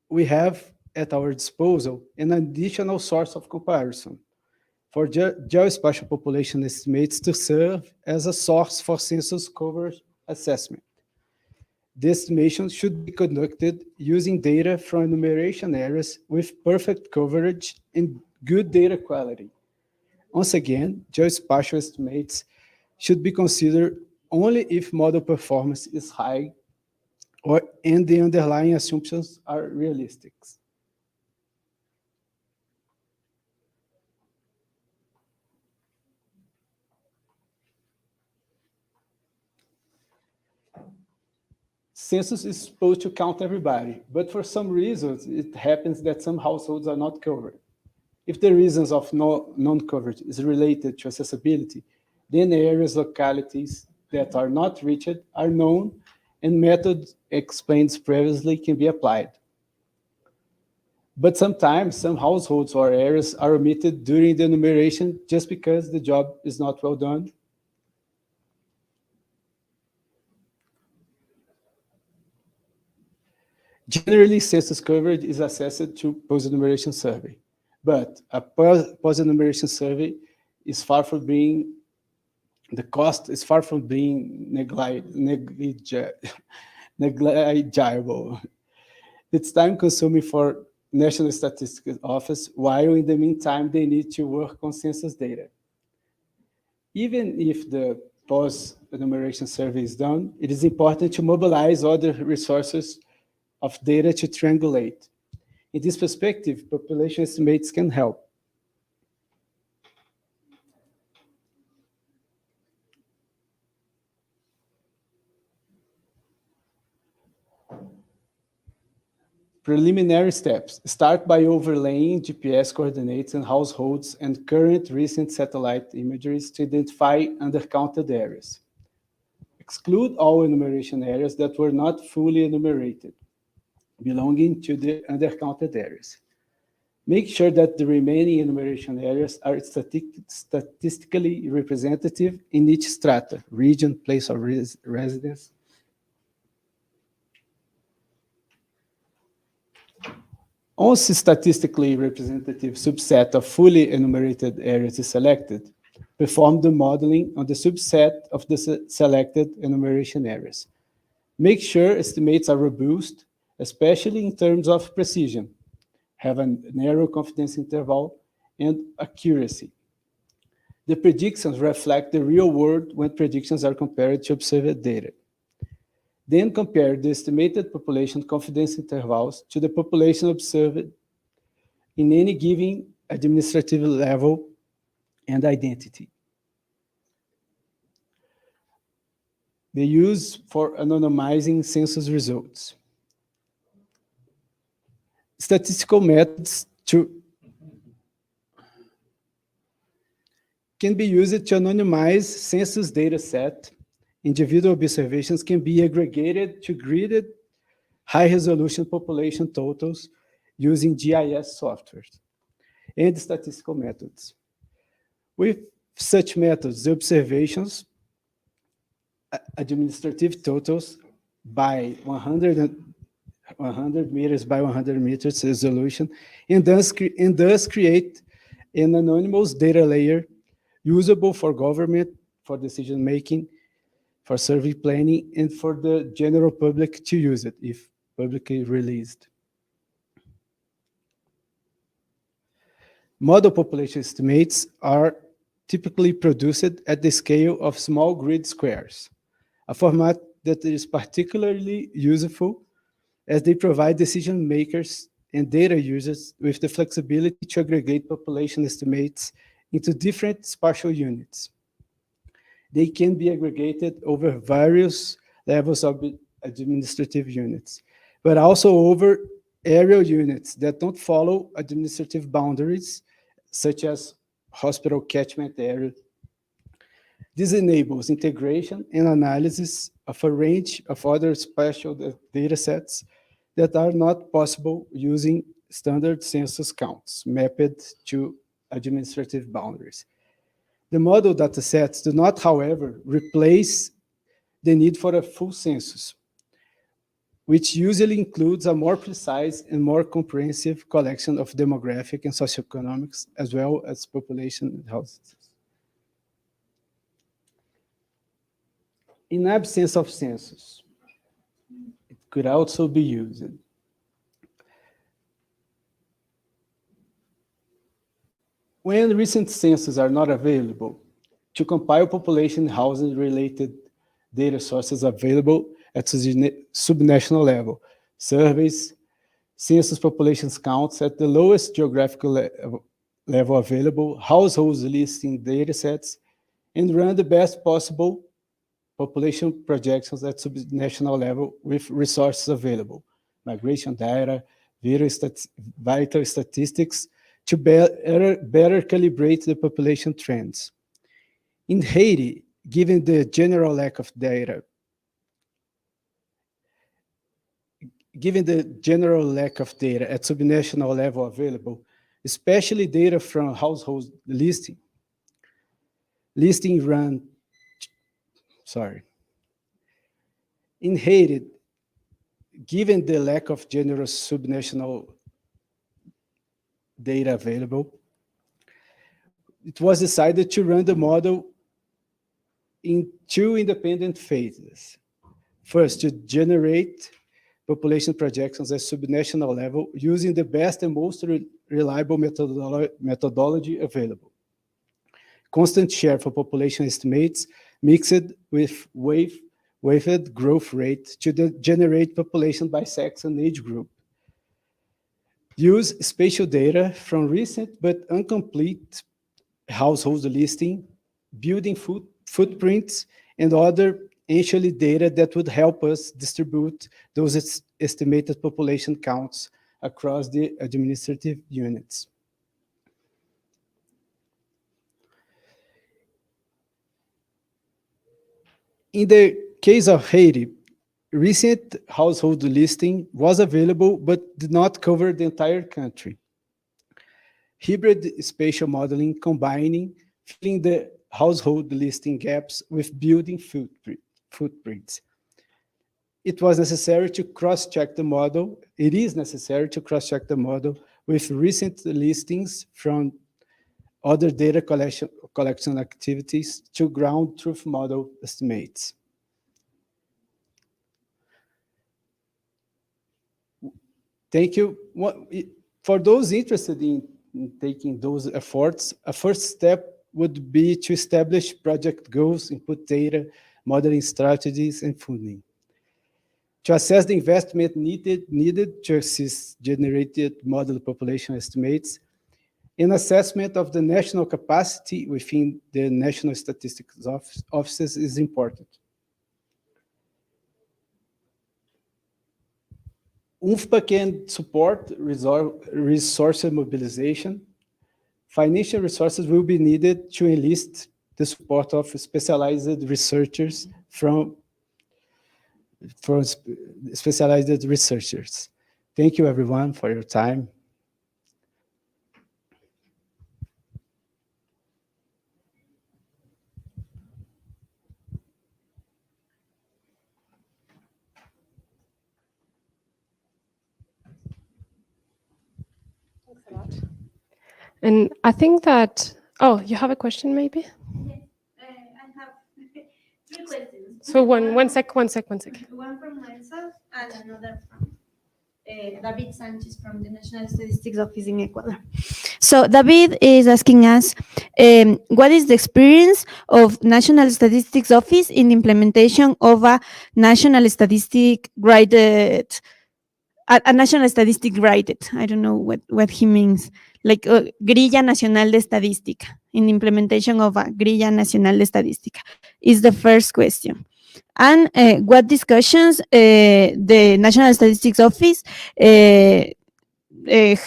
we have at our disposal an additional source of comparison for geospatial population estimates to serve as a source for census coverage assessment. The estimation should be conducted using data from enumeration areas with perfect coverage and good data quality. Once again, geospatial estimates should be considered only if model performance is high and the underlying assumptions are realistic. Census is supposed to count everybody, but for some reasons, it happens that some households are not covered. If the reasons of non-coverage is related to accessibility, then areas, localities that are not reached are known and methods explained previously can be applied. But sometimes some households or areas are omitted during the enumeration just because the job is not well done. Generally, census coverage is assessed through post-enumeration survey, but a post-enumeration survey is far from being, the cost is far from being negligible. It's time-consuming for National Statistics Office, while in the meantime, they need to work on census data. Even if the post-enumeration survey is done, it is important to mobilize other resources of data to triangulate. In this perspective, population estimates can help. Preliminary steps. Start by overlaying GPS coordinates and households and current recent satellite imageries to identify undercounted areas. Exclude all enumeration areas that were not fully enumerated, belonging to the undercounted areas. Make sure that the remaining enumeration areas are statistically representative in each strata, region, place of residence. Once a statistically representative subset of fully enumerated areas is selected, perform the modeling on the subset of the selected enumeration areas. Make sure estimates are robust, especially in terms of precision, have a narrow confidence interval, and accuracy. The predictions reflect the real world when predictions are compared to observed data. Then compare the estimated population confidence intervals to the population observed in any given administrative level and identity. The use for anonymizing census results. Statistical methods can be used to anonymize census data set. Individual observations can be aggregated to gridded high-resolution population totals using GIS software and statistical methods. With such methods, the observations, administrative totals by 100 meters by 100 meters resolution, and thus create an anonymous data layer usable for government, for decision-making, for survey planning, and for the general public to use it if publicly released. Model population estimates are typically produced at the scale of small grid squares, a format that is particularly useful as they provide decision makers and data users with the flexibility to aggregate population estimates into different spatial units. They can be aggregated over various levels of administrative units, but also over aerial units that don't follow administrative boundaries, such as hospital catchment area. This enables integration and analysis of a range of other spatial data sets that are not possible using standard census counts mapped to administrative boundaries. The model datasets do not, however, replace the need for a full census, which usually includes a more precise and more comprehensive collection of demographic and socioeconomics, as well as population and houses. In absence of census, it could also be used. When recent censuses are not available, to compile population and housing-related data sources available at subnational level, surveys, census population counts at the lowest geographical level available, households listing data sets, and run the best possible population projections at subnational level with resources available, migration data, vital statistics, to better calibrate the population trends. In Haiti, given the general lack of data, at subnational level available, especially data from household listing run, in Haiti, given the lack of generous subnational data available, it was decided to run the model in two independent phases. First, to generate population projections at subnational level using the best and most reliable methodology available. Constant share for population estimates mixed with weighted growth rate to generate population by sex and age group. Use spatial data from recent but incomplete household listing, building footprints, and other ancient data that would help us distribute those estimated population counts across the administrative units. In the case of Haiti, recent household listing was available but did not cover the entire country. Hybrid spatial modeling combining filling the household listing gaps with building footprints. It was necessary to cross-check the model. It is necessary to cross-check the model with recent listings from other data collection activities to ground truth model estimates. Thank you. For those interested in taking those efforts, a first step would be to establish project goals, input data, modeling strategies, and funding. To assess the investment needed to assist generated model population estimates, an assessment of the national capacity within the National Statistics Offices is important. UNFPA can support resource mobilization. Financial resources will be needed to enlist the support of specialized researchers from specialized researchers. Thank you everyone for your time. Thanks a lot. And I think that, oh, you have a question maybe? Yes, I have three questions. So one sec. One from myself and another from David Sanchez from the National Statistics Office in Ecuador. So David is asking us, what is the experience of National Statistics Office in the implementation of a national statistic graded, a national statistic graded? I don't know what he means. Like Grilla Nacional de Estadística, in the implementation of a Grilla Nacional de Estadística, is the first question. And what discussions the National Statistics Office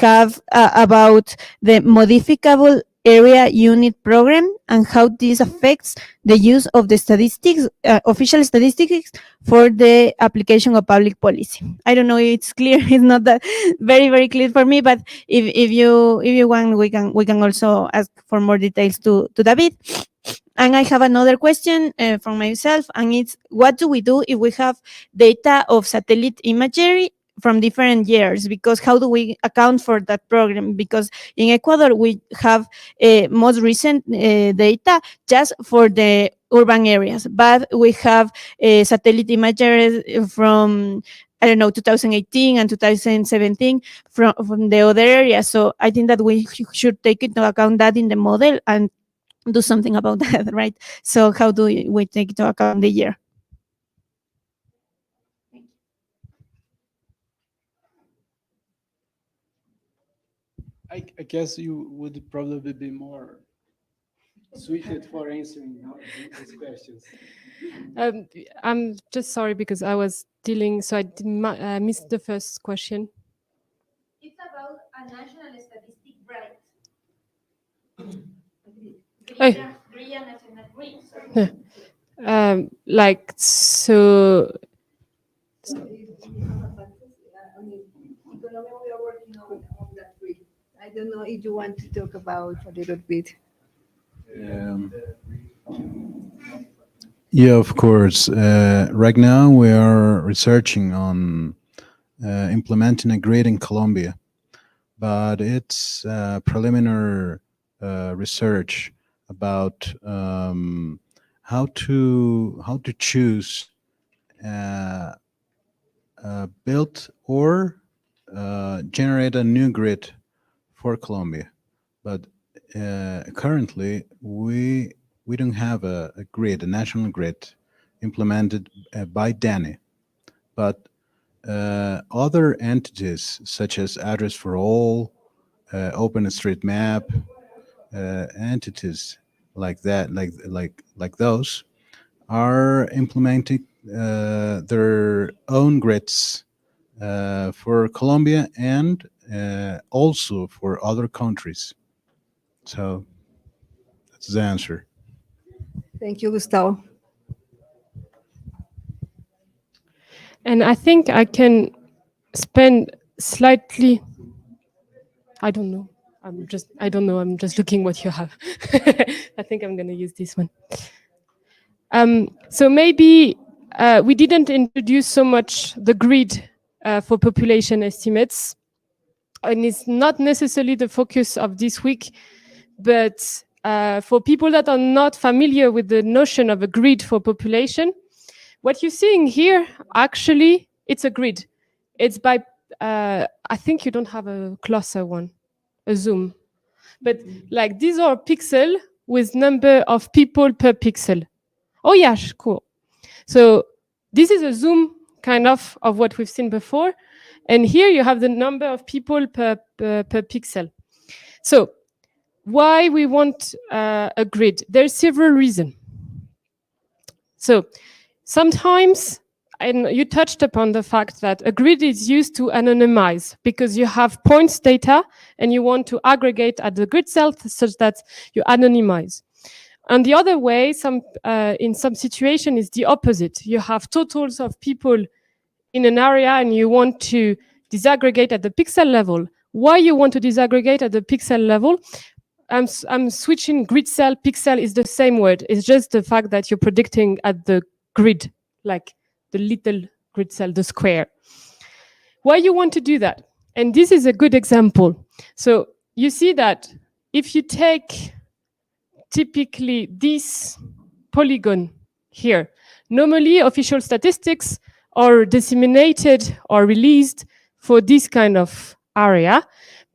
have about the modificable area unit program and how this affects the use of the statistics, official statistics for the application of public policy. I don't know if it's clear. It's not that very clear for me, but if you want, we can also ask for more details to David. And I have another question from myself, and it's, what do we do if we have data of satellite imagery from different years? Because how do we account for that program? Because in Ecuador, we have most recent data just for the urban areas, but we have satellite imagery from, I don't know, 2018 and 2017 from the other areas. So I think that we should take into account that in the model and do something about that, right? So how do we take into account the year? I guess you would probably be more suited for answering these questions. I'm just sorry because I was dealing, so I missed the first question. It's about a national statistic, right? Grilla Nacional, like, so I don't know if you want to talk about a little bit. Yeah, of course. Right now we are researching on implementing a grid in Colombia, but it's preliminary research about how to choose build or generate a new grid for Colombia. But currently we don't have a grid, a national grid implemented by DANE, but other entities such as Address for All, OpenStreetMap, entities like that, like those, are implementing their own grids for Colombia and also for other countries. So that's the answer. Thank you, Gustavo. And I think I can spend slightly, I don't know, I'm just looking what you have. I think I'm going to use this one. So maybe we didn't introduce so much the grid for population estimates, and it's not necessarily the focus of this week, but for people that are not familiar with the notion of a grid for population, what you're seeing here, actually, it's a grid. It's by, I think you don't have a closer one, a zoom. But like these are pixels with number of people per pixel. Oh yeah, cool. So this is a zoom kind of what we've seen before. And here you have the number of people per pixel. So why we want a grid? There's several reasons. So sometimes, and you touched upon the fact that a grid is used to anonymize because you have points data and you want to aggregate at the grid cell such that you anonymize. And the other way, in some situation, is the opposite. You have totals of people in an area and you want to disaggregate at the pixel level. Why you want to disaggregate at the pixel level? I'm switching grid cell, pixel is the same word. It's just the fact that you're predicting at the grid, like the little grid cell, the square. Why you want to do that? And this is a good example. So you see that if you take typically this polygon here, normally official statistics are disseminated or released for this kind of area.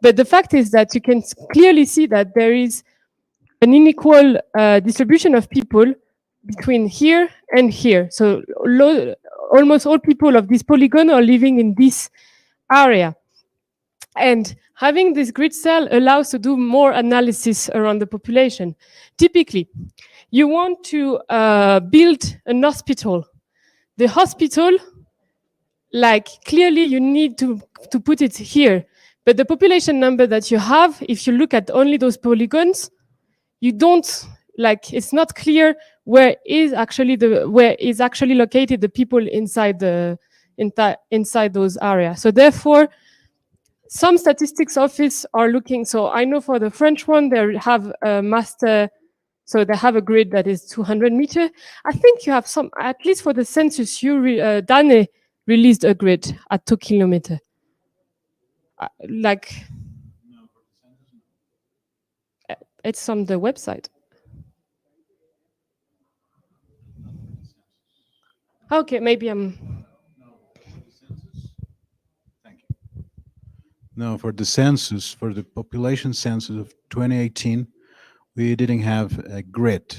But the fact is that you can clearly see that there is an unequal distribution of people between here and here. So almost all people of this polygon are living in this area. And having this grid cell allows to do more analysis around the population. Typically, you want to build an hospital. The hospital, like clearly you need to put it here. But the population number that you have, if you look at only those polygons, you don't, like, it's not clear where is actually located the people inside inside those areas. So therefore, some statistics office are looking. So I know for the French one, they have a master. So they have a grid that is 200 meters. I think you have some, at least for the census, DANE released a grid at 2 kilometers. Like, it's on the website. Okay, maybe I'm. No, for the census, for the population census of 2018, we didn't have a grid.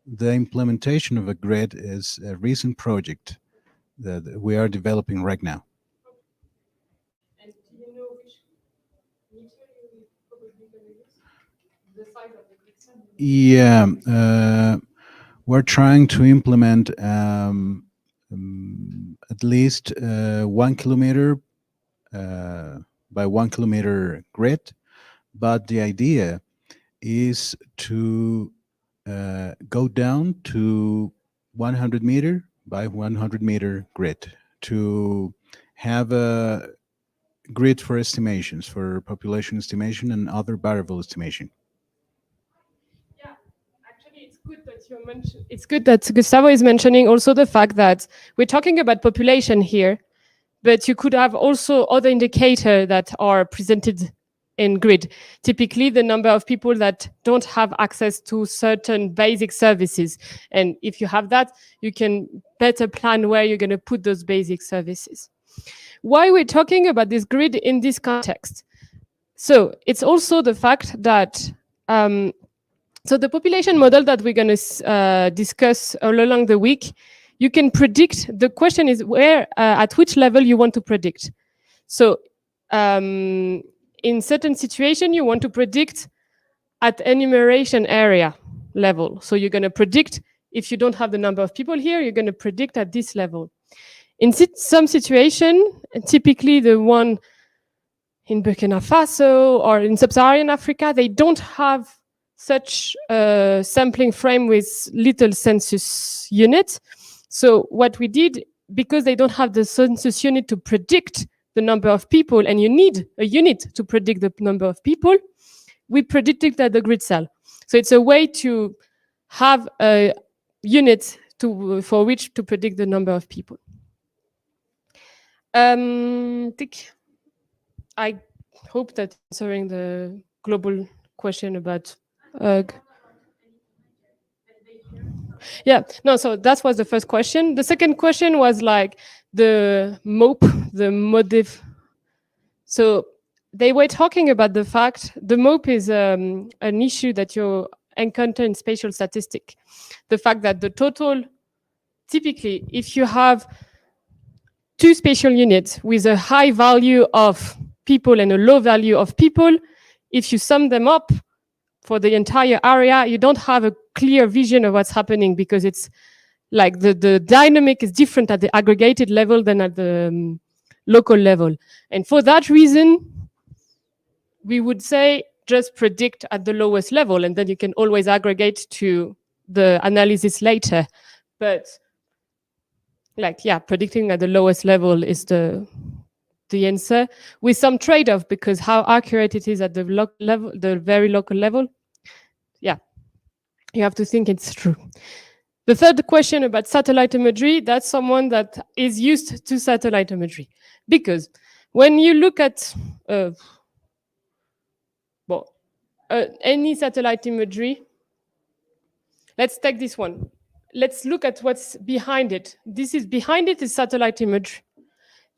The implementation of a grid is a recent project that we are developing right now. And do you know which meter you probably going to use? The size of the grid cell? Yeah, we're trying to implement at least 1 kilometer by 1 kilometer grid, but the idea is to go down to 100 meter by 100 meter grid to have a grid for estimations, for population estimation and other variable estimation. Yeah, actually, it's good that you mentioned. It's good that Gustavo is mentioning also the fact that we're talking about population here, but you could have also other indicators that are presented in grid. Typically, the number of people that don't have access to certain basic services. And if you have that, you can better plan where you're going to put those basic services. Why we're talking about this grid in this context? So it's also the fact that so the population model that we're going to discuss all along the week, you can predict. The question is where, at which level you want to predict. So in certain situation, you want to predict at enumeration area level. So you're going to predict if you don't have the number of people here, you're going to predict at this level. In some situation, typically the one in Burkina Faso or in Sub-Saharan Africa, they don't have such a sampling frame with little census units. So what we did, because they don't have the census unit to predict the number of people, and you need a unit to predict the number of people, we predicted at the grid cell. So it's a way to have a unit for which to predict the number of people. I hope that answering the global question about yeah, no, so that was the first question. The second question was like the MOP, the MODIV. So they were talking about the fact the MOP is an issue that you encounter in spatial statistics. The fact that the total, typically, if you have two spatial units with a high value of people and a low value of people, if you sum them up for the entire area, you don't have a clear vision of what's happening, because it's like the dynamic is different at the aggregated level than at the local level. And for that reason, we would say just predict at the lowest level, and then you can always aggregate to the analysis later. But like, yeah, predicting at the lowest level is the answer, with some trade-off, because how accurate it is at the local level, the very local level, yeah, you have to think it's true. The third question about satellite imagery, that's someone that is used to satellite imagery, because when you look at any satellite imagery, let's take this one. Let's look at what's behind it. Behind it is satellite image.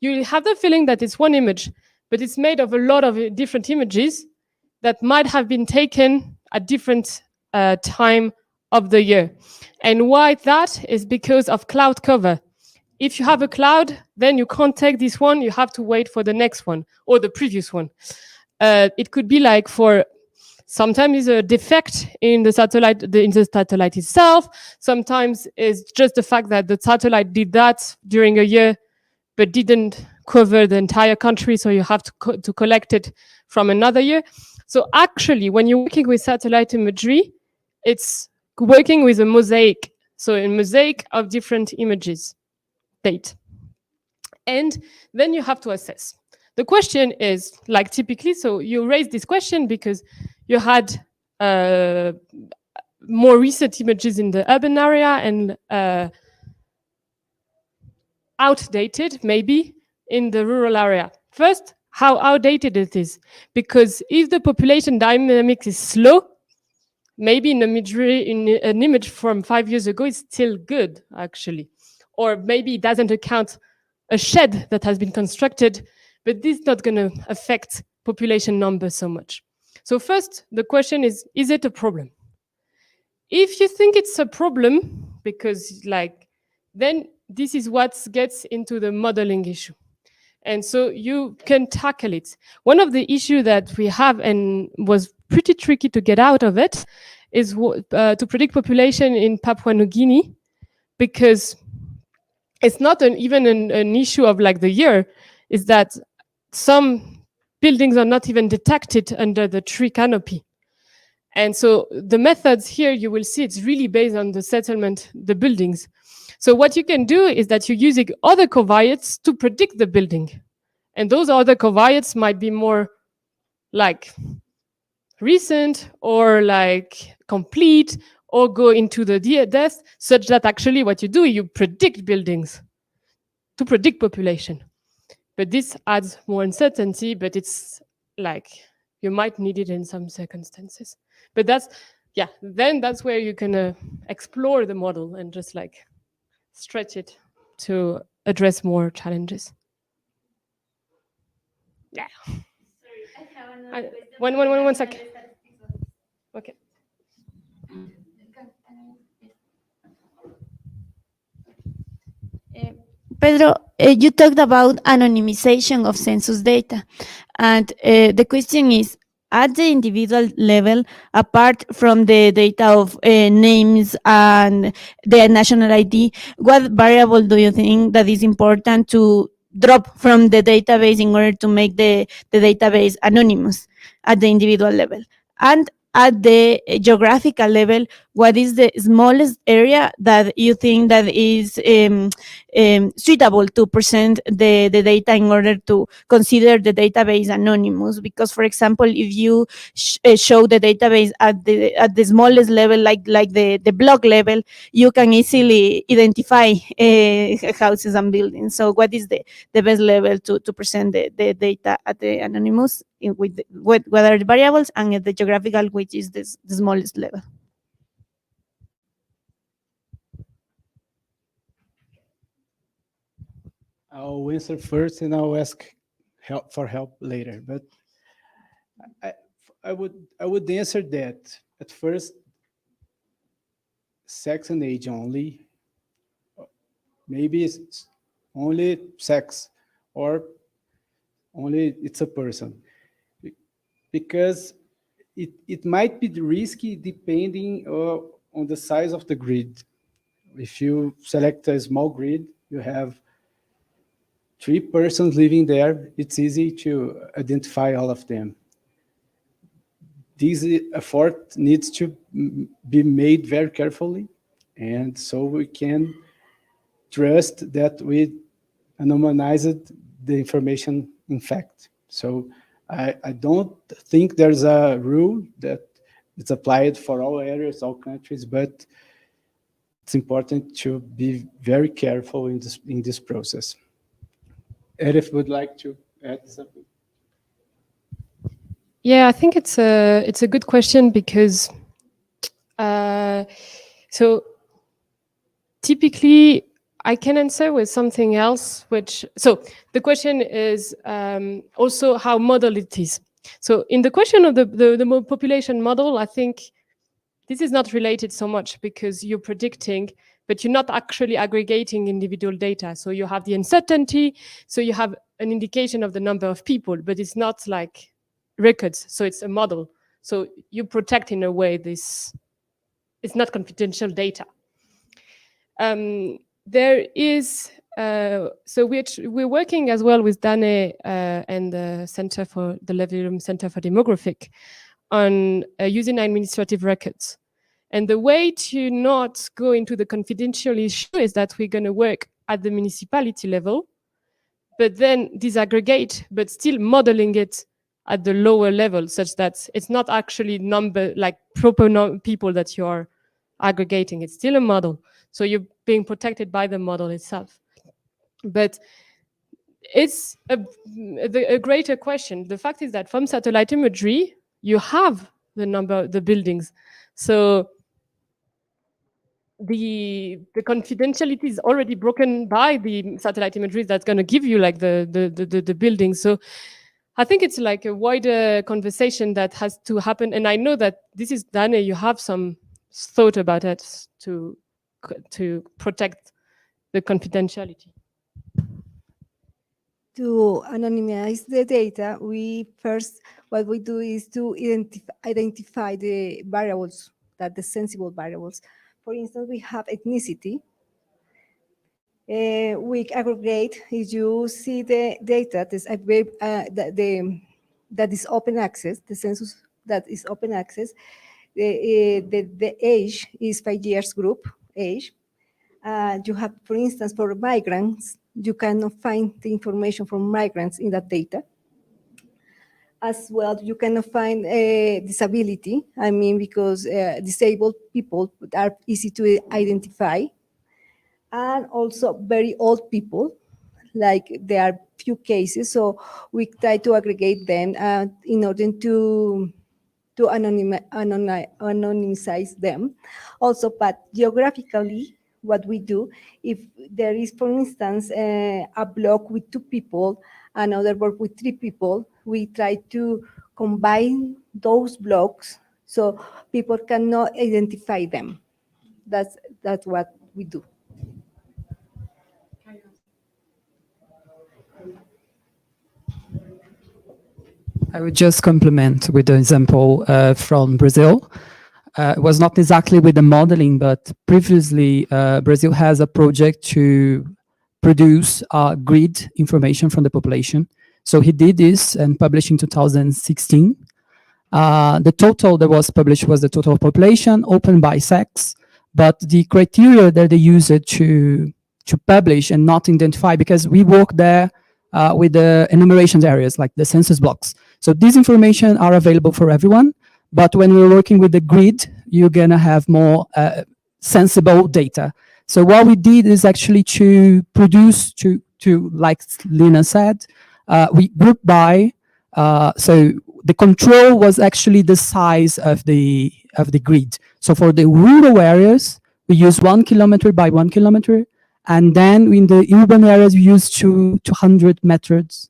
You have the feeling that it's one image, but it's made of a lot of different images that might have been taken at different time of the year. And why that is because of cloud cover. If you have a cloud, then you can't take this one, you have to wait for the next one or the previous one. It could be like for sometimes it's a defect in the satellite, in the satellite itself. Sometimes it's just the fact that the satellite did that during a year, but didn't cover the entire country, so you have to collect it from another year. So actually, when you're working with satellite imagery, it's working with a mosaic. So a mosaic of different images, date. And then you have to assess. The question is, like typically, so you raise this question because you had more recent images in the urban area and outdated, maybe, in the rural area. First, how outdated it is. Because if the population dynamic is slow, maybe in an image from 5 years ago, it's still good, actually. Or maybe it doesn't account a shed that has been constructed, but this is not going to affect population numbers so much. So first, the question is it a problem? If you think it's a problem, because then this is what gets into the modeling issue. And so you can tackle it. One of the issues that we have, and was pretty tricky to get out of it, is to predict population in Papua New Guinea, because it's not even an issue of like the year, is that some buildings are not even detected under the tree canopy. And so the methods here, you will see it's really based on the settlement, the buildings. So what you can do is that you're using other covariates to predict the building. And those other covariates might be more like recent or like complete or go into the depth, such that actually what you do, you predict buildings to predict population. But this adds more uncertainty, but it's like you might need it in some circumstances. But that's, yeah, then that's where you can explore the model and just like stretch it to address more challenges. Yeah. One sec. Okay. Pedro, you talked about anonymization of census data, and the question is, at the individual level, apart from the data of names and the national ID, what variable do you think that is important to drop from the database in order to make the database anonymous at the individual level? And at the geographical level, what is the smallest area that you think that is suitable to present the data in order to consider the database anonymous? Because, for example, if you show the database at the smallest level, like the block level, you can easily identify houses and buildings. So what is the best level to present the data at the anonymous with what are the variables, and at the geographical, which is the smallest level? I'll answer first and I'll ask for help later. But I would answer that at first, sex and age only. Maybe it's only sex, or only it's a person. Because it might be risky depending on the size of the grid. If you select a small grid, you have 3 persons living there, it's easy to identify all of them. This effort needs to be made very carefully, and so we can trust that we anonymized the information in fact. So I don't think there's a rule that it's applied for all areas, all countries, but it's important to be very careful in this process. Edith would like to add something. Yeah, I think it's a good question because so typically I can answer with something else, so the question is also how model it is. So in the question of the population model, I think this is not related so much because you're predicting, but you're not actually aggregating individual data. So you have the uncertainty, so you have an indication of the number of people, but it's not like records, so it's a model. So you protect in a way this, it's not confidential data. There is, so we're working as well with Dane and the Center for the Leasure Center for Demographic on using administrative records. And the way to not go into the confidential issue is that we're going to work at the municipality level, but then disaggregate, but still modeling it at the lower level, such that it's not actually proper people that you're aggregating. It's still a model. So you're being protected by the model itself. But it's a greater question. The fact is that from satellite imagery, you have the number, the buildings. So the confidentiality is already broken by the satellite imagery that's going to give you like the buildings. So I think it's like a wider conversation that has to happen. And I know that this is done, you have some thought about it to protect the confidentiality. To anonymize the data, what we do is to identify the variables, the sensible variables. For instance, we have ethnicity. We aggregate, if you see the data that is open access, the census that is open access, the age is 5 years group age. You have, for instance, for migrants, you cannot find the information from migrants in that data. As well, you cannot find disability, because disabled people are easy to identify. And also very old people, like there are few cases, so we try to aggregate them in order to anonymize them. Also, but geographically, what we do, if there is, for instance, a block with 2 people, another block with 3 people, we try to combine those blocks so people cannot identify them. That's what we do. I would just complement with the example from Brazil. It was not exactly with the modeling, but previously Brazil has a project to produce grid information from the population. So he did this and published in 2016. The total that was published was the total population, open by sex, but the criteria that they used to publish and not identify, because we work there with the enumeration areas, like the census blocks. So these information are available for everyone, but when we're working with the grid, you're gonna have more sensible data. So what we did is actually to produce, to like Lina said, we group by, so the control was actually the size of the grid. So for the rural areas, we use 1 kilometer by 1 kilometer, and then in the urban areas, we use 200 meters.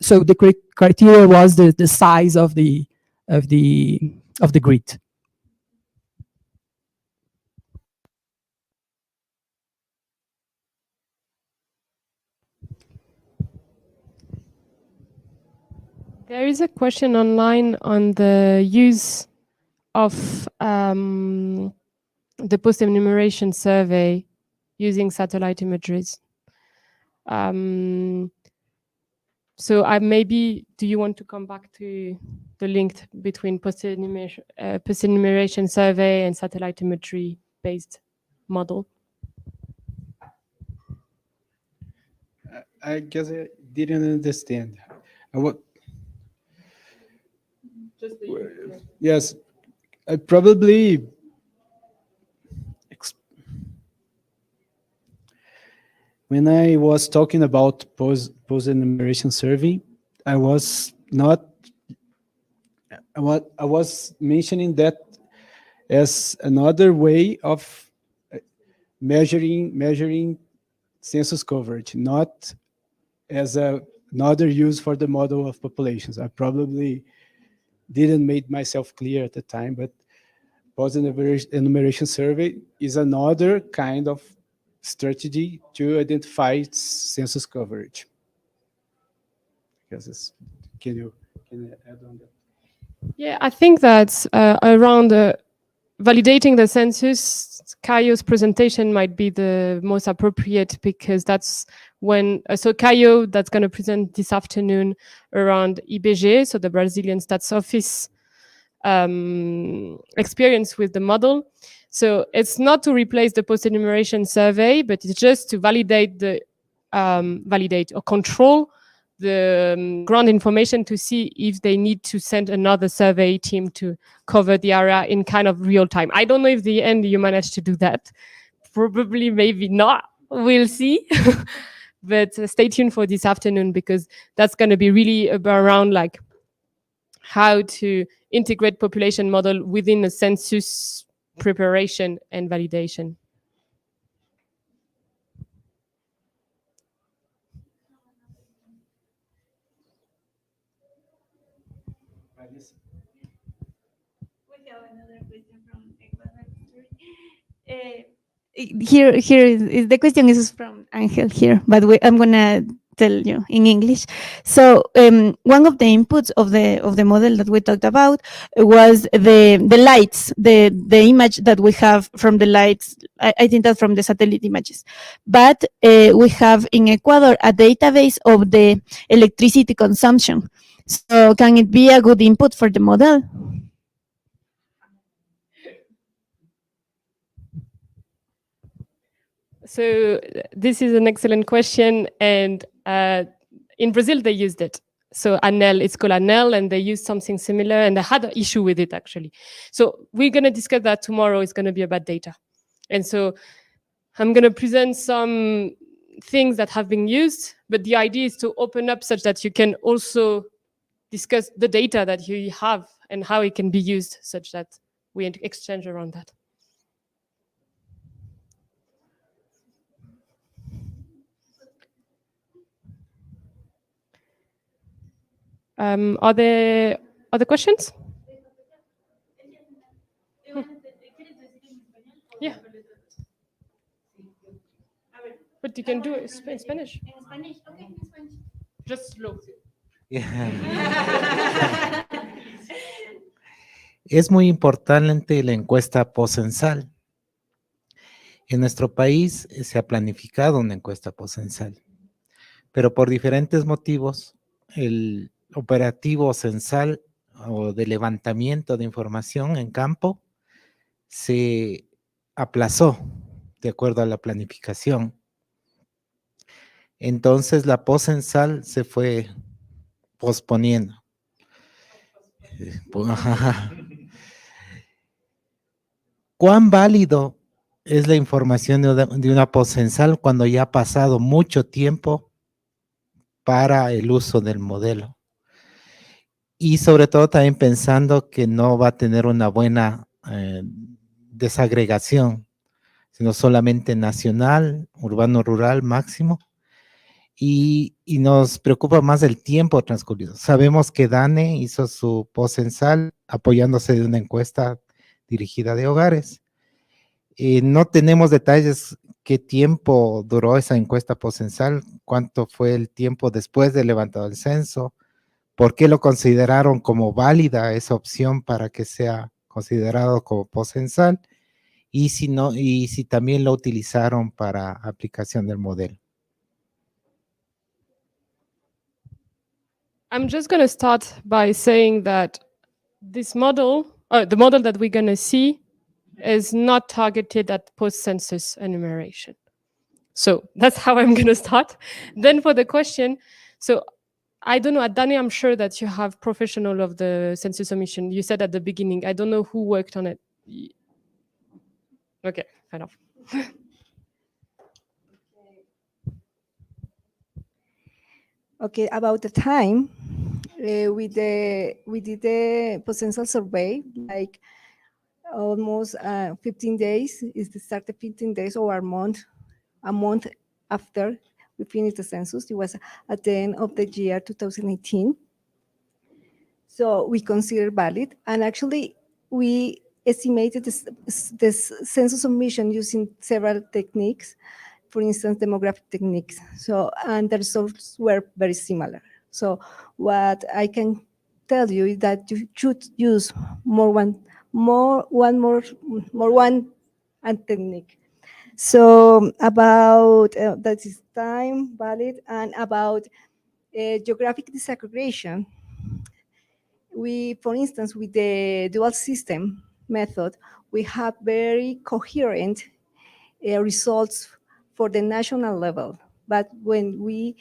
So the criteria was the size of the grid. There is a question online on the use of the post-enumeration survey using satellite imageries. So maybe, do you want to come back to the link between post-enumeration survey and satellite imagery-based model? I guess I didn't understand. Yes, I probably when I was talking about post-enumeration survey, I was mentioning that as another way of measuring census coverage, not as another use for the model of populations. I probably didn't make myself clear at the time, but post-enumeration survey is another kind of strategy to identify census coverage. Can you add on that? Yeah, I think that's around validating the census. Caio's presentation might be the most appropriate, because that's when, so Caio, that's going to present this afternoon around IBGE, so the Brazilian Stats Office experience with the model. So it's not to replace the post-enumeration survey, but it's just to validate or control the ground information to see if they need to send another survey team to cover the area in kind of real time. I don't know if the end you managed to do that. Probably, maybe not. We'll see. But stay tuned for this afternoon, because that's going to be really around like how to integrate population model within a census preparation and validation. Here is the question is from Angel here, but I'm gonna tell you in English. So one of the inputs of the model that we talked about was the lights, the image that we have from the lights. I think that's from the satellite images, but we have in Ecuador a database of the electricity consumption. So can it be a good input for the model? So this is an excellent question, and in Brazil they used it. So ANEL, it's called ANEL, and they used something similar, and they had an issue with it actually. So we're going to discuss that tomorrow. It's going to be about data, and so I'm going to present some things that have been used, but the idea is to open up such that you can also discuss the data that you have and how it can be used, such that we exchange around that. Are there other questions? Yeah. But you can do it in Spanish. Just slow. Es muy importante la encuesta postcensal. En nuestro país se ha planificado una encuesta postcensal, pero por diferentes motivos, el operativo censal o de levantamiento de información en campo se aplazó de acuerdo a la planificación. Entonces la postcensal se fue posponiendo. ¿Cuán válido es la información de una postcensal cuando ya ha pasado mucho tiempo para el uso del modelo? Y sobre todo también pensando que no va a tener una buena desagregación, sino solamente nacional, urbano-rural máximo. Y nos preocupa más el tiempo transcurrido. Sabemos que DANE hizo su postcensal apoyándose de una encuesta dirigida de hogares. No tenemos detalles qué tiempo duró esa encuesta postcensal, cuánto fue el tiempo después de levantado el censo, por qué lo consideraron como válida esa opción para que sea considerado como postcensal, y si también lo utilizaron para aplicación del modelo. I'm just going to start by saying that this model, the model that we're going to see, is not targeted at post-census enumeration. So that's how I'm going to start. Then for the question, so I don't know, at DANE, I'm sure that you have professional of the census omission. You said at the beginning, I don't know who worked on it. Okay, fair enough. Okay, about the time, we did the potential survey, like almost 15 days. Is the start of 15 days or a month after we finished the census. It was at the end of the year 2018. So we consider valid, and actually we estimated this census omission using several techniques. For instance, demographic techniques. So, and the results were very similar. So what I can tell you is that you should use one technique. So about that is time valid, and about geographic disaggregation. We, for instance, with the dual system method, we have very coherent results for the national level. But when we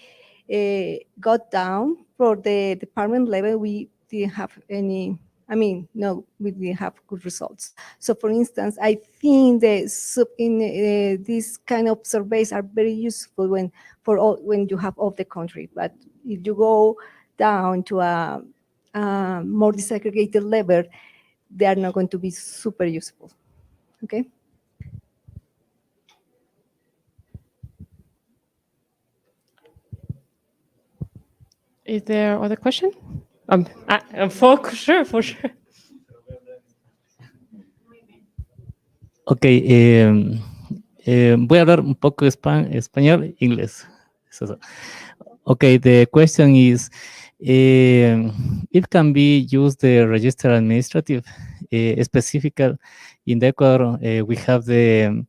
got down for the department level, we didn't have any, we didn't have good results. So for instance, I think these kind of surveys are very useful when you have all the country. But if you go down to a more disaggregated level, they are not going to be super useful, okay? Is there other question? For sure. Ok, voy a hablar un poco español, inglés. Okay, the question is, it can be used the register administrative, specifically in the Ecuador, we have the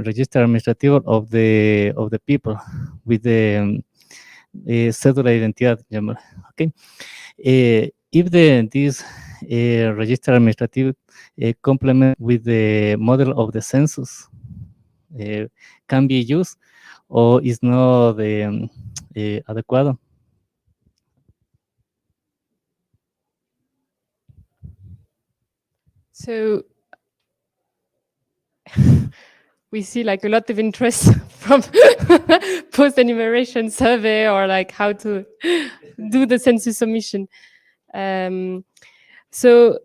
register administrative of the people with the cédula de identidad, okay. If this register administrative complement with the model of the census can be used, or is not adecuado? So we see like a lot of interest from post-enumeration survey or like how to do the census submission. So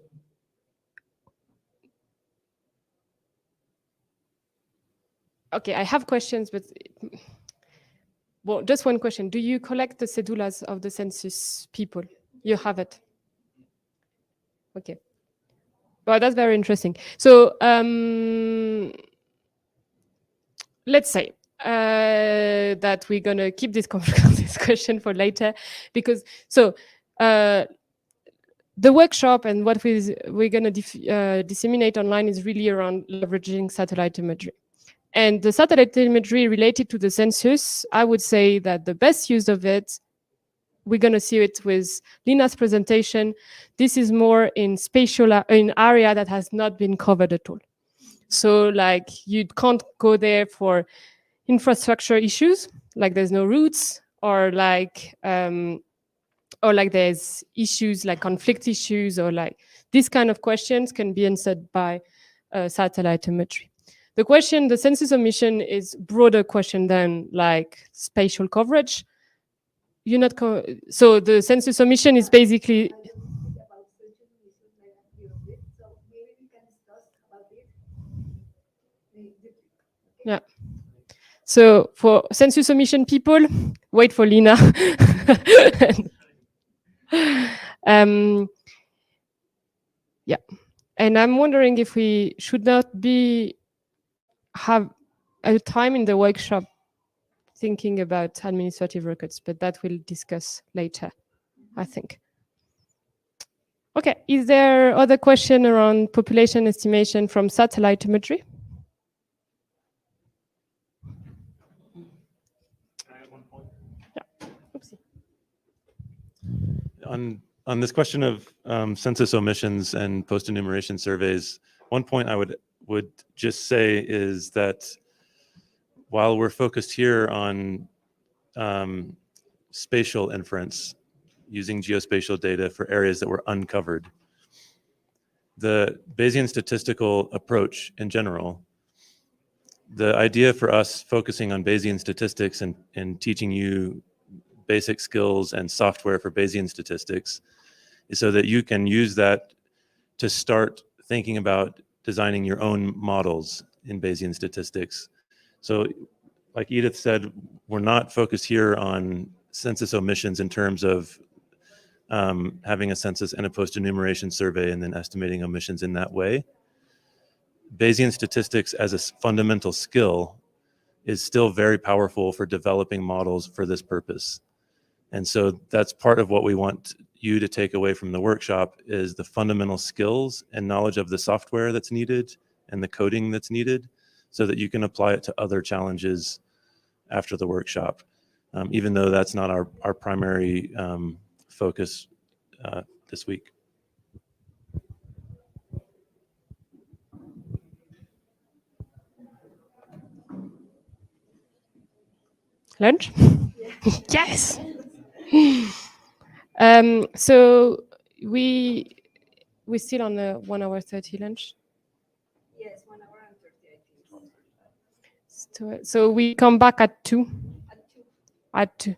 okay, I have questions, but well, just one question. Do you collect the cedulas of the census people? You have it. Okay. Well, that's very interesting. So let's say that we're going to keep this discussion for later, because so the workshop and what we're going to disseminate online is really around leveraging satellite imagery. And the satellite imagery related to the census, I would say that the best use of it, we're going to see it with Lina's presentation. This is more in in area that has not been covered at all. So like you can't go there for infrastructure issues, like there's no routes, or like there's issues like conflict issues, or like these kind of questions can be answered by satellite imagery. The census submission is broader question than like spatial coverage. So the census submission is basically yeah. So for census submission people, wait for Lina. Yeah, and I'm wondering if we should not have a time in the workshop thinking about administrative records, but that we'll discuss later, I think. Okay, is there other question around population estimation from satellite imagery? On this question of census omissions and post-enumeration surveys, one point I would just say is that while we're focused here on spatial inference, using geospatial data for areas that were uncovered, the Bayesian statistical approach in general, the idea for us focusing on Bayesian statistics and teaching you basic skills and software for Bayesian statistics is so that you can use that to start thinking about designing your own models in Bayesian statistics. So like Edith said, we're not focused here on census omissions in terms of having a census and a post-enumeration survey and then estimating omissions in that way. Bayesian statistics as a fundamental skill is still very powerful for developing models for this purpose. And so that's part of what we want you to take away from the workshop is the fundamental skills and knowledge of the software that's needed and the coding that's needed so that you can apply it to other challenges after the workshop, even though that's not our primary focus this week. Lunch? Yes. So we're still on the 1 hour 30 lunch. Yes, 1 hour and 30, I think. So we come back at 2. At 2.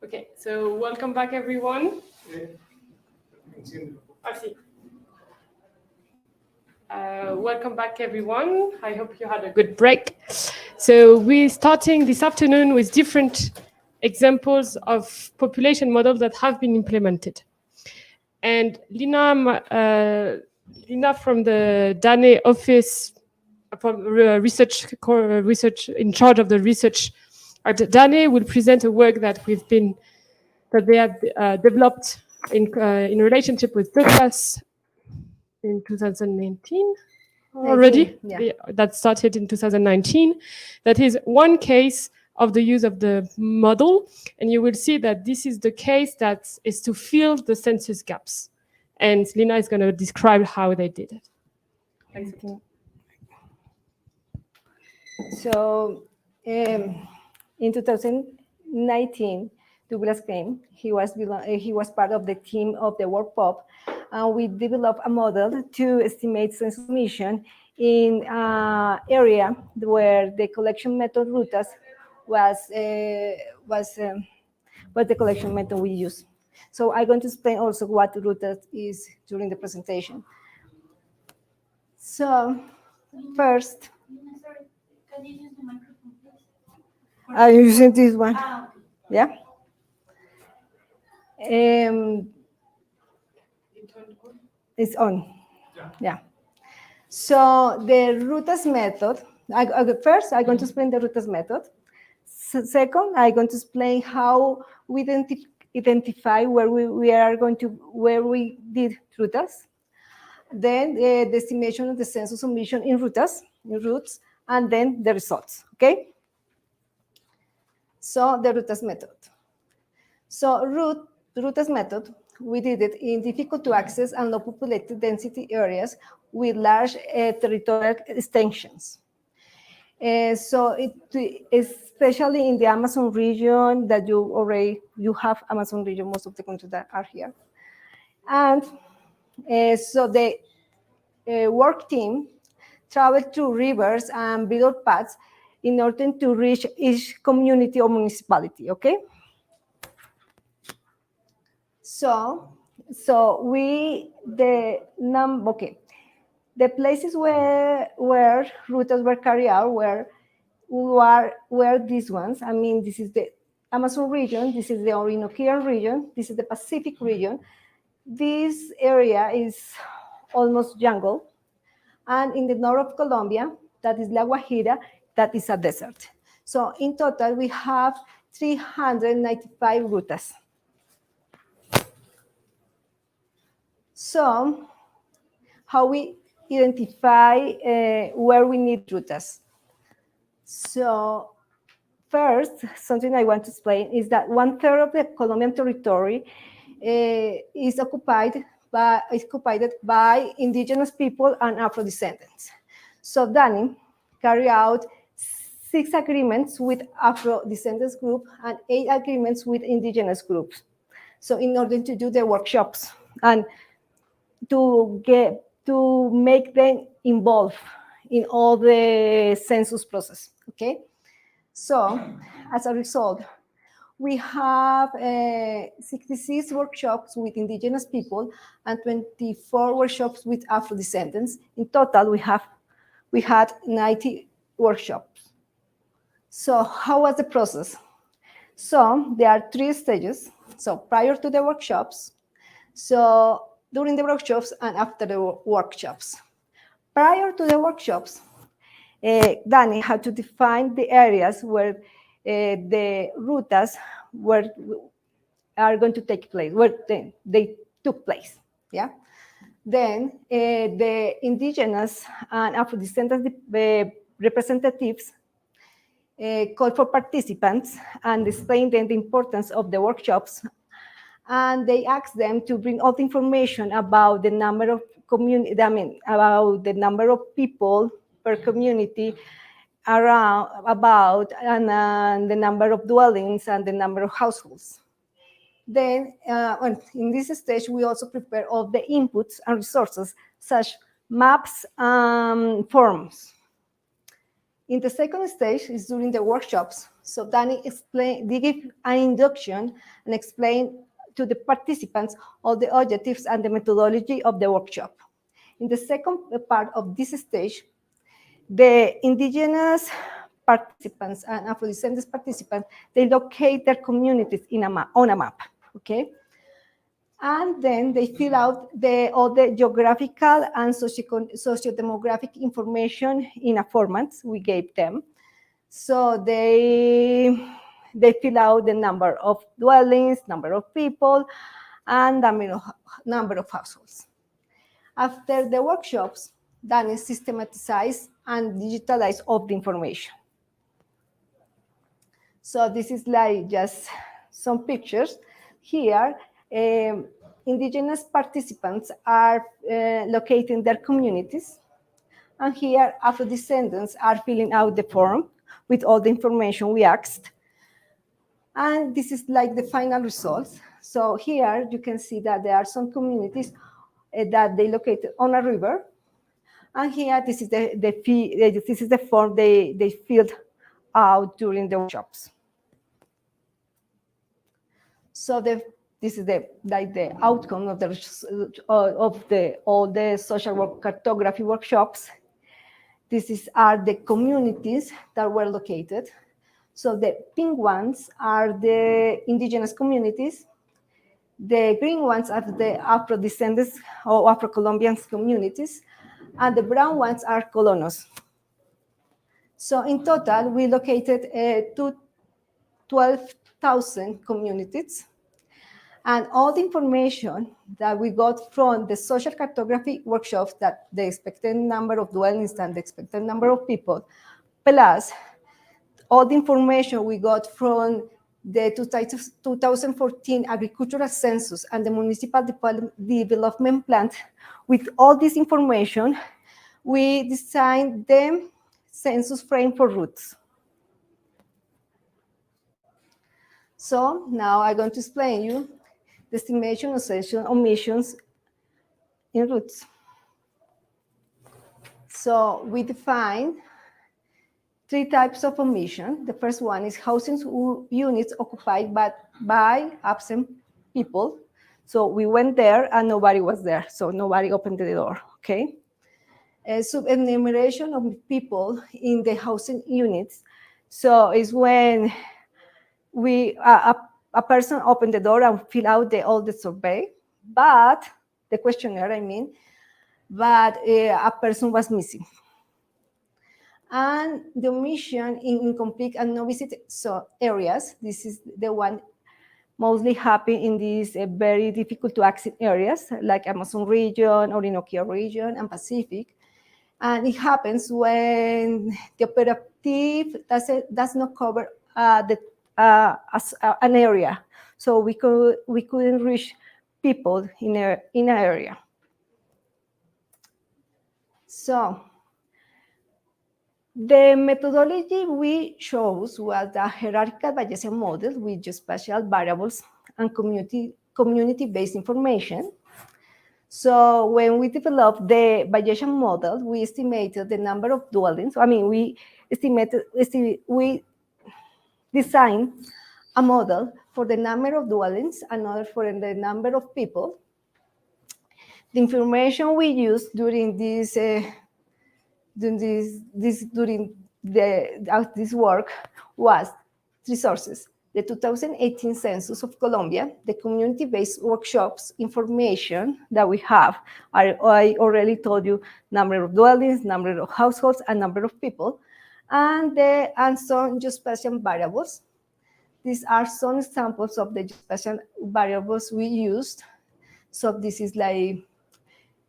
Okay, so welcome back, everyone. Welcome back, everyone. I hope you had a good break. So we're starting this afternoon with different examples of population models that have been implemented. And Lina from the Dane office, from research in charge of the research at Dane, will present a work that they have developed in relationship with Douglas in 2019 already. Yeah. That started in 2019. That is one case of the use of the model, and you will see that this is the case that is to fill the census gaps. And Lina is going to describe how they did it. Thanks. So in 2019, Douglas came. He was part of the team of the World Pop, and we developed a model to estimate census mission in an area where the collection method rutas was the collection method we use. So I'm going to explain also what rutas is during the presentation. So first, Sorry, can you use the microphone, please? I'm using this one. Ah, okay. Yeah. It's on. Yeah. So the rutas method. First, I'm going to explain the rutas method. Second, I'm going to explain how we identify where we did rutas. Then the estimation of the census submission in routes, and then the results. Okay. So the rutas method. So rutas method, we did it in difficult to access and low populated density areas with large territorial extensions. So especially in the Amazon region that you have Amazon region, most of the countries that are here. And so the work team traveled through rivers and bridle paths in order to reach each community or municipality, okay? So the places where routes were carried out were these ones. I mean, this is the Amazon region, this is the Orinoco region, this is the Pacific region. This area is almost jungle. And in the north of Colombia, that is La Guajira, that is a desert. So in total, we have 395 rutas. So how we identify where we need rutas. So first, something I want to explain is that 1/3 of the Colombian territory is occupied by indigenous people and Afro-descendants. So Dani carried out 6 agreements with Afro-descendants group and 8 agreements with indigenous groups. So in order to do the workshops and to make them involved in all the census process, okay? So as a result, we have 66 workshops with indigenous people and 24 workshops with Afro-descendants. In total, we had 90 workshops. So how was the process? So there are 3 stages. So prior to the workshops, so during the workshops and after the workshops. Prior to the workshops, Dani had to define the areas where the rutas are going to take place, where they took place, yeah? Then the indigenous and Afro-descendants representatives called for participants and explained them the importance of the workshops. And they asked them to bring all the information about the number of about the number of people per community and the number of dwellings and the number of households. Then in this stage, we also prepare all the inputs and resources, such maps and forms. In the second stage is during the workshops. So Dani they give an introduction and explain to the participants all the objectives and the methodology of the workshop. In the second part of this stage, the indigenous participants and Afro-descendants participants, they locate their communities on a map, okay? And then they fill out all the geographical and socio-demographic information in a format we gave them. So they fill out the number of dwellings, number of people, and number of households. After the workshops, Dani systematized and digitalized all the information. So this is like just some pictures. Here, indigenous participants are locating their communities. And here, Afro-descendants are filling out the form with all the information we asked. And this is like the final results. So here you can see that there are some communities that they located on a river. And here, this is the form they filled out during the workshops. So this is the outcome of all the social work cartography workshops. Are the communities that were located. So the pink ones are the indigenous communities. The green ones are the Afro-descendants or Afro-Colombian communities. And the brown ones are colonos. So in total, we located 12,000 communities. And all the information that we got from the social cartography workshops, that the expected number of dwellings and the expected number of people, plus all the information we got from the 2014 agricultural census and the municipal development plan. With all this information, we designed the census frame for roots. So now I'm going to explain you the estimation of social omissions in roots. So we define 3 types of omission. The first one is housing units occupied by absent people. So we went there and nobody was there. So nobody opened the door, okay? Subenumeration of people in the housing units. So it's when a person opened the door and fill out all the survey, but the questionnaire, but a person was missing. And the omission in incomplete and no visited areas. This is the one mostly happen in these very difficult to access areas like Amazon region, Orinoco region, and Pacific. And it happens when the operative does not cover an area. So we couldn't reach people in an area. So the methodology we chose was the hierarchical Bayesian model with geospatial variables and community-based information. So when we developed the Bayesian model, we estimated the number of dwellings. We designed a model for the number of dwellings, another for the number of people. The information we used during this work was 3 sources: the 2018 census of Colombia, the community-based workshops information that we have. I already told you number of dwellings, number of households, and number of people, and some geospatial variables. These are some examples of the geospatial variables we used. So this is like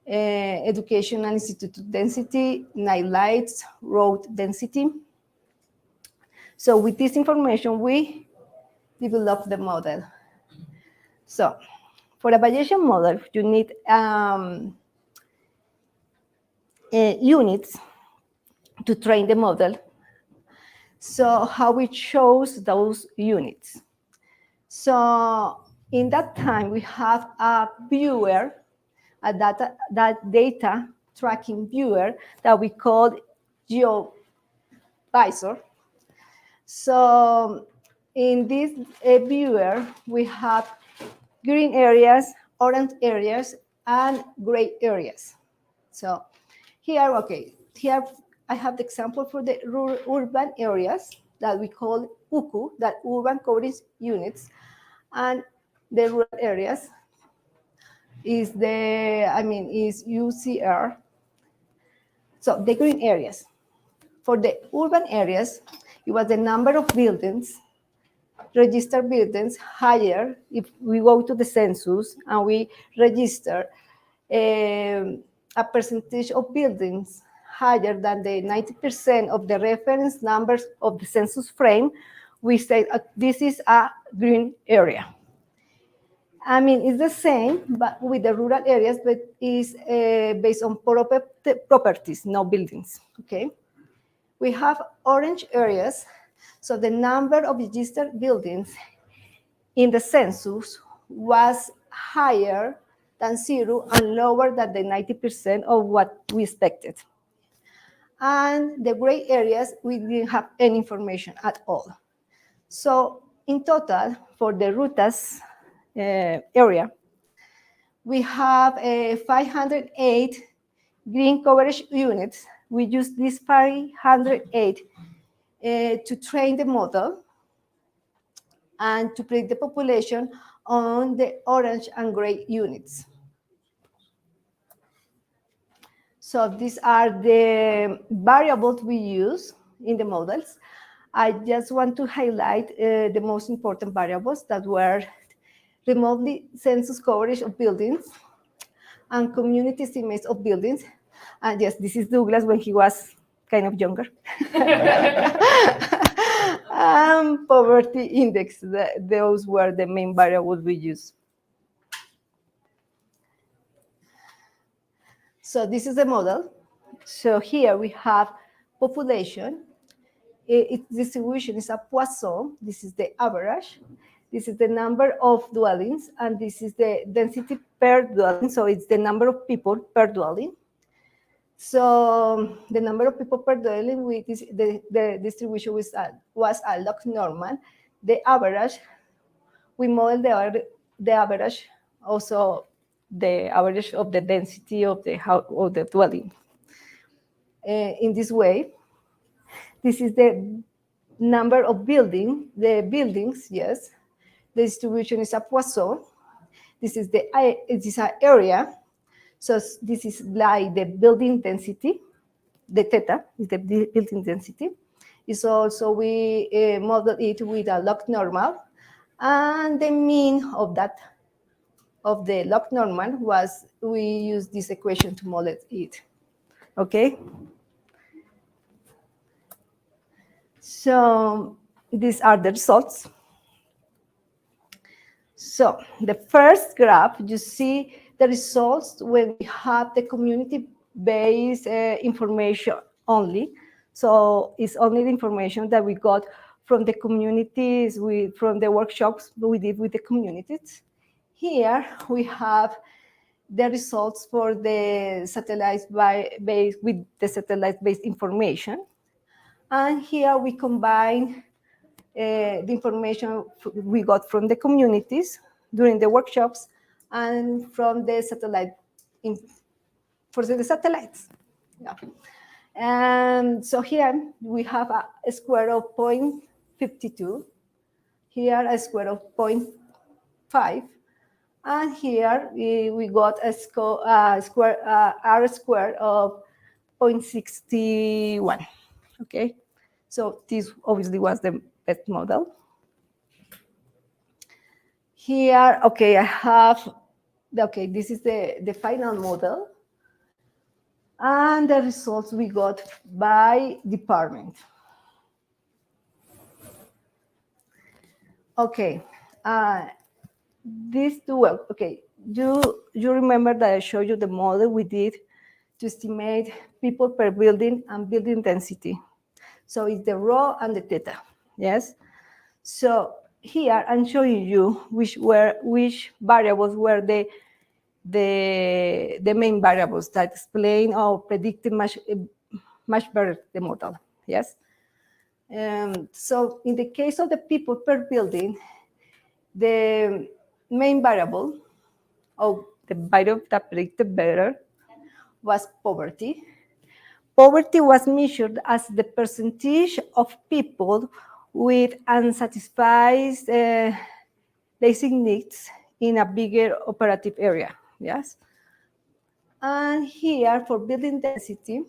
educational institute density, night lights, road density. So with this information, we developed the model. So for a Bayesian model, you need units to train the model. So how we chose those units. So in that time, we have a viewer, that data tracking viewer that we called GeoVisor. So in this viewer, we have green areas, orange areas, and gray areas. So here, okay, here I have the example for the urban areas that we call UCU, that urban coverage units, and the rural areas is is UCR. So the green areas. For the urban areas, it was the number of buildings, registered buildings higher if we go to the census and we register a percentage of buildings higher than the 90% of the reference numbers of the census frame, we say this is a green area. I mean, it's the same, but with the rural areas, but is based on properties, no buildings, okay? We have orange areas, so the number of registered buildings in the census was higher than 0 and lower than the 90% of what we expected. And the gray areas, we didn't have any information at all. So in total, for the rutas area, we have 508 green coverage units. We use these 508 to train the model and to predict the population on the orange and gray units. So these are the variables we use in the models. I just want to highlight the most important variables that were remotely census coverage of buildings and community estimates of buildings. And yes, this is Douglas when he was kind of younger. Poverty index, those were the main variables we use. So this is the model. So here we have population. Its distribution is a Poisson. This is the average. This is the number of dwellings, and this is the density per dwelling. So it's the number of people per dwelling. So the number of people per dwelling, with this, the distribution was a log normal. The average, we model the average, also the average of the density of the house or the dwelling. In this way, this is the number of buildings, yes. The distribution is a Poisson. This is an area. So this is like the building density. The theta is the building density. It's also, we model it with a log normal. And the mean of the log normal was, we use this equation to model it. Okay? So these are the results. So the first graph, you see the results when we have the community-based information only. So it's only the information that we got from the communities, from the workshops we did with the communities. Here we have the results for the satellite-based with the satellite-based information. And here we combine the information we got from the communities during the workshops and from the satellite, for the satellites. Yeah. And so here we have a square of 0.52, here a square of 0.5, and here we got a R square of 0.61. Okay, so this obviously was the best model. Here, okay, I have, okay, this is the final model. And the results we got by department. Okay, these two, okay, you remember that I showed you the model we did to estimate people per building and building density. So it's the rho and the theta, yes? So here I'm showing you which variables were the main variables that explain or predicted much better the model, yes? So in the case of the people per building, the main variable, or the variable that predicted better, was poverty. Poverty was measured as the percentage of people with unsatisfied basic needs in a bigger operative area, yes? And here, for building density,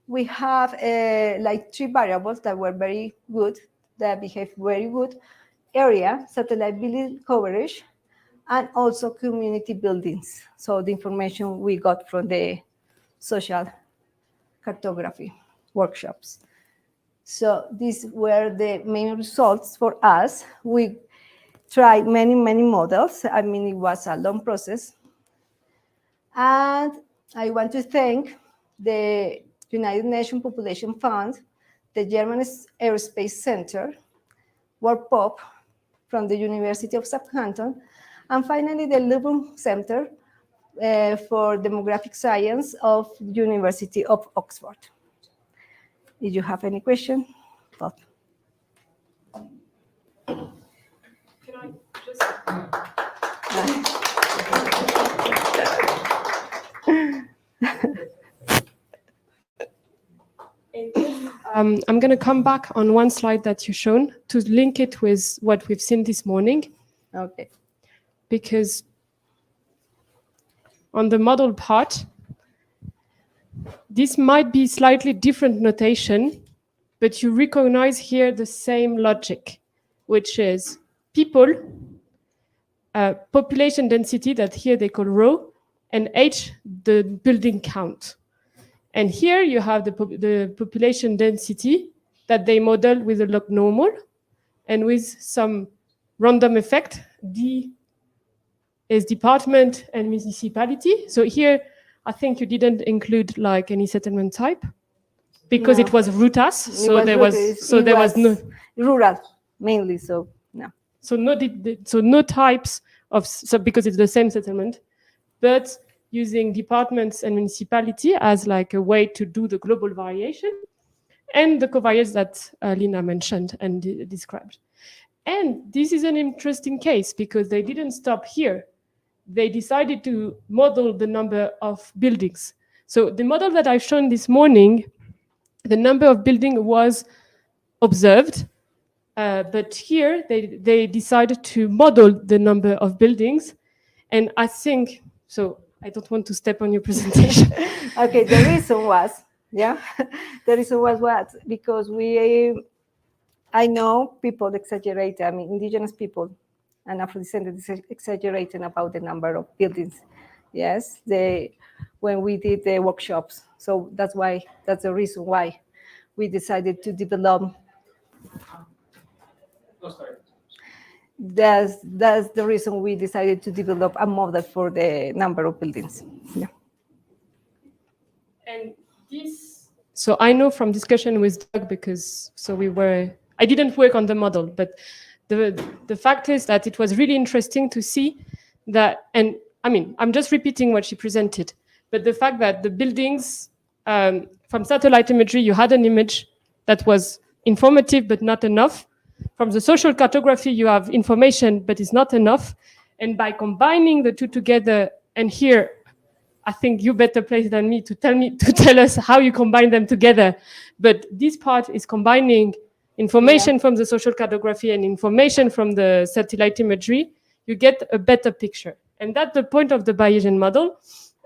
we have like 3 variables that were very good, that behaved very good: area, satellite building coverage, and also community buildings. So the information we got from the social cartography workshops. So these were the main results for us. We tried many models. I mean, it was a long process. And I want to thank the United Nations Population Fund, the German Aerospace Center, World Pop from the University of Southampton, and finally the Leasure Center for Demographic Science of University of Oxford. If you have any question, Bob. Can I just... I'm going to come back on one slide that you've shown to link it with what we've seen this morning. Okay. Because on the model part, this might be slightly different notation, but you recognize here the same logic, which is people, population density, that here they call rho, and H, the building count. And here you have the population density that they model with a log normal and with some random effect. D is department and municipality. So here, I think you didn't include like any settlement type because No. it was rutas. So there was no rural mainly. So no. So no types of because it's the same settlement, but using departments and municipality as like a way to do the global variation and the covariates that Lina mentioned and described. And this is an interesting case because they didn't stop here. They decided to model the number of buildings. So the model that I've shown this morning, the number of buildings was observed, but here they decided to model the number of buildings. And I think, so I don't want to step on your presentation. Okay, the reason was, the reason was what? Because I know people exaggerate, I mean, indigenous people and Afro-descendants exaggerating about the number of buildings, yes, when we did the workshops. So that's the reason why we decided to develop. That's the reason we decided to develop a model for the number of buildings. Yeah. And so I know from discussion with Doug because I didn't work on the model, but the fact is that it was really interesting to see that, and I mean, I'm just repeating what she presented, but the fact that the buildings, from satellite imagery, you had an image that was informative but not enough. From the social cartography, you have information, but it's not enough. And by combining the two together, and here, I think you better placed than me to tell us how you combine them together. But this part is combining information from the social cartography and information from the satellite imagery. You get a better picture. And that's the point of the Bayesian model,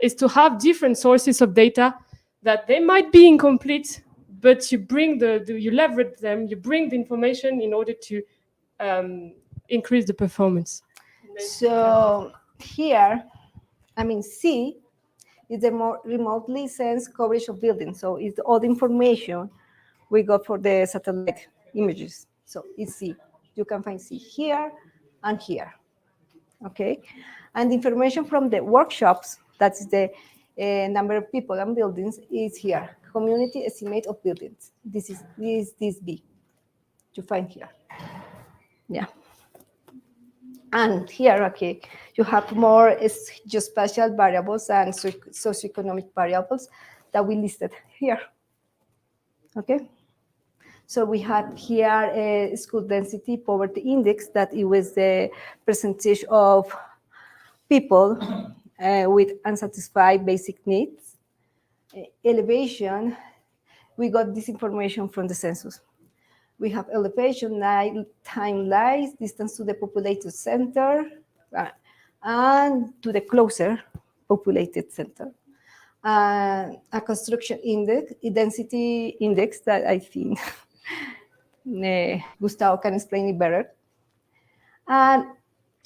is to have different sources of data that they might be incomplete, but you bring you leverage them, you bring the information in order to increase the performance. So here, I mean, C is the more remotely sensed coverage of buildings. So it's all the information we got for the satellite images. So it's C. You can find C here and here. Okay. And the information from the workshops, that's the number of people and buildings, is here. Community estimate of buildings. This B. You find here. Yeah. And here, okay, you have more geospatial variables and socioeconomic variables that we listed here. Okay. So we have here a school density poverty index that it was the percentage of people with unsatisfied basic needs. Elevation, we got this information from the census. We have elevation, time lies, distance to the populated center, and to the closer populated center. A construction index, a density index that I think Gustavo can explain it better. And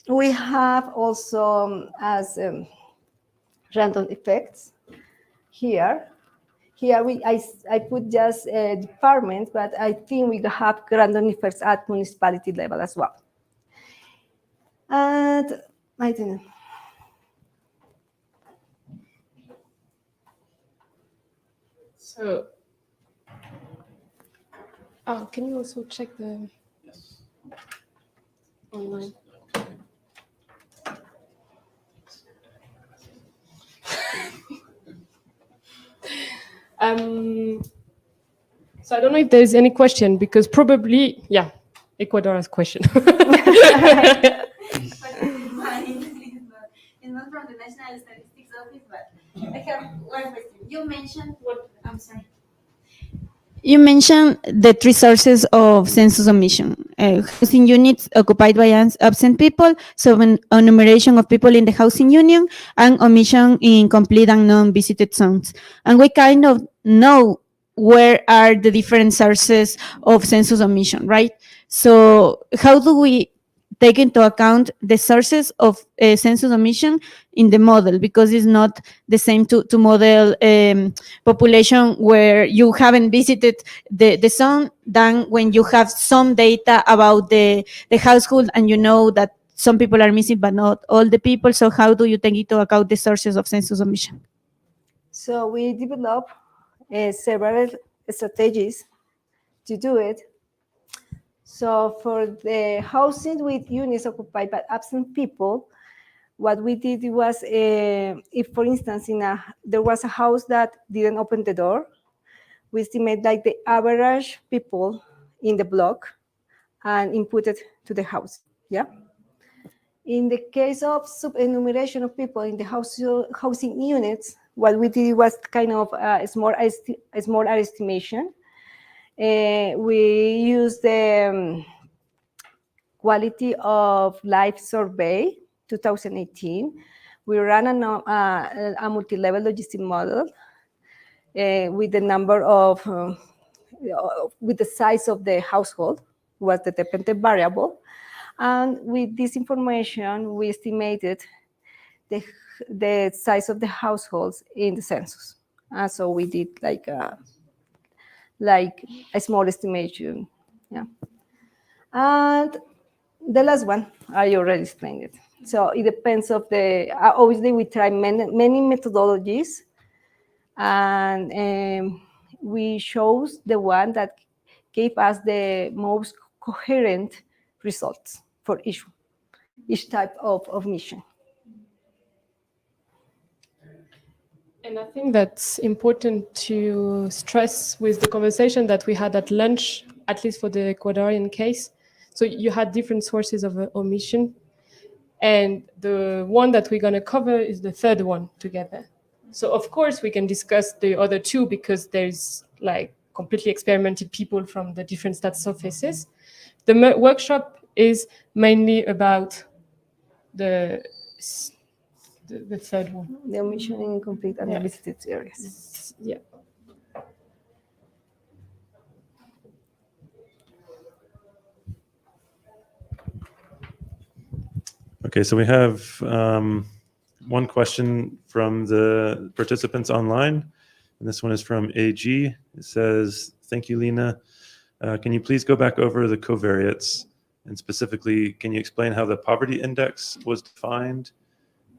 we have also as random effects here. Here I put just departments, but I think we have random effects at municipality level as well. And I don't know. So, can you also check the online? So I don't know if there's any question, because probably, yeah, Ecuador has question. It's not from the National Statistics Office, but I have one question. You mentioned what? I'm sorry. You mentioned the three sources of census omission: housing units occupied by absent people, so an enumeration of people in the housing union, and omission in complete and non-visited zones. And we kind of know where are the different sources of census omission, right? So how do we take into account the sources of census omission in the model, because it's not the same to model population where you haven't visited the zone than when you have some data about the household and you know that some people are missing but not all the people. So how do you take into account the sources of census omission? So we develop several strategies to do it. So for the housing with units occupied by absent people, what we did was, if for instance there was a house that didn't open the door, we estimate like the average people in the block and input it to the house. Yeah. In the case of superenumeration of people in the housing units, what we did was kind of a small estimation. We used the Quality of Life Survey 2018. We ran a multi-level logistic model with the number of, with the size of the household was the dependent variable. And with this information, we estimated the size of the households in the census. And so we did like a small estimation, yeah. And the last one, I already explained it. So it depends of the, obviously we try many methodologies, and we chose the one that gave us the most coherent results for each type of mission. And I think that's important to stress with the conversation that we had at lunch, at least for the Ecuadorian case. So you had different sources of omission. And the one that we're going to cover is the third one together. So of course we can discuss the other two because there's like completely experimented people from the different stats offices. The workshop is mainly about the third one. The omission in incomplete and unvisited areas. Yeah. Okay, so we have one question from the participants online, and this one is from AG. It says, thank you, Lina. Can you please go back over the covariates, and specifically, can you explain how the poverty index was defined?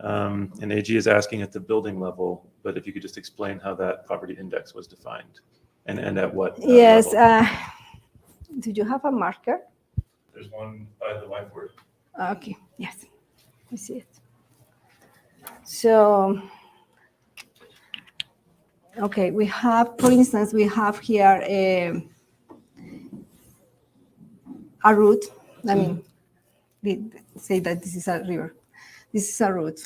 And AG is asking at the building level, but if you could just explain how that poverty index was defined and at what yes. level. Do you have a marker? There's one by the whiteboard. Okay, yes, I see it. So, okay, we have, for instance, we have here a route. I mean, say that this is a river. This is a route.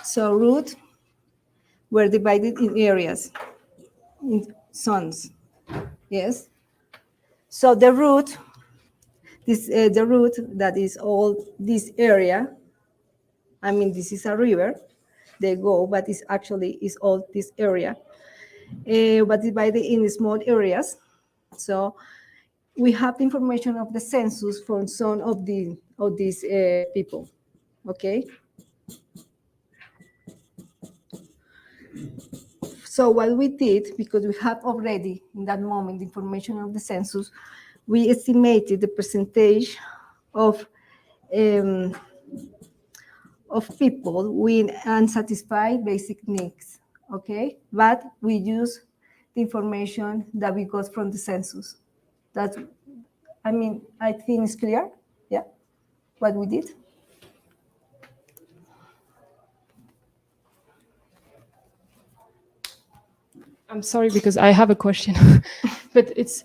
So route were divided in areas, in zones. Yes. So the route, the route that is all this area. I mean, this is a river. They go, but it's actually is all this area, but divided in small areas. So we have the information of the census from some of these people. Okay. So what we did, because we had already in that moment the information of the census, we estimated the percentage of people with unsatisfied basic needs. Okay, but we use the information that we got from the census. That's, I mean, I think it's clear. Yeah, what we did. I'm sorry, because I have a question, but it's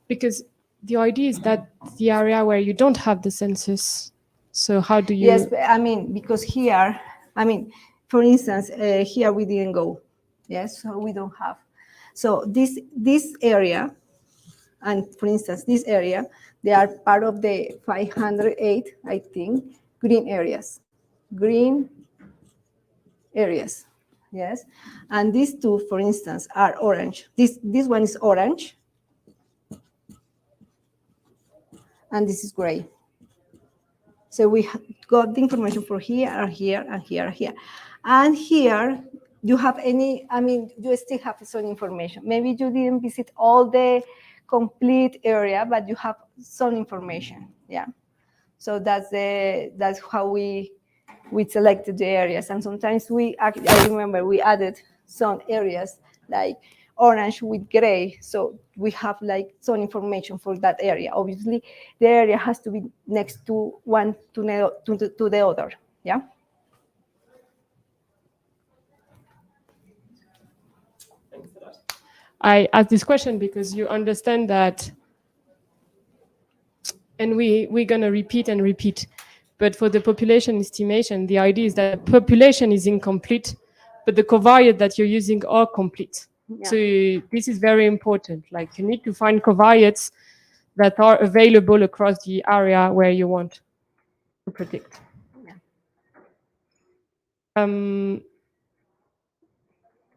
because the idea is that the area where you don't have the census, so how do you? Yes, I mean, because here, I mean, for instance, here we didn't go. Yes, so we don't have. So this area, and for instance, this area, they are part of the 508, I think, green areas. Green areas. Yes, and these two, for instance, are orange. This one is orange, and this is gray. So we got the information for here and here and here and here. And here, you have any, I mean, you still have some information. Maybe you didn't visit all the complete area, but you have some information. Yeah. So that's how we selected the areas. And sometimes I remember we added some areas like orange with gray. So we have like some information for that area. Obviously, the area has to be next to one to the other. Yeah. I asked this question because you understand that, and we're going to repeat and repeat, but for the population estimation, the idea is that population is incomplete, but the covariates that you're using are complete. Yeah. So this is very important. Like, you need to find covariates that are available across the area where you want to predict. Yeah.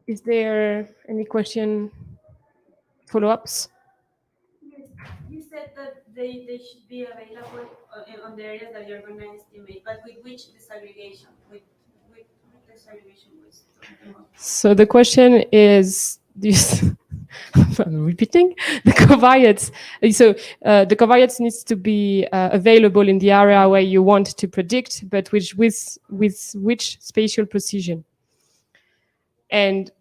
Is there any question, follow-ups? You said that they should be available on the areas that you're going to estimate, but with which disaggregation? With disaggregation with the model? So the question is this. I'm repeating the covariates. So the covariates needs to be available in the area where you want to predict, but with which spatial precision? And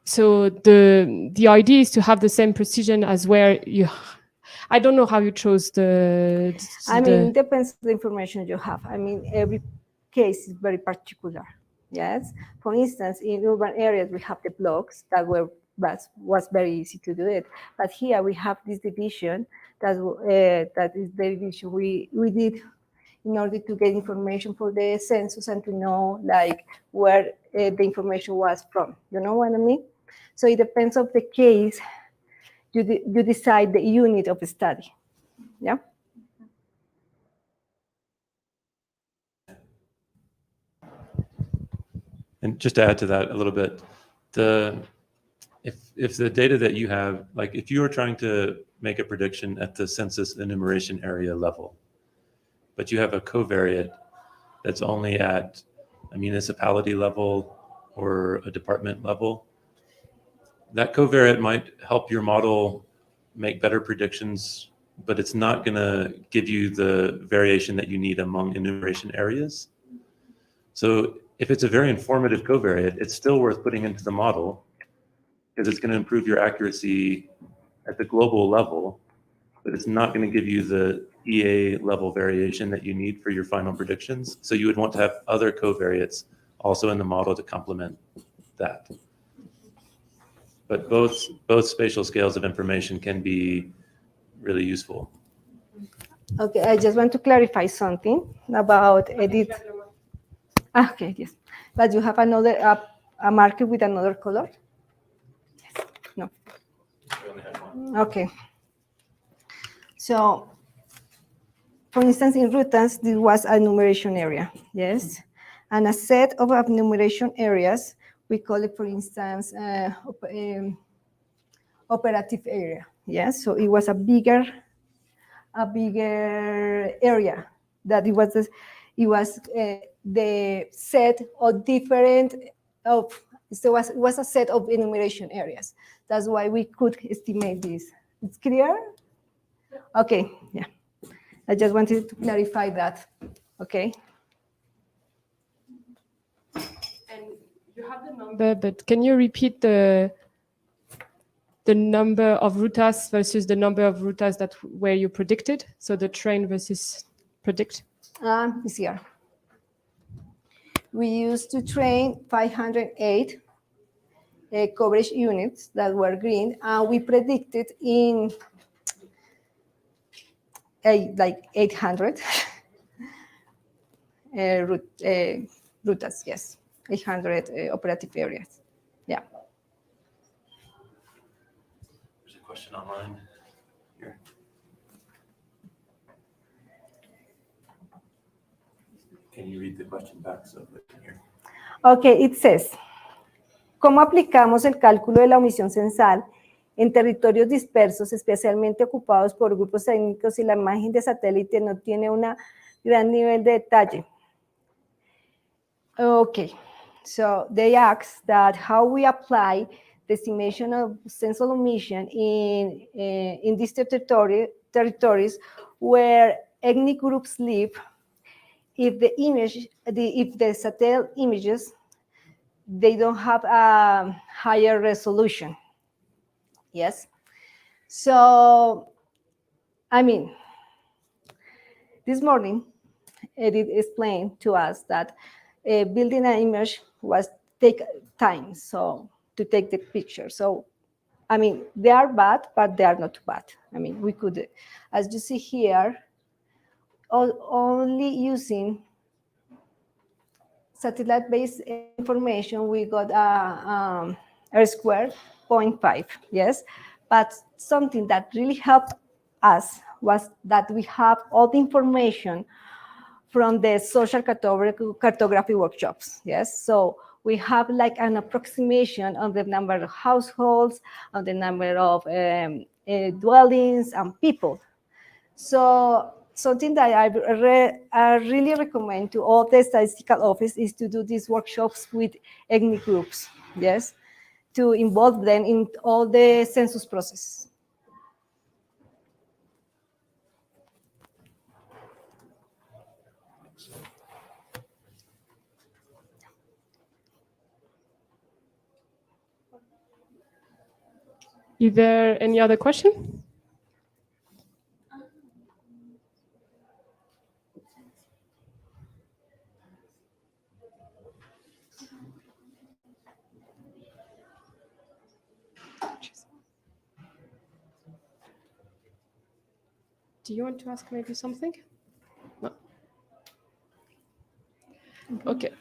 so the idea is to have the same precision as where you. I don't know how you chose the. I mean, it depends on the information you have. I mean, every case is very particular. Yes. For instance, in urban areas we have the blocks that was very easy to do it. But here we have this division that is the division we did in order to get information for the census and to know like where the information was from. You know what I mean? So it depends on the case. You decide the unit of the study. Yeah. And just to add to that a little bit, if the data that you have, like if you are trying to make a prediction at the census enumeration area level, but you have a covariate that's only at a municipality level or a department level, that covariate might help your model make better predictions, but it's not going to give you the variation that you need among enumeration areas. So if it's a very informative covariate, it's still worth putting into the model because it's going to improve your accuracy at the global level, but it's not going to give you the EA level variation that you need for your final predictions. So you would want to have other covariates also in the model to complement that. but both spatial scales of information can be really useful. Okay, I just want to clarify something about Edith. Okay, yes. But you have another a marker with another color? Yes. No. Okay. So, for instance, in routines, this was a enumeration area, yes? And a set of enumeration areas, we call it, for instance, operative area, yes? So it was a bigger area that it was the set of different so it was a set of enumeration areas. That's why we could estimate this. It's clear? Okay, yeah. I just wanted to clarify that. Okay. And you have the number, but can you repeat the number of rutas versus the number of rutas that where you predicted? So the train versus predict? It's here. We used to train 508 coverage units that were green, and we predicted in like 800 rutas, yes, 800 operative areas. Yeah. There's a question online here. Can you read the question back so they can hear? Okay, it says, ¿cómo aplicamos el cálculo de la omisión censal en territorios dispersos, especialmente ocupados por grupos étnicos y la imagen de satélite no tiene un gran nivel de detalle? Okay, so they ask that how we apply the estimation of censal omission in these territories where ethnic groups live, if the satellite images, they don't have a higher resolution. Yes. So, I mean, this morning, Edith explained to us that building an image was take time, so to take the picture. So, I mean, they are bad, but they are not too bad. I mean, we could, as you see here, only using satellite-based information, we got R squared 0.5, yes? But something that really helped us was that we have all the information from the social cartography workshops, yes? So we have like an approximation of the number of households, on the number of dwellings and people. So something that I really recommend to all the statistical office is to do these workshops with ethnic groups, yes, to involve them in all the census process. Is there any other question? Do you want to ask maybe something? No. Okay.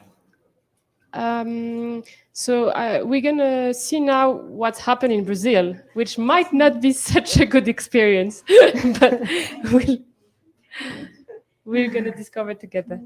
So we're gonna see now what's happened in Brazil, which might not be such a good experience, but we're gonna discover together.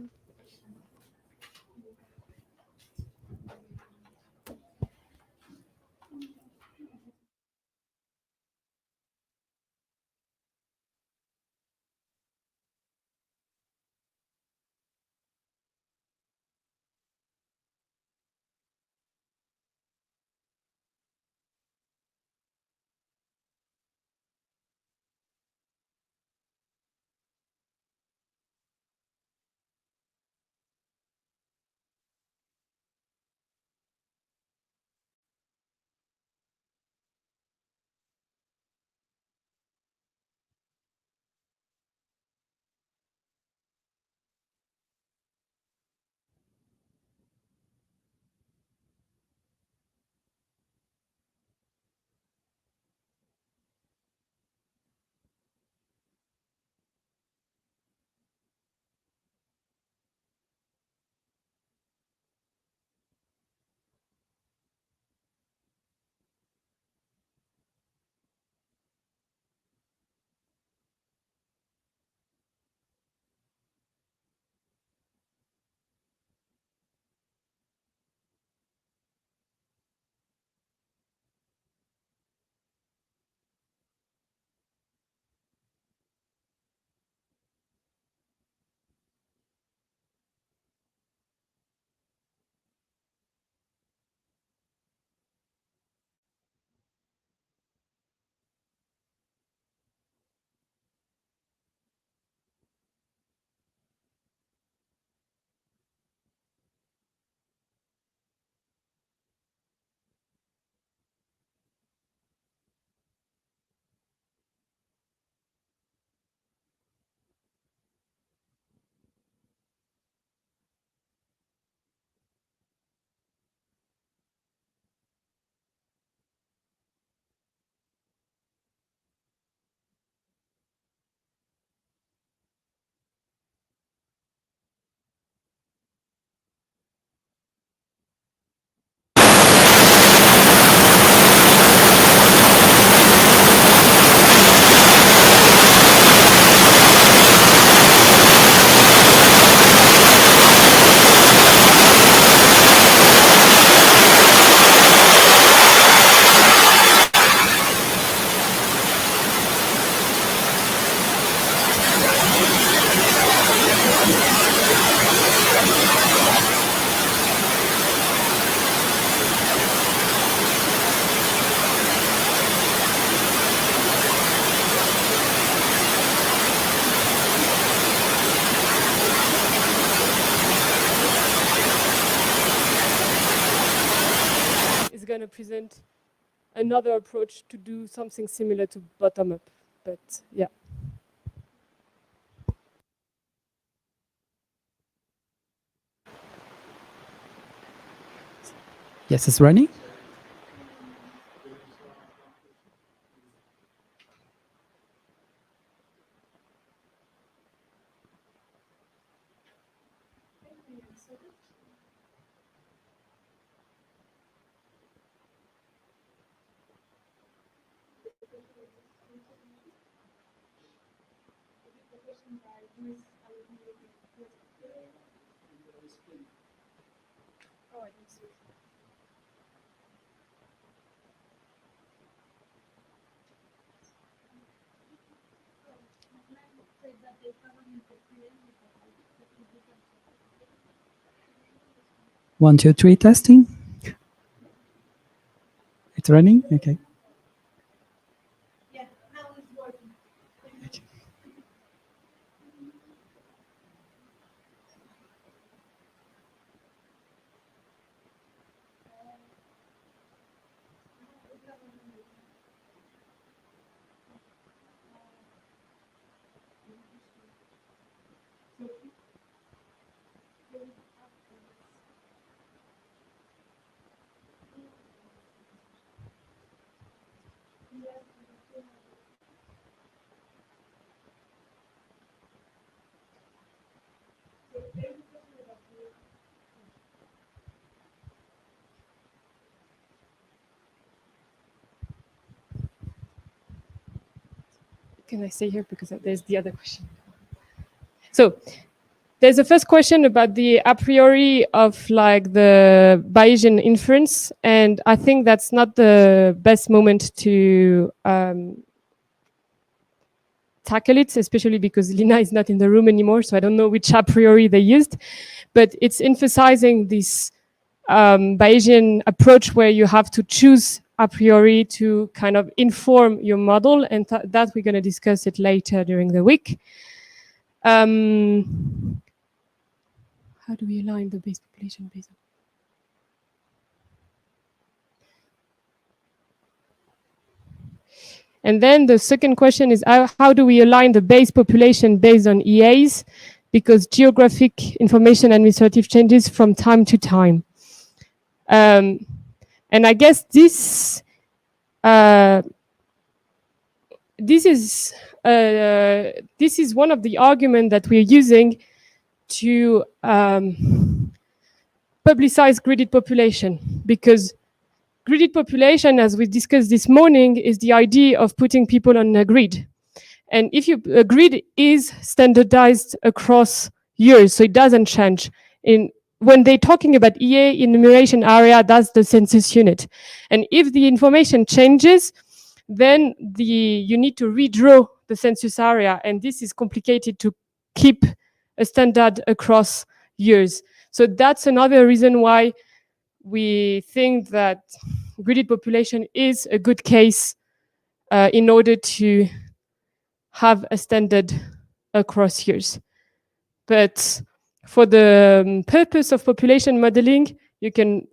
to present another approach to do something similar to bottom-up. But yeah. Yes, it's running. One, two, three, testing. It's running, okay. Can I stay here because there's the other question? So there's the first question about the a priori of like the Bayesian inference, and I think that's not the best moment to tackle it, especially because Lina is not in the room anymore, so I don't know which a priori they used, but it's emphasizing this Bayesian approach where you have to choose a priori to kind of inform your model, and that we're going to discuss it later during the week. How do we align the base population based on? And then the second question is how do we align the base population based on EAs? Because geographic information administrative changes from time to time. And I guess this is one of the arguments that we're using to publicize gridded population, because gridded population, as we discussed this morning, is the idea of putting people on a grid. And if a grid is standardized across years, so it doesn't change. When they're talking about EA enumeration area, that's the census unit. And if the information changes, then you need to redraw the census area. And this is complicated to keep a standard across years. So that's another reason why we think that gridded population is a good case in order to have a standard across years. But for the purpose of population modeling, you can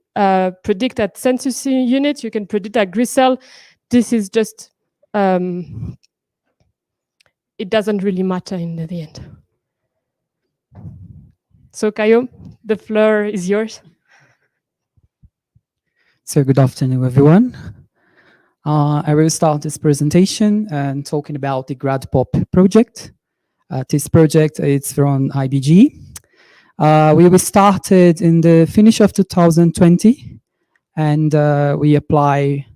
predict at census unit, you can predict at grid-cell. This is just, it doesn't really matter in the end. So Caio, the floor is yours. So good afternoon, everyone. I will start this presentation and talking about the GradPop project. This project is from IBG. We started in the finish of 2020, and we apply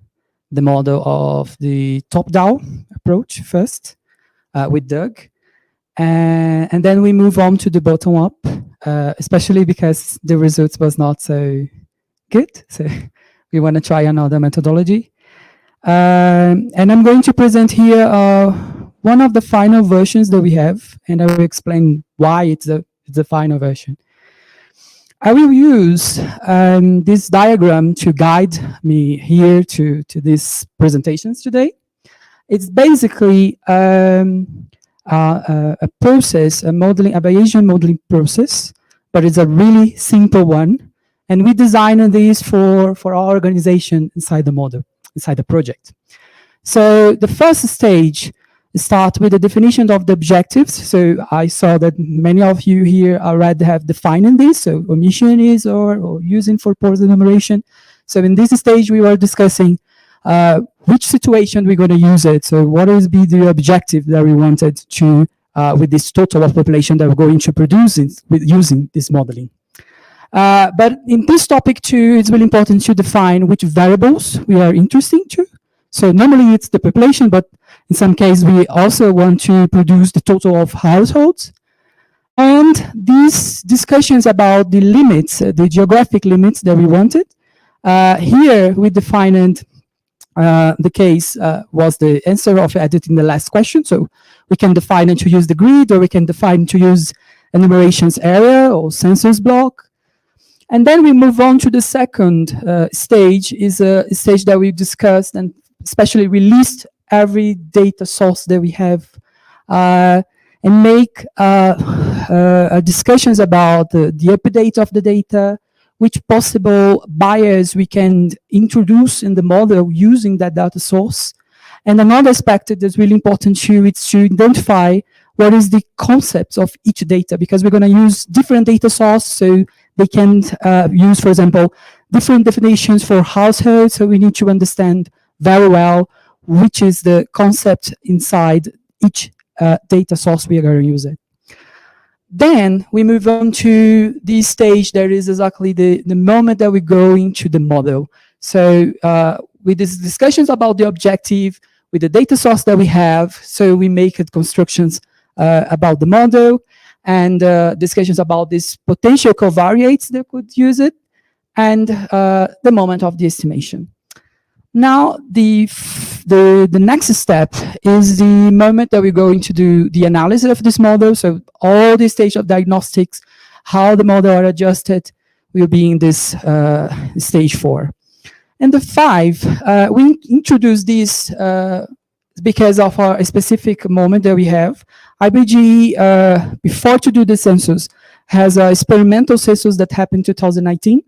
the model of the top-down approach first with Doug. And then we move on to the bottom-up, especially because the results was not so good. So we want to try another methodology. And I'm going to present here one of the final versions that we have, and I will explain why it's the final version. I will use this diagram to guide me here to these presentations today. It's basically a process, a Bayesian modeling process, but it's a really simple one And we designed this for our organization inside the model, inside the project. So the first stage start with the definition of the objectives. So I saw that many of you here already have defined this, so omission is or using for purpose enumeration. So in this stage, we were discussing which situation we're going to use it. So what is be the objective that we wanted to, with this total of population that we're going to produce with using this modeling. But in this topic too, it's really important to define which variables we are interested to. So normally it's the population, but in some cases we also want to produce the total of households. And these discussions about the limits, the geographic limits that we wanted, here we defined the case was the answer of Edith in the last question. So we can define it to use the grid, or we can define to use enumerations area or census block. And then we move on to the second stage, is a stage that we discussed and especially released every data source that we have and make discussions about the update of the data, which possible bias we can introduce in the model using that data source. And another aspect that's really important too is to identify what is the concepts of each data, because we're going to use different data sources, so they can use, for example, different definitions for households. So we need to understand very well which is the concept inside each data source we are going to use it. Then we move on to this stage that is exactly the moment that we go into the model. So with these discussions about the objective, with the data source that we have, so we make it constructions about the model, and discussions about these potential covariates that could use it, and the moment of the estimation. Now, the next step is the moment that we're going to do the analysis of this model. So all the stage of diagnostics, how the model are adjusted, will be in this stage 4. And the 5, we introduce this because of a specific moment that we have. IBG, before to do the census, has a experimental census that happened in 2019.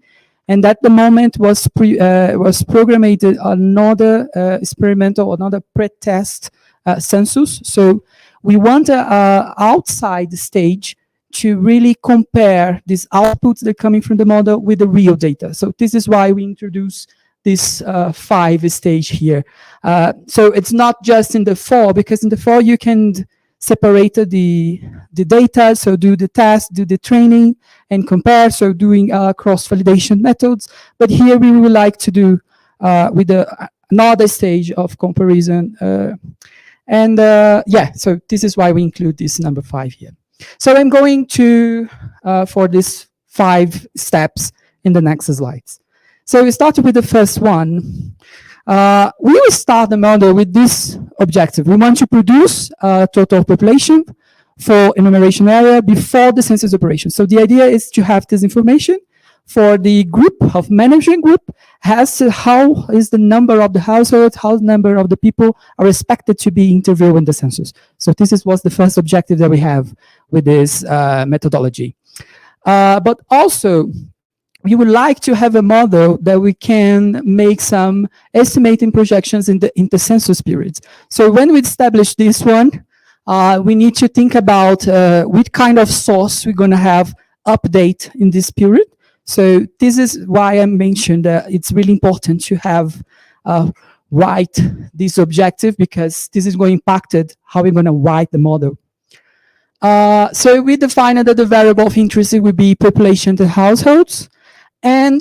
And at the moment was programmed another experimental, another pre-test census. So we want outside the stage to really compare these outputs that are coming from the model with the real data. So this is why we introduce this 5 stage here. So it's not just in the 4, because in the 4 you can separate the data, so do the test, do the training, and compare, so doing cross-validation methods. But here we would like to do with another stage of comparison. Yeah, so this is why we include this number 5 here. So I'm going to, for these 5 steps in the next slides. So we started with the first one. We will start the model with this objective. We want to produce a total population for enumeration area before the census operation. So the idea is to have this information for the group of management group, as how is the number of the households, how the number of the people are expected to be interviewed in the census. So this was the first objective that we have with this methodology. But also, we would like to have a model that we can make some estimating projections in the census periods. So when we establish this one, we need to think about which kind of source we're going to have update in this period. So this is why I mentioned that it's really important to have write this objective, because this is going to impact how we're going to write the model. So we defined that the variable of interest will be population to households. And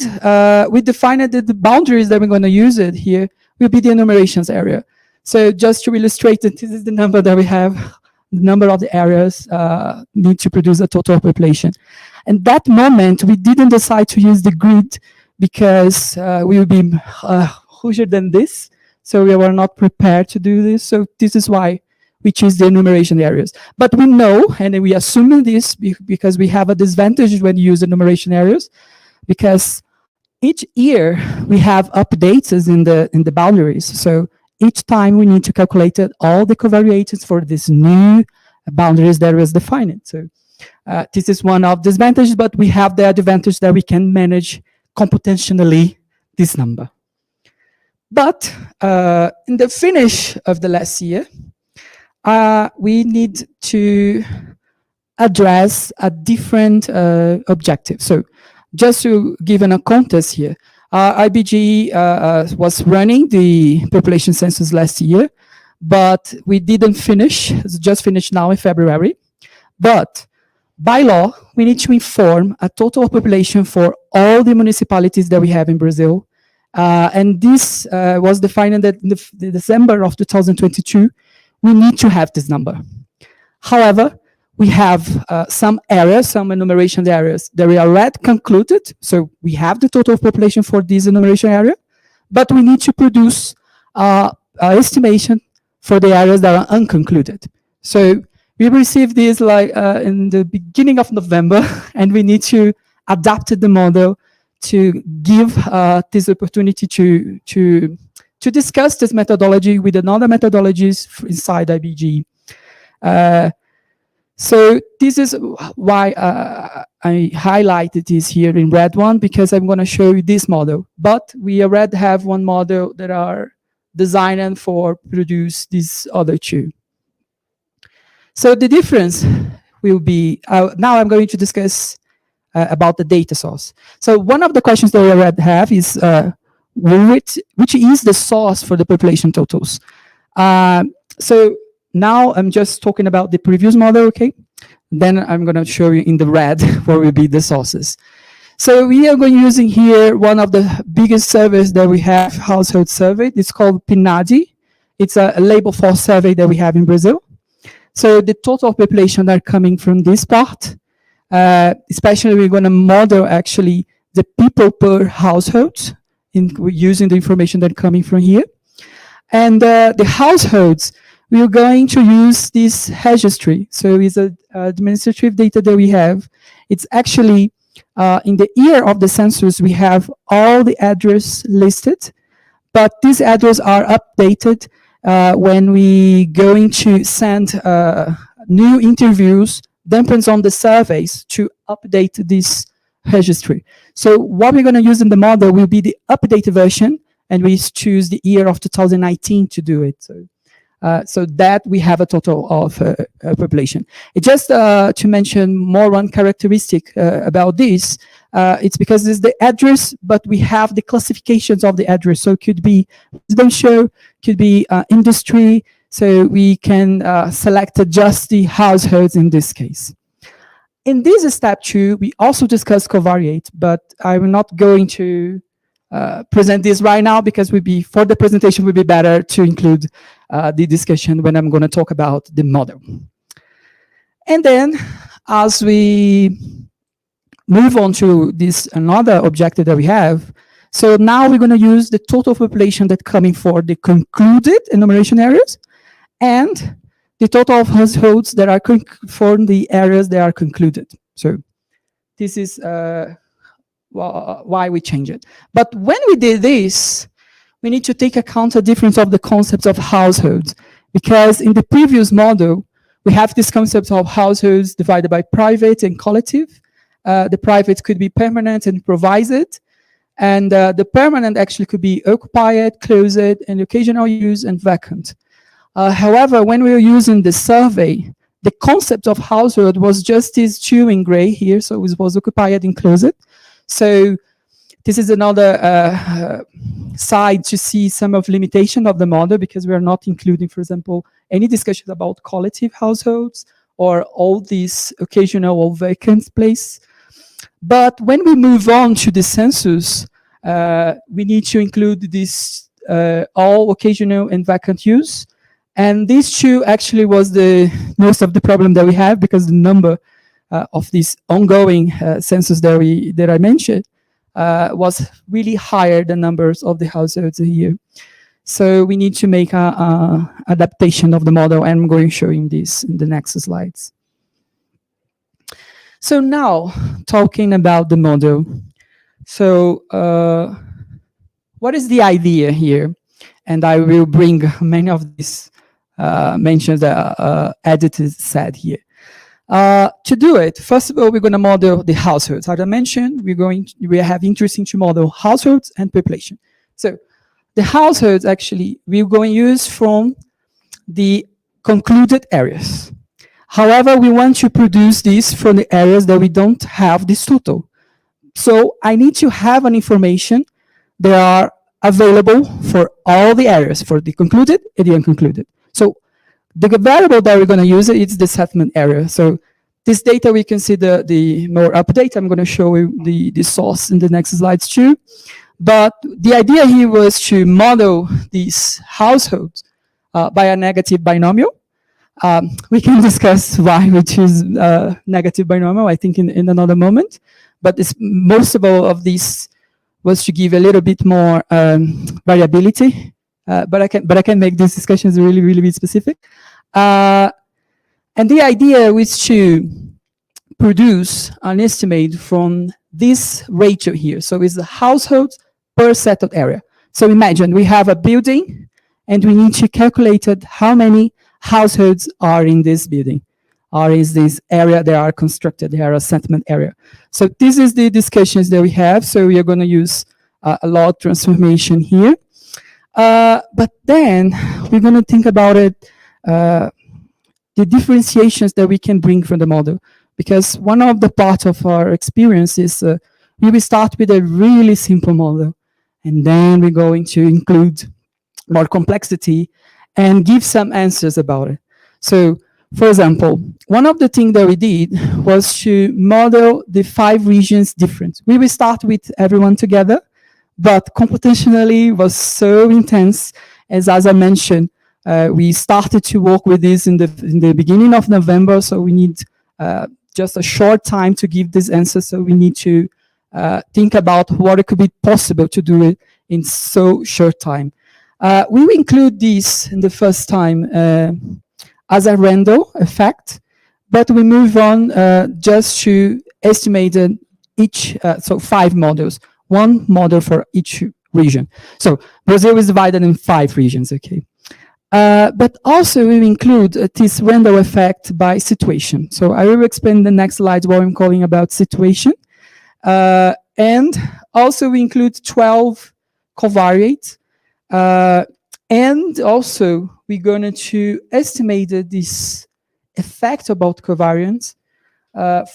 we defined that the boundaries that we're going to use it here will be the enumerations area. So just to illustrate that this is the number that we have, the number of the areas need to produce a total population. And that moment, we didn't decide to use the grid because we will be hugger than this. So we were not prepared to do this. So this is why we choose the enumeration areas. But we know, and we assume this because we have a disadvantage when you use enumeration areas, because each year we have updates in the boundaries. So each time we need to calculate all the covariations for this new boundaries that was defined. So this is one of the disadvantages, but we have the advantage that we can manage computationally this number. But in the finish of the last year, we need to address a different objective. So just to give a context here, IBG was running the population census last year, but we didn't finish, it's just finished now in February. But by law, we need to inform a total population for all the municipalities that we have in Brazil. And this was defined that in the December of 2022, we need to have this number. However, we have some areas, some enumeration areas that we already concluded. So we have the total population for this enumeration area, but we need to produce an estimation for the areas that are unconcluded. So we received this in the beginning of November, and we need to adapt the model to give this opportunity to discuss this methodology with another methodologies inside IBG. So this is why I highlighted this here in red one, because I'm going to show you this model. But we already have one model that are designed for produce these other two. So the difference will be, now I'm going to discuss about the data source. So one of the questions that we already have is, which is the source for the population totals? So now I'm just talking about the previous model, okay? Then I'm going to show you in the red what will be the sources. So we are going using here one of the biggest surveys that we have, household survey. It's called PNAD. It's a labor force survey that we have in Brazil. So the total population are coming from this part. Especially we're going to model actually the people per household using the information that coming from here. And the households, we're going to use this registry. So it's a administrative data that we have. It's actually in the year of the census, we have all the address listed, but these addresses are updated when we going to send new interviews, depends on the surveys to update this registry. So what we're going to use in the model will be the updated version, and we choose the year of 2019 to do it. So that we have a total of population. Just to mention more one characteristic about this, it's because it's the address, but we have the classifications of the address. So it could be residential, could be industry, so we can select just the households in this case. In this step 2, we also discuss covariate, but I'm not going to present this right now because for the presentation would be better to include the discussion when I'm going to talk about the model. And then as we move on to this another objective that we have, so now we're going to use the total population that coming for the concluded enumeration areas and the total of households that are for the areas that are concluded. So this is why we change it. But when we did this, we need to take account the difference of the concepts of households, because in the previous model, we have this concept of households divided by private and collective. The private could be permanent and provided, and the permanent actually could be occupied, closed, and occasional use, and vacant. However, when we were using the survey, the concept of household was just these two in gray here, so it was occupied and closed. So this is another side to see some of limitation of the model, because we are not including, for example, any discussions about collective households or all these occasional or vacant place. But when we move on to the census, we need to include this all occasional and vacant use. And these two actually was the most of the problem that we have, because the number of this ongoing census that I mentioned was really higher than numbers of the households here. So we need to make a adaptation of the model, and I'm going to show you this in the next slides. So now, talking about the model. So what is the idea here? And I will bring many of these mentions that Edith said here. To do it, first of all, we're going to model the households. As I mentioned, we have interesting to model households and population. So the households, actually, we're going to use from the concluded areas. However, we want to produce this from the areas that we don't have this total. So I need to have an information that are available for all the areas, for the concluded and the unconcluded. So the variable that we're going to use is the settlement area. So this data we consider the more update. I'm going to show you the source in the next slides too. But the idea here was to model these households by a negative binomial. We can discuss why we choose negative binomial, I think, in another moment. But most of all of this was to give a little bit more variability. But I can make these discussions really, really specific. And the idea was to produce an estimate from this ratio here. So it's the households per settled area. So imagine we have a building and we need to calculate how many households are in this building, or is this area that are constructed, they are a settlement area. So this is the discussions that we have. So we are going to use a log transformation here. But then we're going to think about it, the differentiations that we can bring from the model. Because one of the parts of our experience is we will start with a really simple model, and then we're going to include more complexity and give some answers about it. So, for example, one of the things that we did was to model the 5 regions different. We will start with everyone together, but computationally was so intense, as I mentioned, we started to work with this in the beginning of November, so we need just a short time to give this answer, so we need to think about what it could be possible to do it in so short time. We will include this in the first time as a random effect, but we move on just to estimate each, so 5 models, 1 model for each region. So Brazil is divided in 5 regions, okay? But also we include this random effect by situation. So I will explain the next slide what I'm calling about situation. And also we include 12 covariates. And also we're going to estimate this effect about covariance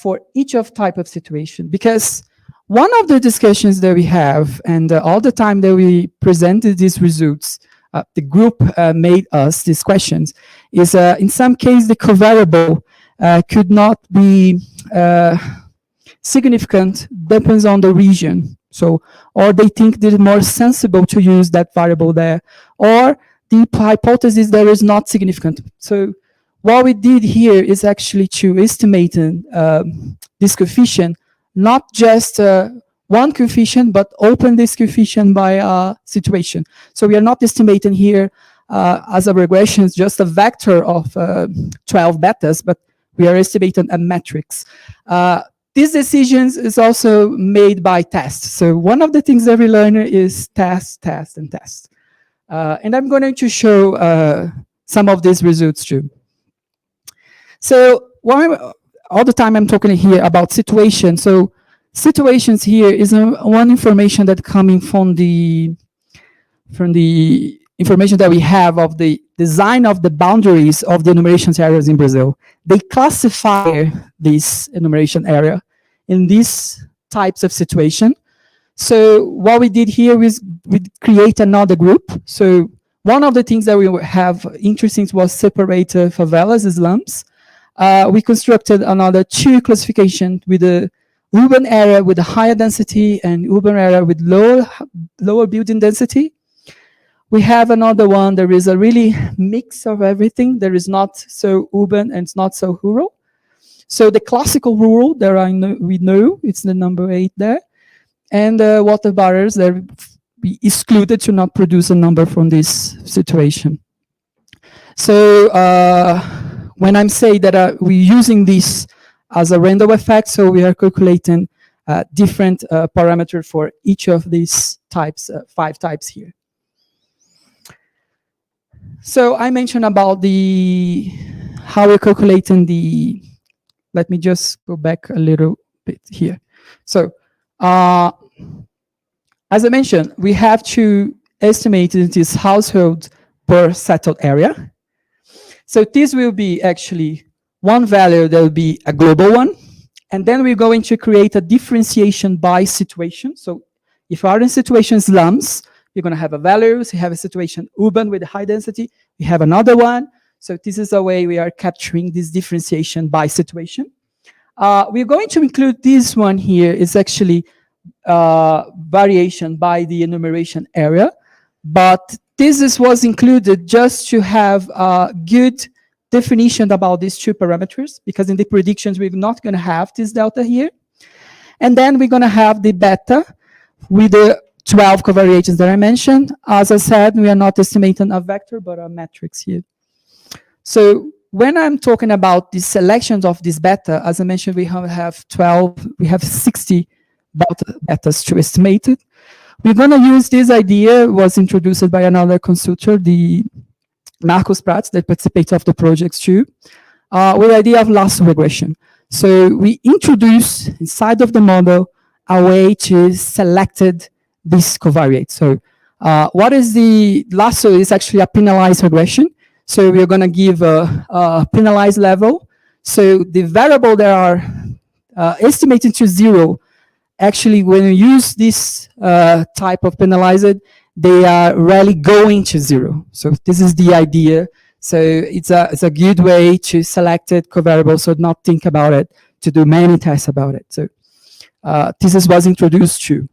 for each of type of situation. Because one of the discussions that we have, and all the time that we presented these results, the group made us these questions, is in some case the covariable could not be significant, depends on the region. So, or they think that it's more sensible to use that variable there, or the hypothesis there is not significant. So what we did here is actually to estimate this coefficient, not just one coefficient, but open this coefficient by situation. So we are not estimating here as a regression, just a vector of 12 betas, but we are estimating a matrix. These decisions is also made by tests. So one of the things every learner is test, test, and test. And I'm going to show some of these results too. So all the time I'm talking here about situation. So situations here is one information that coming from the information that we have of the design of the boundaries of the enumeration areas in Brazil. They classify this enumeration area in these types of situation. So what we did here was we create another group. So one of the things that we have interesting was separate favelas and slums. We constructed another 2 classification with the urban area with a higher density and urban area with lower building density. We have another one, there is a really mix of everything. There is not so urban and it's not so rural. So the classical rural, we know, it's the number 8 there. And water barriers, that we excluded to not produce a number from this situation. So when I'm saying that we're using this as a random effect, so we are calculating different parameters for each of these types, 5 types here. So I mentioned about how we're calculating the let me just go back a little bit here. So, as I mentioned, we have to estimate this household per settled area. So this will be actually one value that will be a global one. And then we're going to create a differentiation by situation. So if you are in situation slums, you're going to have a value. So you have a situation urban with a high density. We have another one. So this is a way we are capturing this differentiation by situation. We're going to include this one here. Is actually variation by the enumeration area. But this was included just to have a good definition about these two parameters, because in the predictions, we're not going to have this delta here. And then we're going to have the beta with the 12 covariations that I mentioned. As I said, we are not estimating a vector, but a matrix here. So when I'm talking about the selections of this beta, as I mentioned, we have 60 betas to estimate it. We're going to use this idea, was introduced by another consultor, the Marcos Prats, that participates of the projects too, with the idea of lasso regression. So we introduce inside of the model a way to select this covariate. So what is the lasso is actually a penalized regression. So we're going to give a penalized level. So the variable that are estimated to 0, actually, when you use this type of penalized, they are rarely going to 0. So this is the idea. So it's a good way to select it covariable, so not think about it, to do many tests about it. So this was introduced too.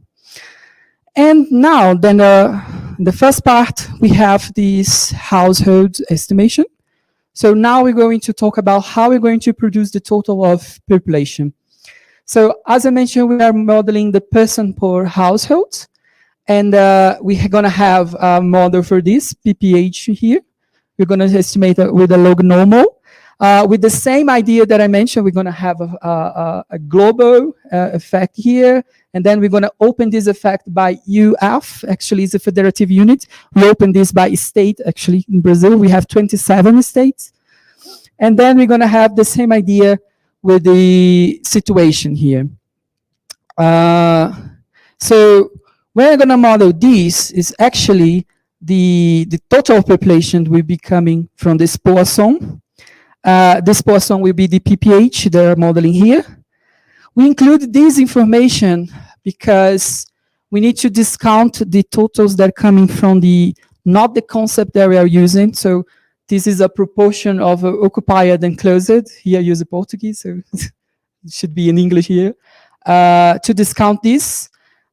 And now, then the first part, we have this household estimation. So now we're going to talk about how we're going to produce the total of population. So as I mentioned, we are modeling the person per household. And we're going to have a model for this, PPH here. We're going to estimate with a log normal. With the same idea that I mentioned, we're going to have a global effect here. And then we're going to open this effect by UF. Actually, it's a federative unit. We open this by state. Actually, in Brazil, we have 27 states. And then we're going to have the same idea with the situation here. So when I'm going to model this, is actually the total population will be coming from this Poisson. This Poisson will be the PPH they're modeling here. We include this information because we need to discount the totals that are coming from not the concept that we are using. So this is a proportion of occupied and closed. Here I use the Portuguese, so it should be in English here. To discount this,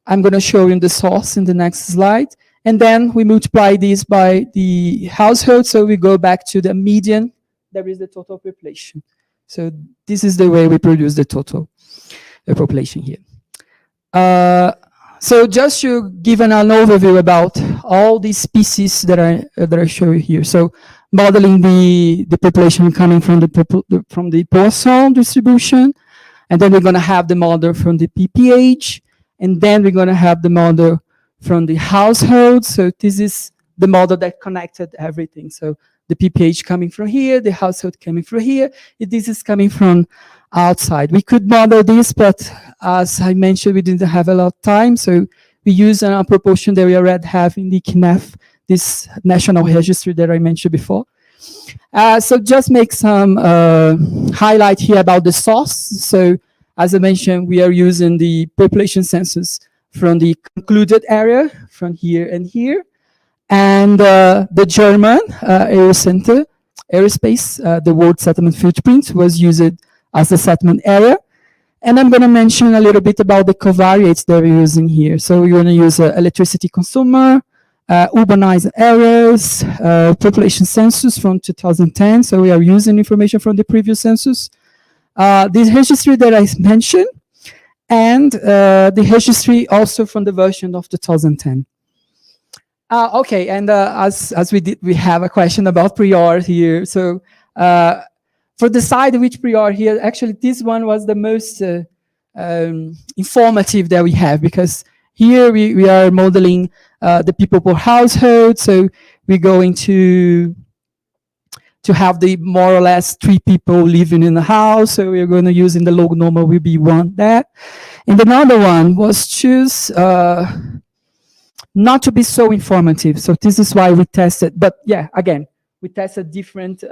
I'm going to show you the source in the next slide. And then we multiply this by the household. So we go back to the median. There is the total population. So this is the way we produce the total population here. So just to give an overview about all these species that I show you here. So modeling the population coming from the Poisson distribution. And then we're going to have the model from the PPH. And then we're going to have the model from the household. So this is the model that connected everything. So the PPH coming from here, the household coming from here. This is coming from outside. We could model this, but as I mentioned, we didn't have a lot of time. So we use a proportion that we already have in the CNEF, this national registry that I mentioned before. So just make some highlight here about the source. So as I mentioned, we are using the population census from the concluded area, from here and here. And the German Aerocenter, aerospace, the world settlement footprint was used as the settlement area. And I'm going to mention a little bit about the covariates that we're using here. So we're going to use electricity consumer, urbanized areas, population census from 2010. So we are using information from the previous census. This registry that I mentioned, and the registry also from the version of 2010. Okay, and as we did, we have a question about prior here. So for decide which prior here, actually this one was the most informative that we have, because here we are modeling the people per household. So we're going to to have the more or less 3 people living in the house. So we're going to use in the log normal will be 1 there. And another one was choose not to be so informative. So this is why we tested, but yeah, again, we tested different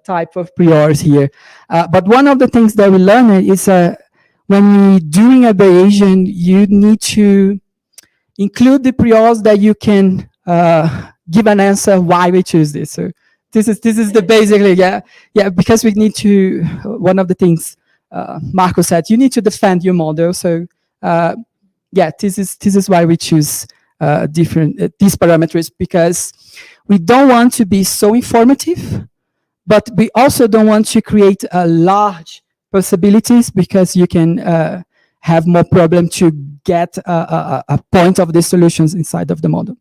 type of priors here. But one of the things that we learned is when you're doing abbreviation, you need to include the priors that you can give an answer why we choose this. So this is the basically, yeah, because we need to, one of the things Marco said, you need to defend your model. So yeah, this is why we choose different these parameters, because we don't want to be so informative, but we also don't want to create a large possibilities, because you can have more problem to get a point of the solutions inside of the model.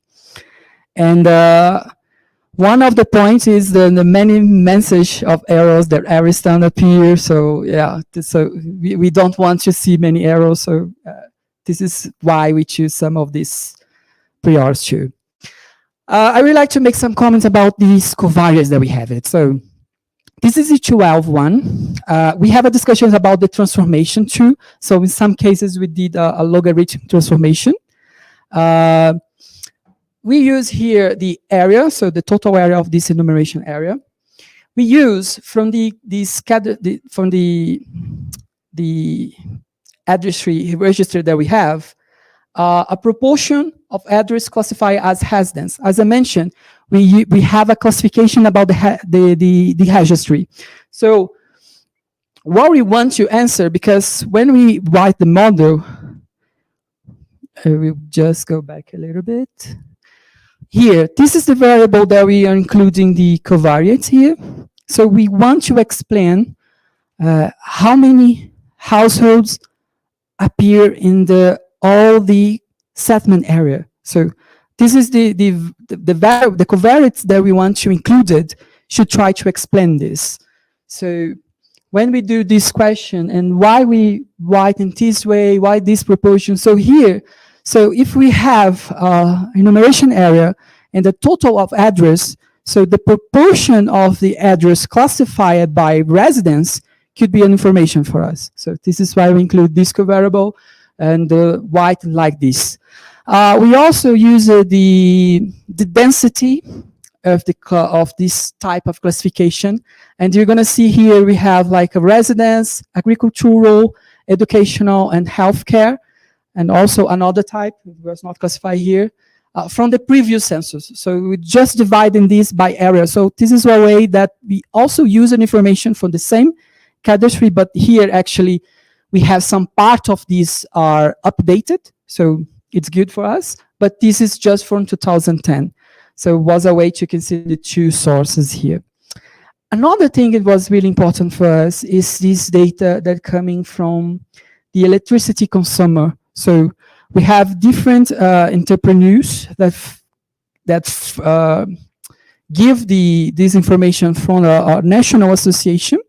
And one of the points is the many message of errors that every stand up here. So yeah, so we don't want to see many errors. So this is why we choose some of these priors too. I would like to make some comments about these covariates that we have it. So this is the 12 one. We have a discussion about the transformation too. So in some cases we did a logarithmic transformation. We use here the area, so the total area of this enumeration area. We use from the address tree register that we have, a proportion of address classified as residence. As I mentioned, we have a classification about the registry. So what we want to answer, because when we write the model, we'll just go back a little bit. Here, this is the variable that we are including the covariates here. So we want to explain how many households appear in all the settlement area. So this is the covariates that we want to include it should try to explain this. So when we do this question and why we write in this way, why this proportion. So here, so if we have enumeration area and the total of address, so the proportion of the address classified by residence could be an information for us. So this is why we include this covariable and white like this. We also use the density of this type of classification. And you're gonna see here we have like a residence, agricultural, educational, and healthcare. And also another type, was not classified here, from the previous census. So we just dividing this by area. So this is a way that we also use an information from the same cadastry, but here actually we have some part of these are updated. So it's good for us, but this is just from 2010. So it was a way to consider the 2 sources here. Another thing that was really important for us is this data that coming from the electricity consumer. So we have different entrepreneurs that give this information from a national association.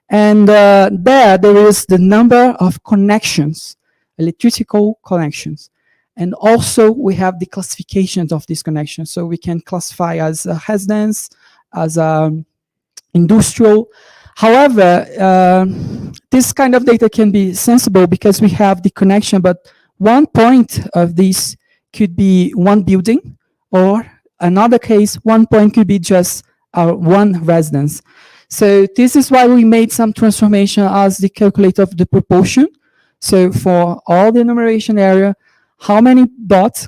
And there is the number of connections, electrical connections. And also we have the classifications of these connections. So we can classify as a residence, as a industrial. However, this kind of data can be sensible because we have the connection, but one point of this could be one building, or another case, one point could be just one residence. So this is why we made some transformation as the calculator of the proportion. So for all the enumeration area, how many dots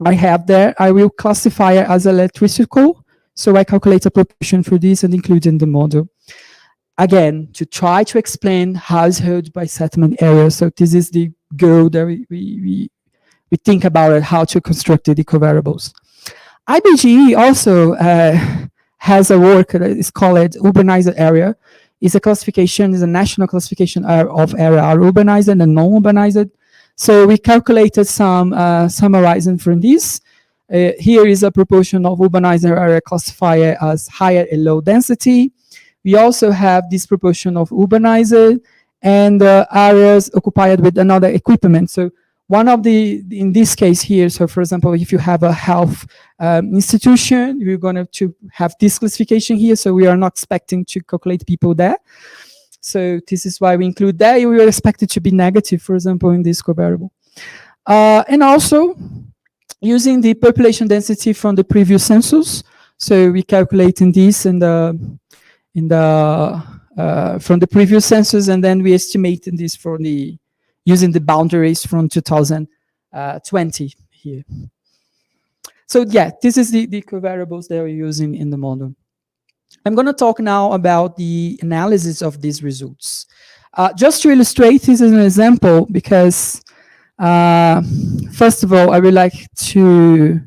I have there, I will classify it as electrical. So I calculate a proportion for this and include in the model. Again, to try to explain household by settlement area. So this is the goal that we think about it, how to construct the covariables. IBGE also has a work that is called urbanized area. It's a classification, is a national classification of area, are urbanized and non-urbanized. So we calculated some summarizing from this. Here is a proportion of urbanized area classified as higher and low density. We also have this proportion of urbanized and areas occupied with another equipment. So one of in this case here, so for example, if you have a health institution, you're going to have this classification here, so we are not expecting to calculate people there. So this is why we include that. We are expected to be negative, for example, in this covariable. And also, using the population density from the previous census, so we calculating this from the previous census, and then we estimating this for using the boundaries from 2020 here. So yeah, this is the covariables that we're using in the model. I'm going to talk now about the analysis of these results. Just to illustrate this as an example, because first of all, I would like to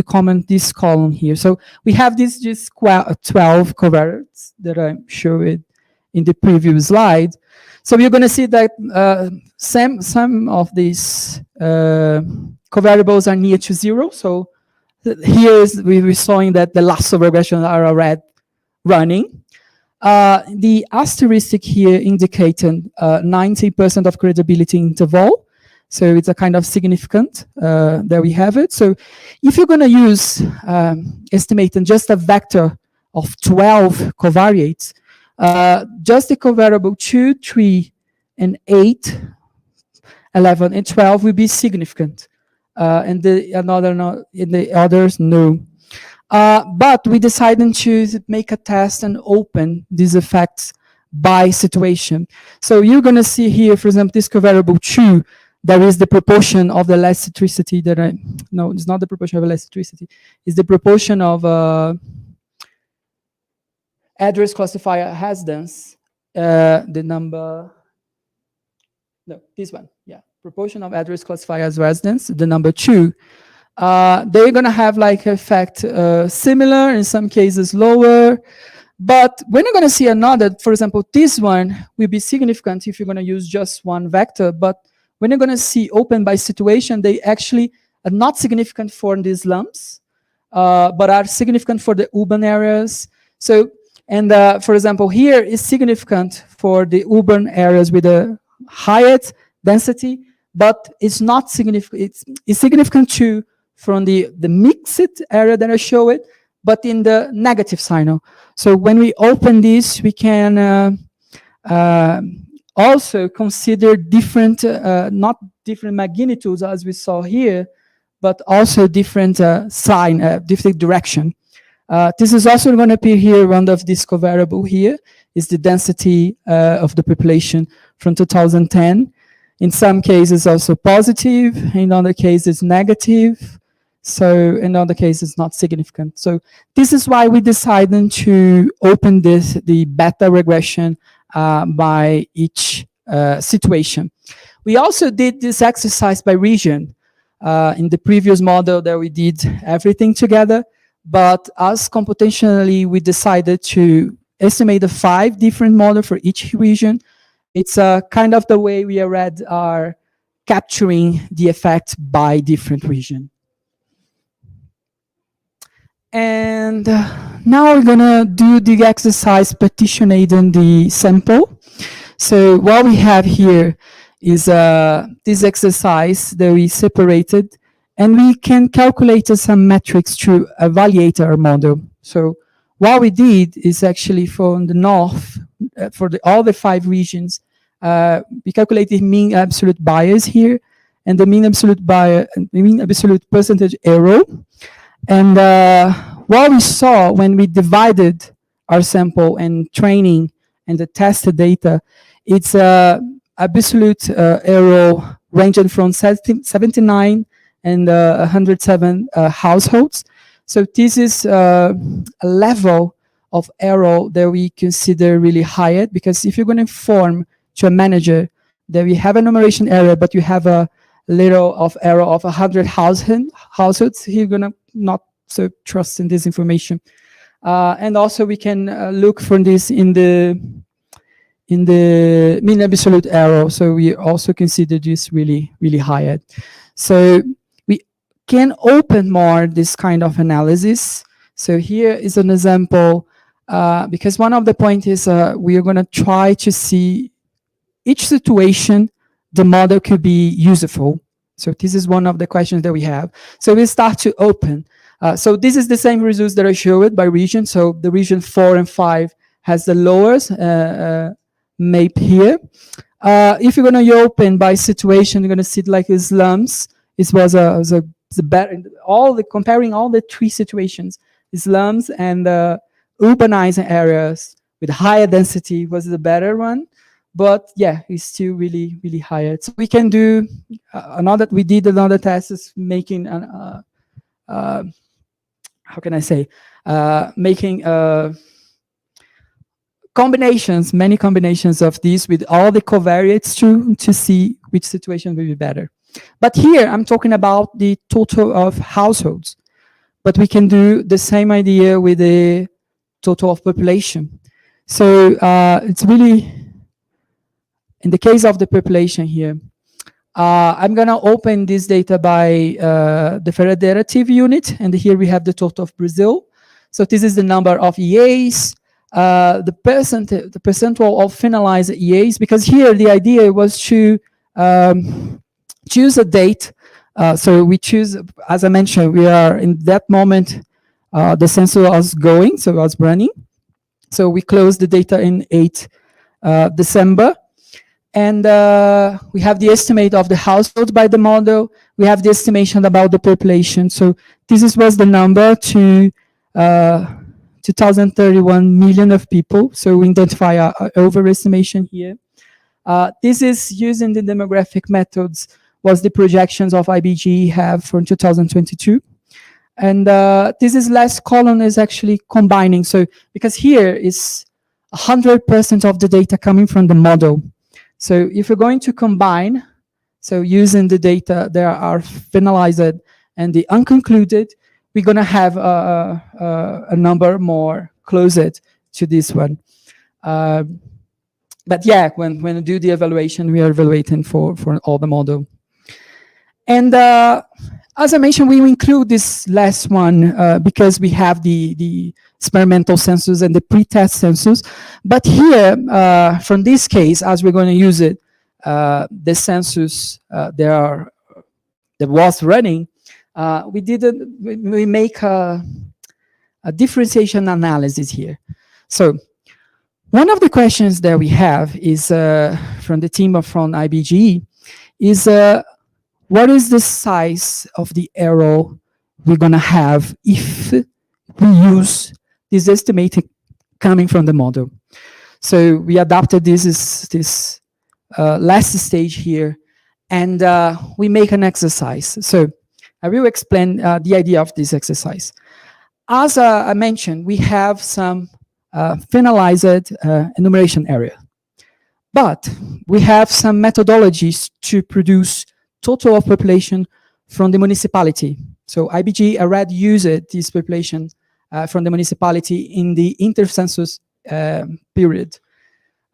comment this column here. So we have these 12 covariates that I showed in the previous slide. So you're going to see that some of these covariables are near to zero. So here we're showing that the last regressions are already running. The asterisk here indicating 90% of credibility interval. So it's a kind of significant that we have it. So if you're going to use estimating just a vector of 12 covariates, just the covariable 2, 3, and 8, 11, and 12 will be significant. And the others, no. But we decided to make a test and open these effects by situation. So you're going to see here, for example, this covariable 2, there is the proportion of the elasticity that no, it's not the proportion of elasticity, it's the proportion of address classifier residence, the number, no, this one, yeah, proportion of address classifier as residence, the number 2. They're going to have like effect similar, in some cases lower, but when you're going to see another, for example, this one will be significant if you're going to use just one vector, but when you're going to see open by situation, they actually are not significant for these lumps, but are significant for the urban areas. So, and for example, here is significant for the urban areas with a highest density, but it's not significant. It's significant too from the mixed area that I show it, but in the negative sign. So when we open this, we can also consider different, not different magnitudes as we saw here, but also different sign, different direction. This is also going to appear here, one of this covariable here is the density of the population from 2010. In some cases also positive, in other cases negative. So in other cases not significant. So this is why we decided to open the beta regression by each situation. We also did this exercise by region. In the previous model that we did everything together, but as computationally we decided to estimate the 5 different models for each region. It's kind of the way we are capturing the effect by different region. And now we're gonna do the exercise partitioning the sample. So what we have here is this exercise that we separated, and we can calculate some metrics to evaluate our model. So what we did is actually from the north, for all the 5 regions, we calculated mean absolute bias here, and the mean absolute bias, the mean absolute percentage error. And what we saw when we divided our sample and training and the tested data, it's absolute error ranging from 79 and 107 households. So this is a level of error that we consider really high, because if you're going to inform to a manager that we have a enumeration error, but you have a little of error of 100 households, he's going to not so trust in this information. And also we can look for this in the mean absolute error. So we also consider this really, really high. So we can open more this kind of analysis. So here is an example, because one of the points is we are going to try to see each situation the model could be useful. So this is one of the questions that we have. So we start to open. So this is the same results that I showed by region. So the region 4 and 5 has the lowest map here. If you're going to open by situation, you're going to see it like slums. It was a better, comparing all the three situations, slums and urbanized areas with higher density was the better one. But yeah, it's still really, really higher. So we can do we did another test is making how can I say, making combinations, many combinations of these with all the covariates to see which situation will be better. But here I'm talking about the total of households, but we can do the same idea with the total of population. So it's really, in the case of the population here, I'm going to open this data by the federative unit, and here we have the total of Brazil. So this is the number of EAs, the percentile of finalized EAs, because here the idea was to choose a date. So we choose, as I mentioned, we are in that moment, the census was going, so it was running. So we closed the data in 8 December. And we have the estimate of the household by the model. We have the estimation about the population. So this was the number to 2031 million of people. So we identify our overestimation here. This is using the demographic methods, was the projections of IBGE have from 2022. And this is last column is actually combining. So because here is 100% of the data coming from the model. So if we're going to combine, so using the data that are finalized and the unconcluded, we're going to have a number more closer to this one. But yeah, when we do the evaluation, we are evaluating for all the model. And as I mentioned, we include this last one because we have the experimental census and the pre-test census. But here, from this case, as we're going to use it, the census that was running, we make a differentiation analysis here. So one of the questions that we have is from the team from IBGE is what is the size of the error we're going to have if we use this estimating coming from the model? So we adapted this last stage here, and we make an exercise. So I will explain the idea of this exercise. As I mentioned, we have some finalized enumeration area, but we have some methodologies to produce total of population from the municipality. So IBGE already used this population from the municipality in the inter-census period.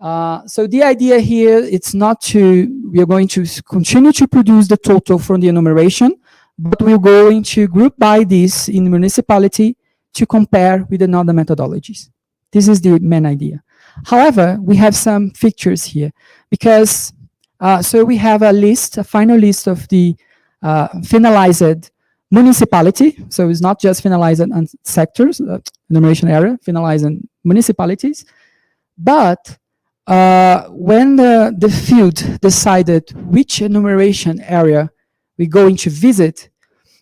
So the idea here, it's not we are going to continue to produce the total from the enumeration, but we're going to group by this in the municipality to compare with another methodologies. This is the main idea. However, we have some features here because so we have a final list of the finalized municipality. So it's not just finalized on sectors, enumeration area, finalized in municipalities. But when the field decided which enumeration area we're going to visit,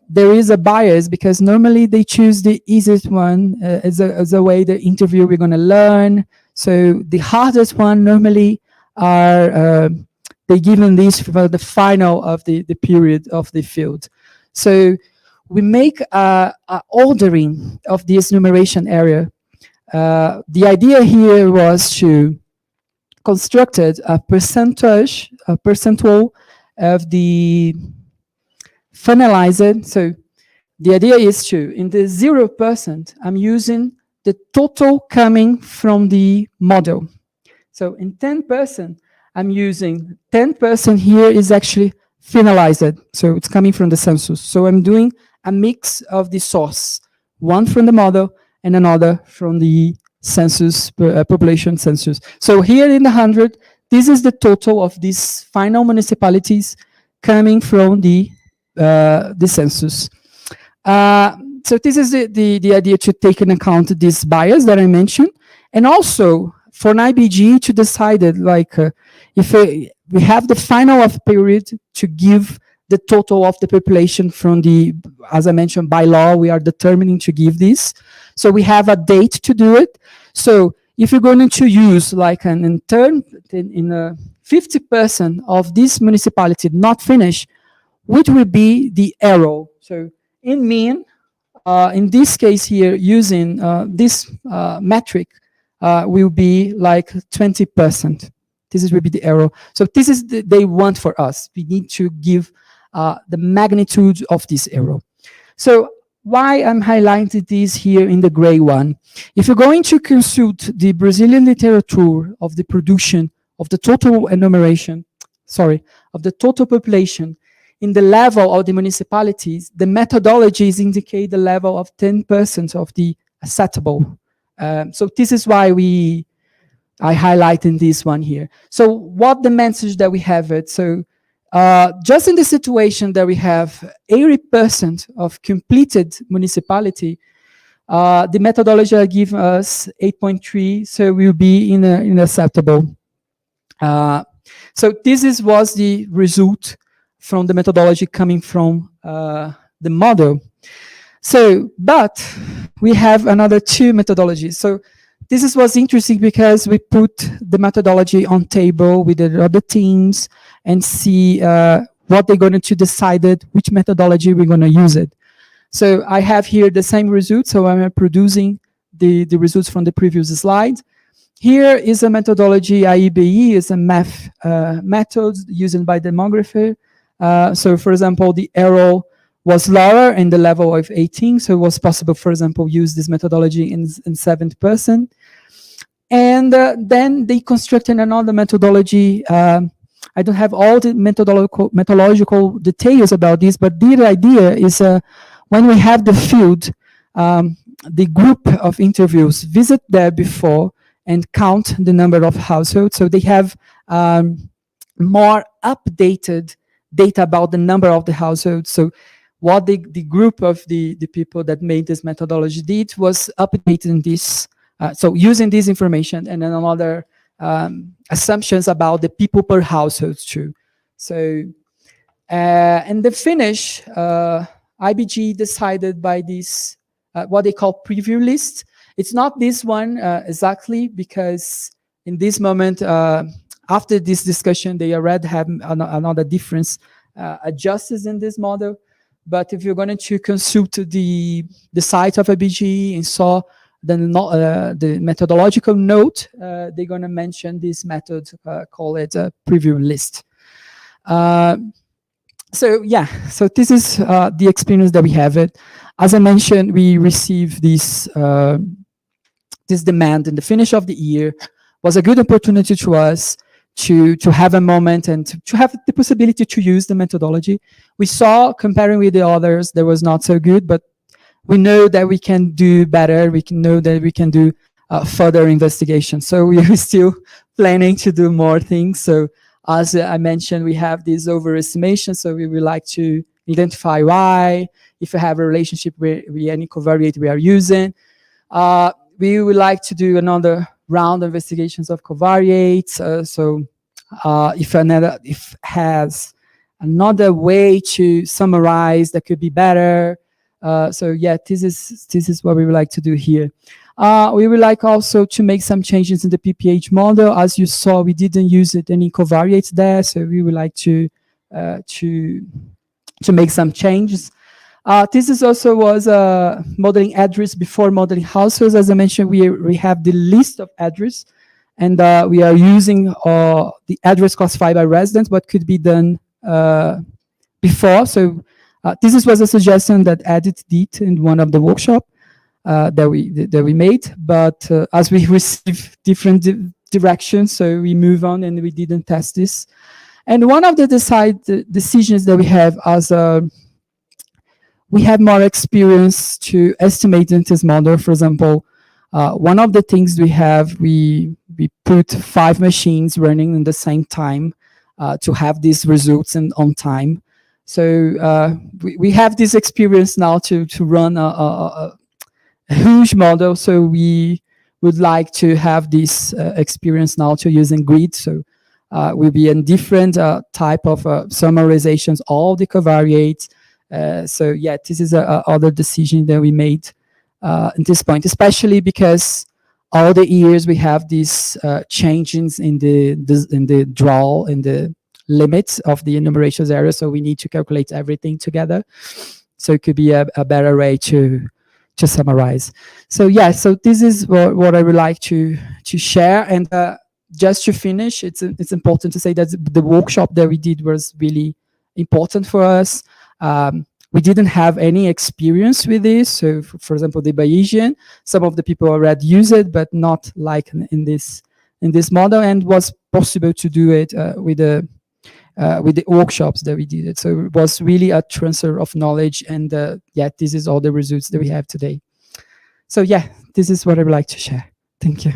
there is a bias because normally they choose the easiest one as a way the interview we're going to learn. So the hardest one normally are they given this for the final of the period of the field. So we make a ordering of this enumeration area. The idea here was to construct a percentage of the finalized. So the idea is to, in the 0%, I'm using the total coming from the model. So in 10%, I'm using 10% here is actually finalized. So it's coming from the census. So I'm doing a mix of the source, one from the model and another from the census, population census. So here in the 100, this is the total of these final municipalities coming from the census. So this is the idea to take into account this bias that I mentioned, and also for an IBG to decide it, like if we have the final of period to give the total of the population from the, as I mentioned, by law, we are determining to give this. So we have a date to do it. So if you're going to use like an intern in a 50% of this municipality not finished, which will be the error. So in mean, in this case here, using this metric will be like 20%. This will be the error. So this is they want for us. We need to give the magnitude of this error. So why I'm highlighting this here in the gray one? If you're going to consult the Brazilian literature of the production of the total enumeration, of the total population in the level of the municipalities, the methodologies indicate the level of 10% of the acceptable. So this is why I highlight in this one here. So what the message that we have it? So just in the situation that we have 80% of completed municipality, the methodology will give us 8.3, so we'll be in acceptable. So this was the result from the methodology coming from the model. So, but we have another two methodologies. So this was interesting because we put the methodology on table with the other teams and see what they're going to decide which methodology we're going to use it. So I have here the same results. So I'm producing the results from the previous slide. Here is a methodology, IEBE is a math method used by demographer. So for example, the error was lower in the level of 18. So it was possible, for example, use this methodology in 7%. And then they constructed another methodology. I don't have all the methodological details about this, but the idea is when we have the field, the group of interviews visit there before and count the number of households. So they have more updated data about the number of the households. So what the group of the people that made this methodology did was updating this. So using this information and then other assumptions about the people per household too. So and the finish, IBG decided by this, what they call preview list. It's not this one exactly, because in this moment, after this discussion, they already have another difference adjusted in this model. But if you're going to consult the site of IBG and saw the methodological note, they're going to mention this method, call it a preview list. So yeah, so this is the experience that we have it. As I mentioned, we received this this demand in the finish of the year. Was a good opportunity to us to have a moment and to have the possibility to use the methodology. We saw, comparing with the others, that was not so good, but we know that we can do better. We can know that we can do further investigation. So we are still planning to do more things. So as I mentioned, we have this overestimation. So we would like to identify why, if we have a relationship with any covariate we are using. We would like to do another round of investigations of covariates. If has another way to summarize that could be better. So yeah, this is what we would like to do here. We would like also to make some changes in the PPH model. As you saw, we didn't use any covariates there, so we would like to make some changes. This is also was modeling address before modeling households. As I mentioned, we have the list of address, and we are using the address classified by residents, what could be done before. So this was a suggestion that Edith did in one of the workshops that we made. But as we received different directions, so we move on and we didn't test this. And one of the decisions that we have as we have more experience to estimate in this model. For example, one of the things we put 5 machines running in the same time to have these results on time. So we have this experience now to run a huge model. So we would like to have this experience now to using grid. So will be in different type of summarizations, all the covariates. So yeah, this is other decision that we made at this point, especially because all the years we have these changes in the draw, in the limits of the enumerations area. So we need to calculate everything together. So it could be a better way to summarize. So yeah, so this is what I would like to share. And just to finish, it's important to say that the workshop that we did was really important for us. We didn't have any experience with this. So for example, the Bayesian, some of the people already use it, but not like in this model, and was possible to do it with the workshops that we did it. So it was really a transfer of knowledge, and yeah, this is all the results that we have today. So yeah, this is what I would like to share. Thank you.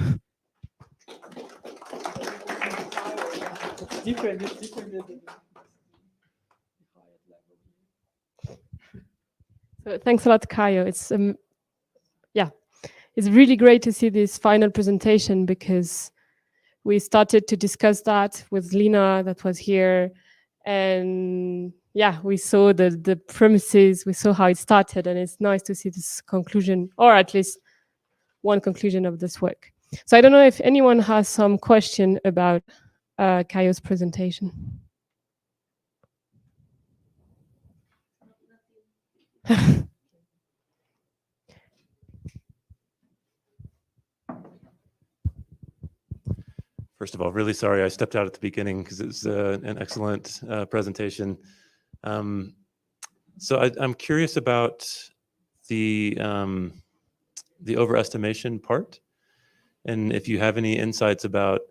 So thanks a lot, Kayo. It's yeah, it's really great to see this final presentation, because we started to discuss that with Lina that was here, and yeah, we saw the premises, we saw how it started, and it's nice to see this conclusion, or at least one conclusion of this work. So I don't know if anyone has some question about Kayo's presentation. First of all, really sorry I stepped out at the beginning because it was an excellent presentation. So I'm curious about the overestimation part, and if you have any insights about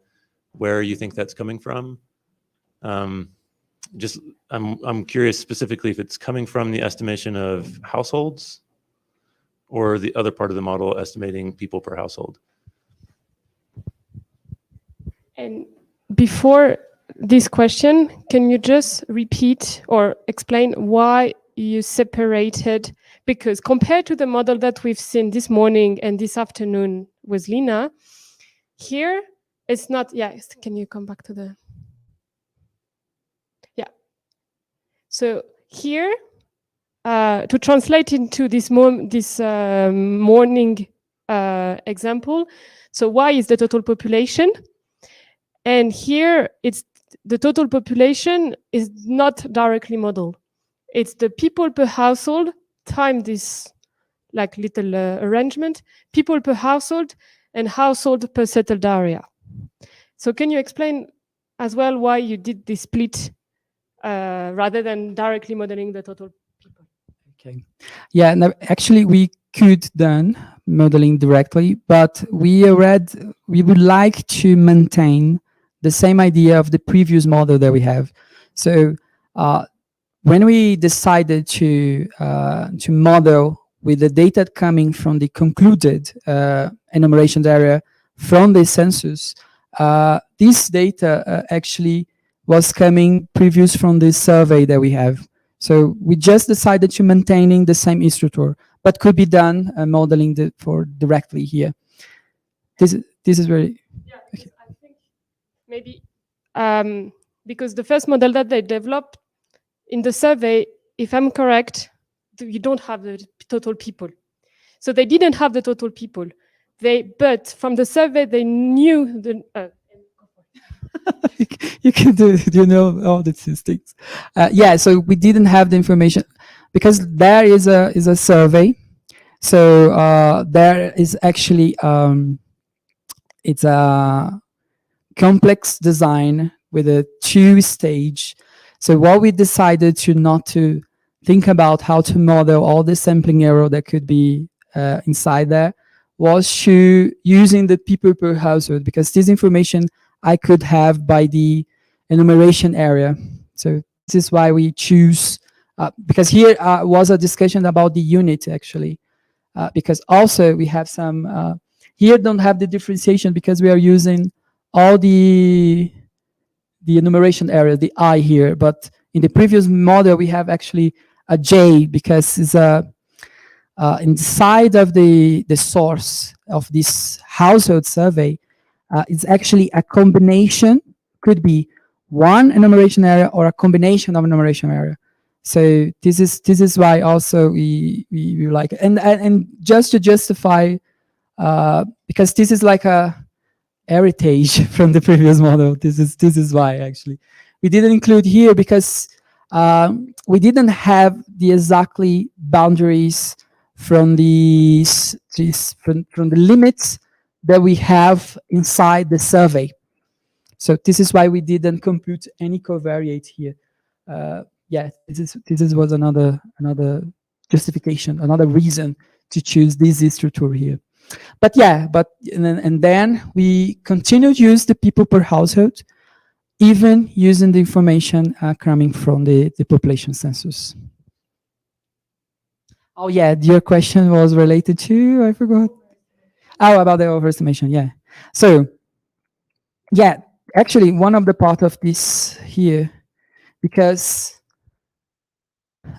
where you think that's coming from. I'm curious specifically if it's coming from the estimation of households or the other part of the model estimating people per household. And before this question, can you just repeat or explain why you separated? Because compared to the model that we've seen this morning and this afternoon with Lina, here it's not, yeah, can you come back to the, yeah. So here, to translate into this morning example, so Y is the total population. And here, it's the total population is not directly modeled. It's the people per household time this like little arrangement, people per household and household per settled area. So can you explain as well why you did this split rather than directly modeling the total people? Okay. Yeah, no, actually we could done modeling directly, but we would like to maintain the same idea of the previous model that we have. So when we decided to model with the data coming from the concluded enumeration area from the census, this data actually was coming previous from the survey that we have. So we just decided to maintaining the same structure, but could be done modeling for directly here. This is very. Yeah, okay. I think maybe because the first model that they developed in the survey, if I'm correct, you don't have the total people. So they didn't have the total people. But from the survey, they knew the. You can do, you know, all these things. Yeah, so we didn't have the information because there is a survey. So there is actually it's a complex design with a 2-stage. So what we decided to not to think about how to model all the sampling error that could be inside there was to using the people per household, because this information I could have by the enumeration area. So this is why we choose, because here was a discussion about the unit actually, because also we have some, here don't have the differentiation because we are using all the the enumeration area, the I here, but in the previous model, we have actually a J because it's inside of the source of this household survey, it's actually a combination, could be one enumeration area or a combination of enumeration area. So this is why also we like it. And just to justify, because this is like a heritage from the previous model. This is why actually we didn't include here because we didn't have the exactly boundaries from the limits that we have inside the survey. So this is why we didn't compute any covariate here. Yeah, this was another justification, another reason to choose this structure here. But yeah, and then we continue to use the people per household, even using the information coming from the population census. Oh yeah, your question was related to, I forgot. Oh, about the overestimation, yeah. So, yeah, actually one of the part of this here, because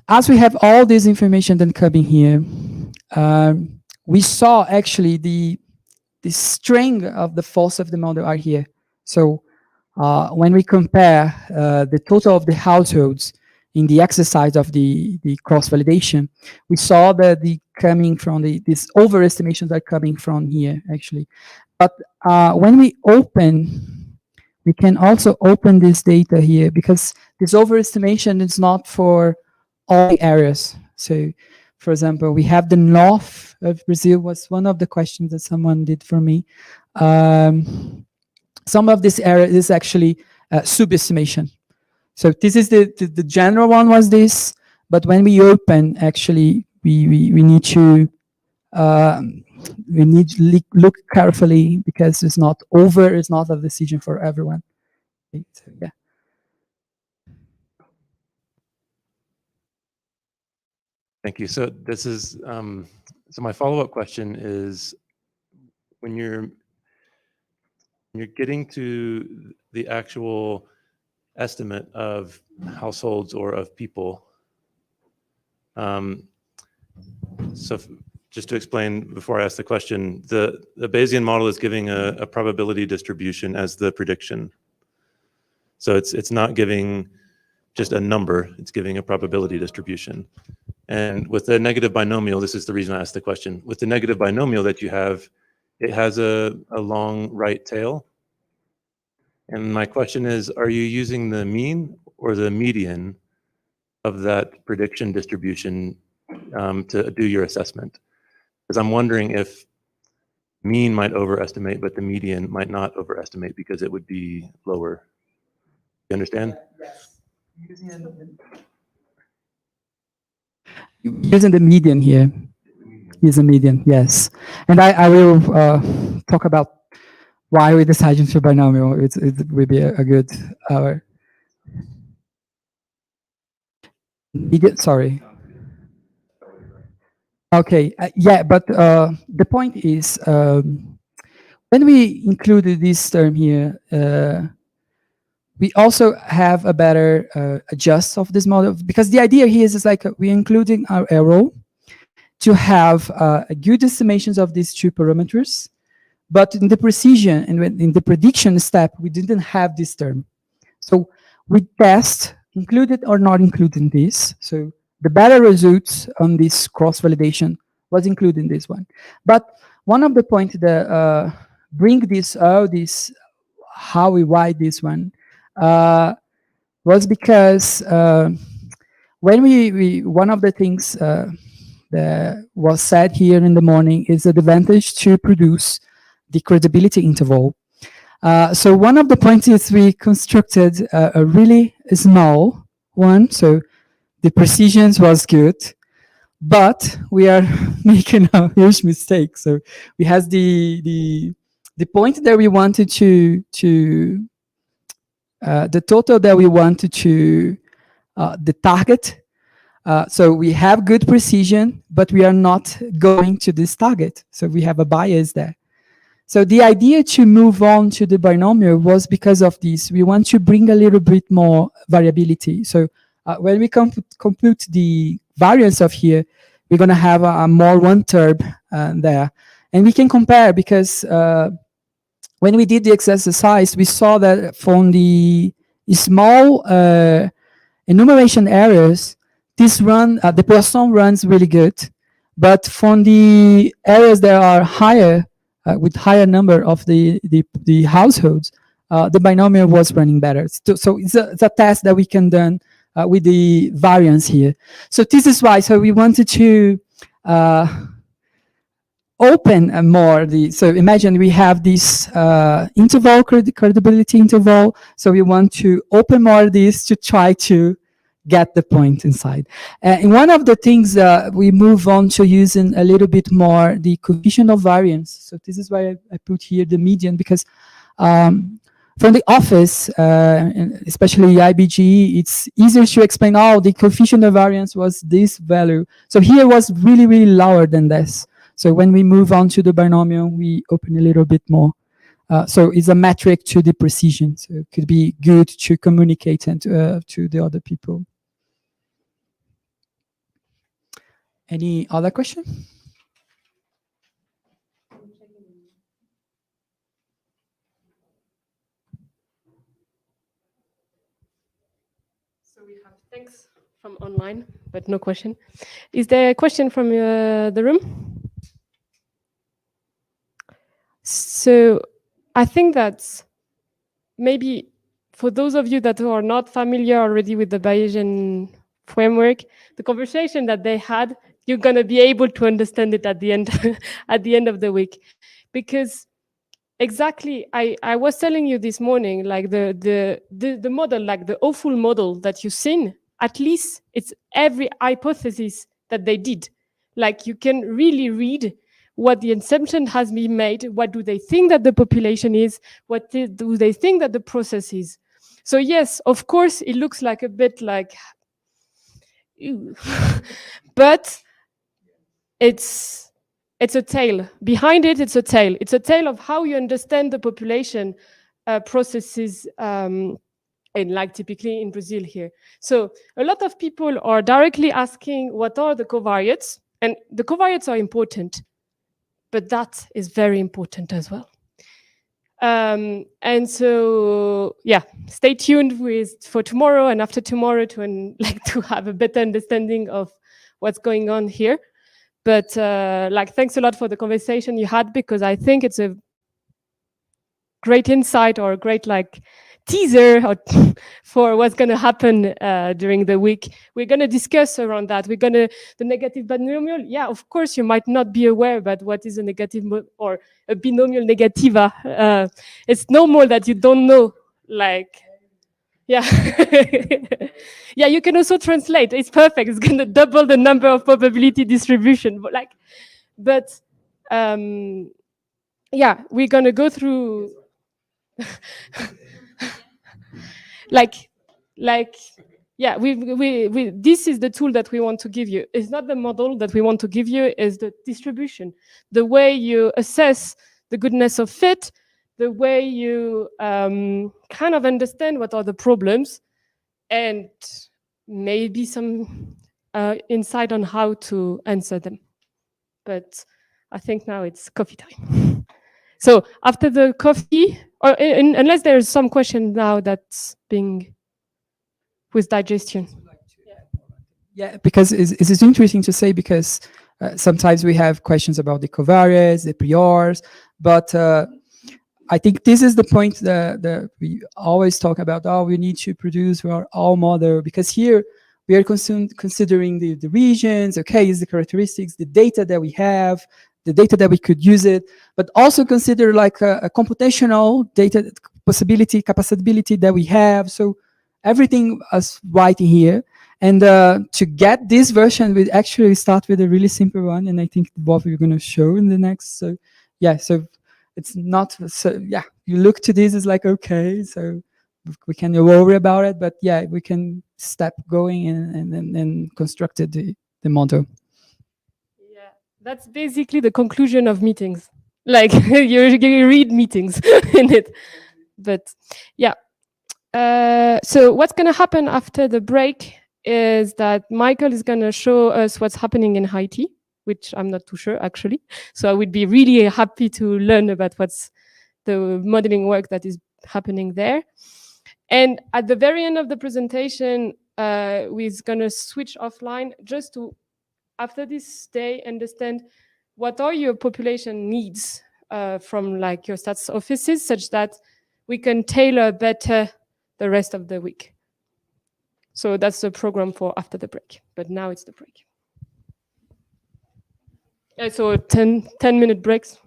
as we have all this information then coming here, we saw actually the string of the false of the model are here. So when we compare the total of the households in the exercise of the cross-validation, we saw that the coming from these overestimations are coming from here actually. But when we open, we can also open this data here because this overestimation is not for all areas. So for example, we have the north of Brazil was one of the questions that someone did for me. Some of this area is actually subestimation. So this is the general one was this, but when we open, actually, we need to look carefully because it's not a decision for everyone. Okay, so, yeah. Thank you. So this is, so my follow-up question is, when you're getting to the actual estimate of households or of people, so just to explain before I ask the question, the Bayesian model is giving a probability distribution as the prediction. So it's not giving just a number, it's giving a probability distribution. And with the negative binomial, this is the reason I asked the question. With the negative binomial that you have, it has a long right tail. And my question is, are you using the mean or the median of that prediction distribution to do your assessment? Because I'm wondering if mean might overestimate, but the median might not overestimate because it would be lower. You understand? Yes. Using the median here. Use a median, yes. And I will talk about why we decided to binomial. It will be a good hour. Median, sorry. Okay, yeah, but the point is, when we included this term here, we also have a better adjust of this model, because the idea here is like we're including our arrow to have good estimations of these two parameters, but in the precision and in the prediction step, we didn't have this term. So we test included or not including this. So the better results on this cross-validation was including this one. But one of the points that bring this out, this how we write this one, was because when one of the things that was said here in the morning is the advantage to produce the credibility interval. So one of the points is we constructed a really small one, so the precision was good, but we are making a huge mistake. So we have the point that we wanted to the total that we wanted to the target. So we have good precision, but we are not going to this target. So we have a bias there. So the idea to move on to the binomial was because of this. We want to bring a little bit more variability. So when we compute the variance of here, we're going to have a more one term there. And we can compare because when we did the exercise, we saw that from the small enumeration areas, the Poisson runs really good. But from the areas that are higher, with higher number of the households, the binomial was running better. So it's a test that we can do with the variance here. So this is why. So we wanted to open more. So imagine we have this interval, credibility interval. So we want to open more of this to try to get the point inside. And one of the things we move on to using a little bit more the coefficient of variance. So this is why I put here the median, because from the office, especially IBGE, it's easier to explain, the coefficient of variance was this value. So here was really, really lower than this. So when we move on to the binomial, we open a little bit more. So it's a metric to the precision. So it could be good to communicate and to the other people. Any other question? So we have thanks from online, but no question. Is there a question from the room? So I think that maybe for those of you that are not familiar already with the Bayesian framework, the conversation that they had, you're going to be able to understand it at the end at the end of the week. Because exactly, I was telling you this morning, like the model, like the awful model that you've seen, at least it's every hypothesis that they did. Like you can really read what the assumption has been made, what do they think that the population is, what do they think that the process is. So yes, of course, it looks like a bit like, ew. But it's a tale. Behind it, it's a tale. It's a tale of how you understand the population processes, and like typically in Brazil here. So a lot of people are directly asking what are the covariates, and the covariates are important, but that is very important as well. And so, yeah, stay tuned for tomorrow and after tomorrow to have a better understanding of what's going on here. But thanks a lot for the conversation you had, because I think it's a great insight or a great teaser for what's going to happen during the week. We're going to discuss around that. The negative binomial. Yeah, of course, you might not be aware about what is a negative or a binomial negativa. It's normal that you don't know, yeah. Yeah, you can also translate. It's perfect. It's going to double the number of probability distribution. But yeah, we're going to go through yeah, this is the tool that we want to give you. It's not the model that we want to give you, it's the distribution, the way you assess the goodness of fit, the way you kind of understand what are the problems, and maybe some insight on how to answer them. But I think now it's coffee time. So after the coffee, or unless there's some question now that's being with digestion. Yeah, because it's interesting to say, because sometimes we have questions about the covariates, the priors, but I think this is the point that we always talk about. We need to produce our all model, because here we are considering the regions, is the characteristics, the data that we have, the data that we could use it, but also consider a computational data capacity that we have. So everything is right in here. And to get this version, we actually start with a really simple one. And I think what we're going to show in the next. So yeah, so it's not, so yeah, you look to this, it's okay, so we can worry about it, but yeah, we can step going and construct the model. Yeah, that's basically the conclusion of meetings. Like you read meetings in it. But yeah. So what's going to happen after the break is that Michael is going to show us what's happening in Haiti, which I'm not too sure actually. So I would be really happy to learn about what's the modeling work that is happening there. And at the very end of the presentation, we're going to switch offline just to, after this day, understand what are your population needs from like your stats offices, such that we can tailor better the rest of the week. So that's the program for after the break, but now it's the break. So 10-minute breaks.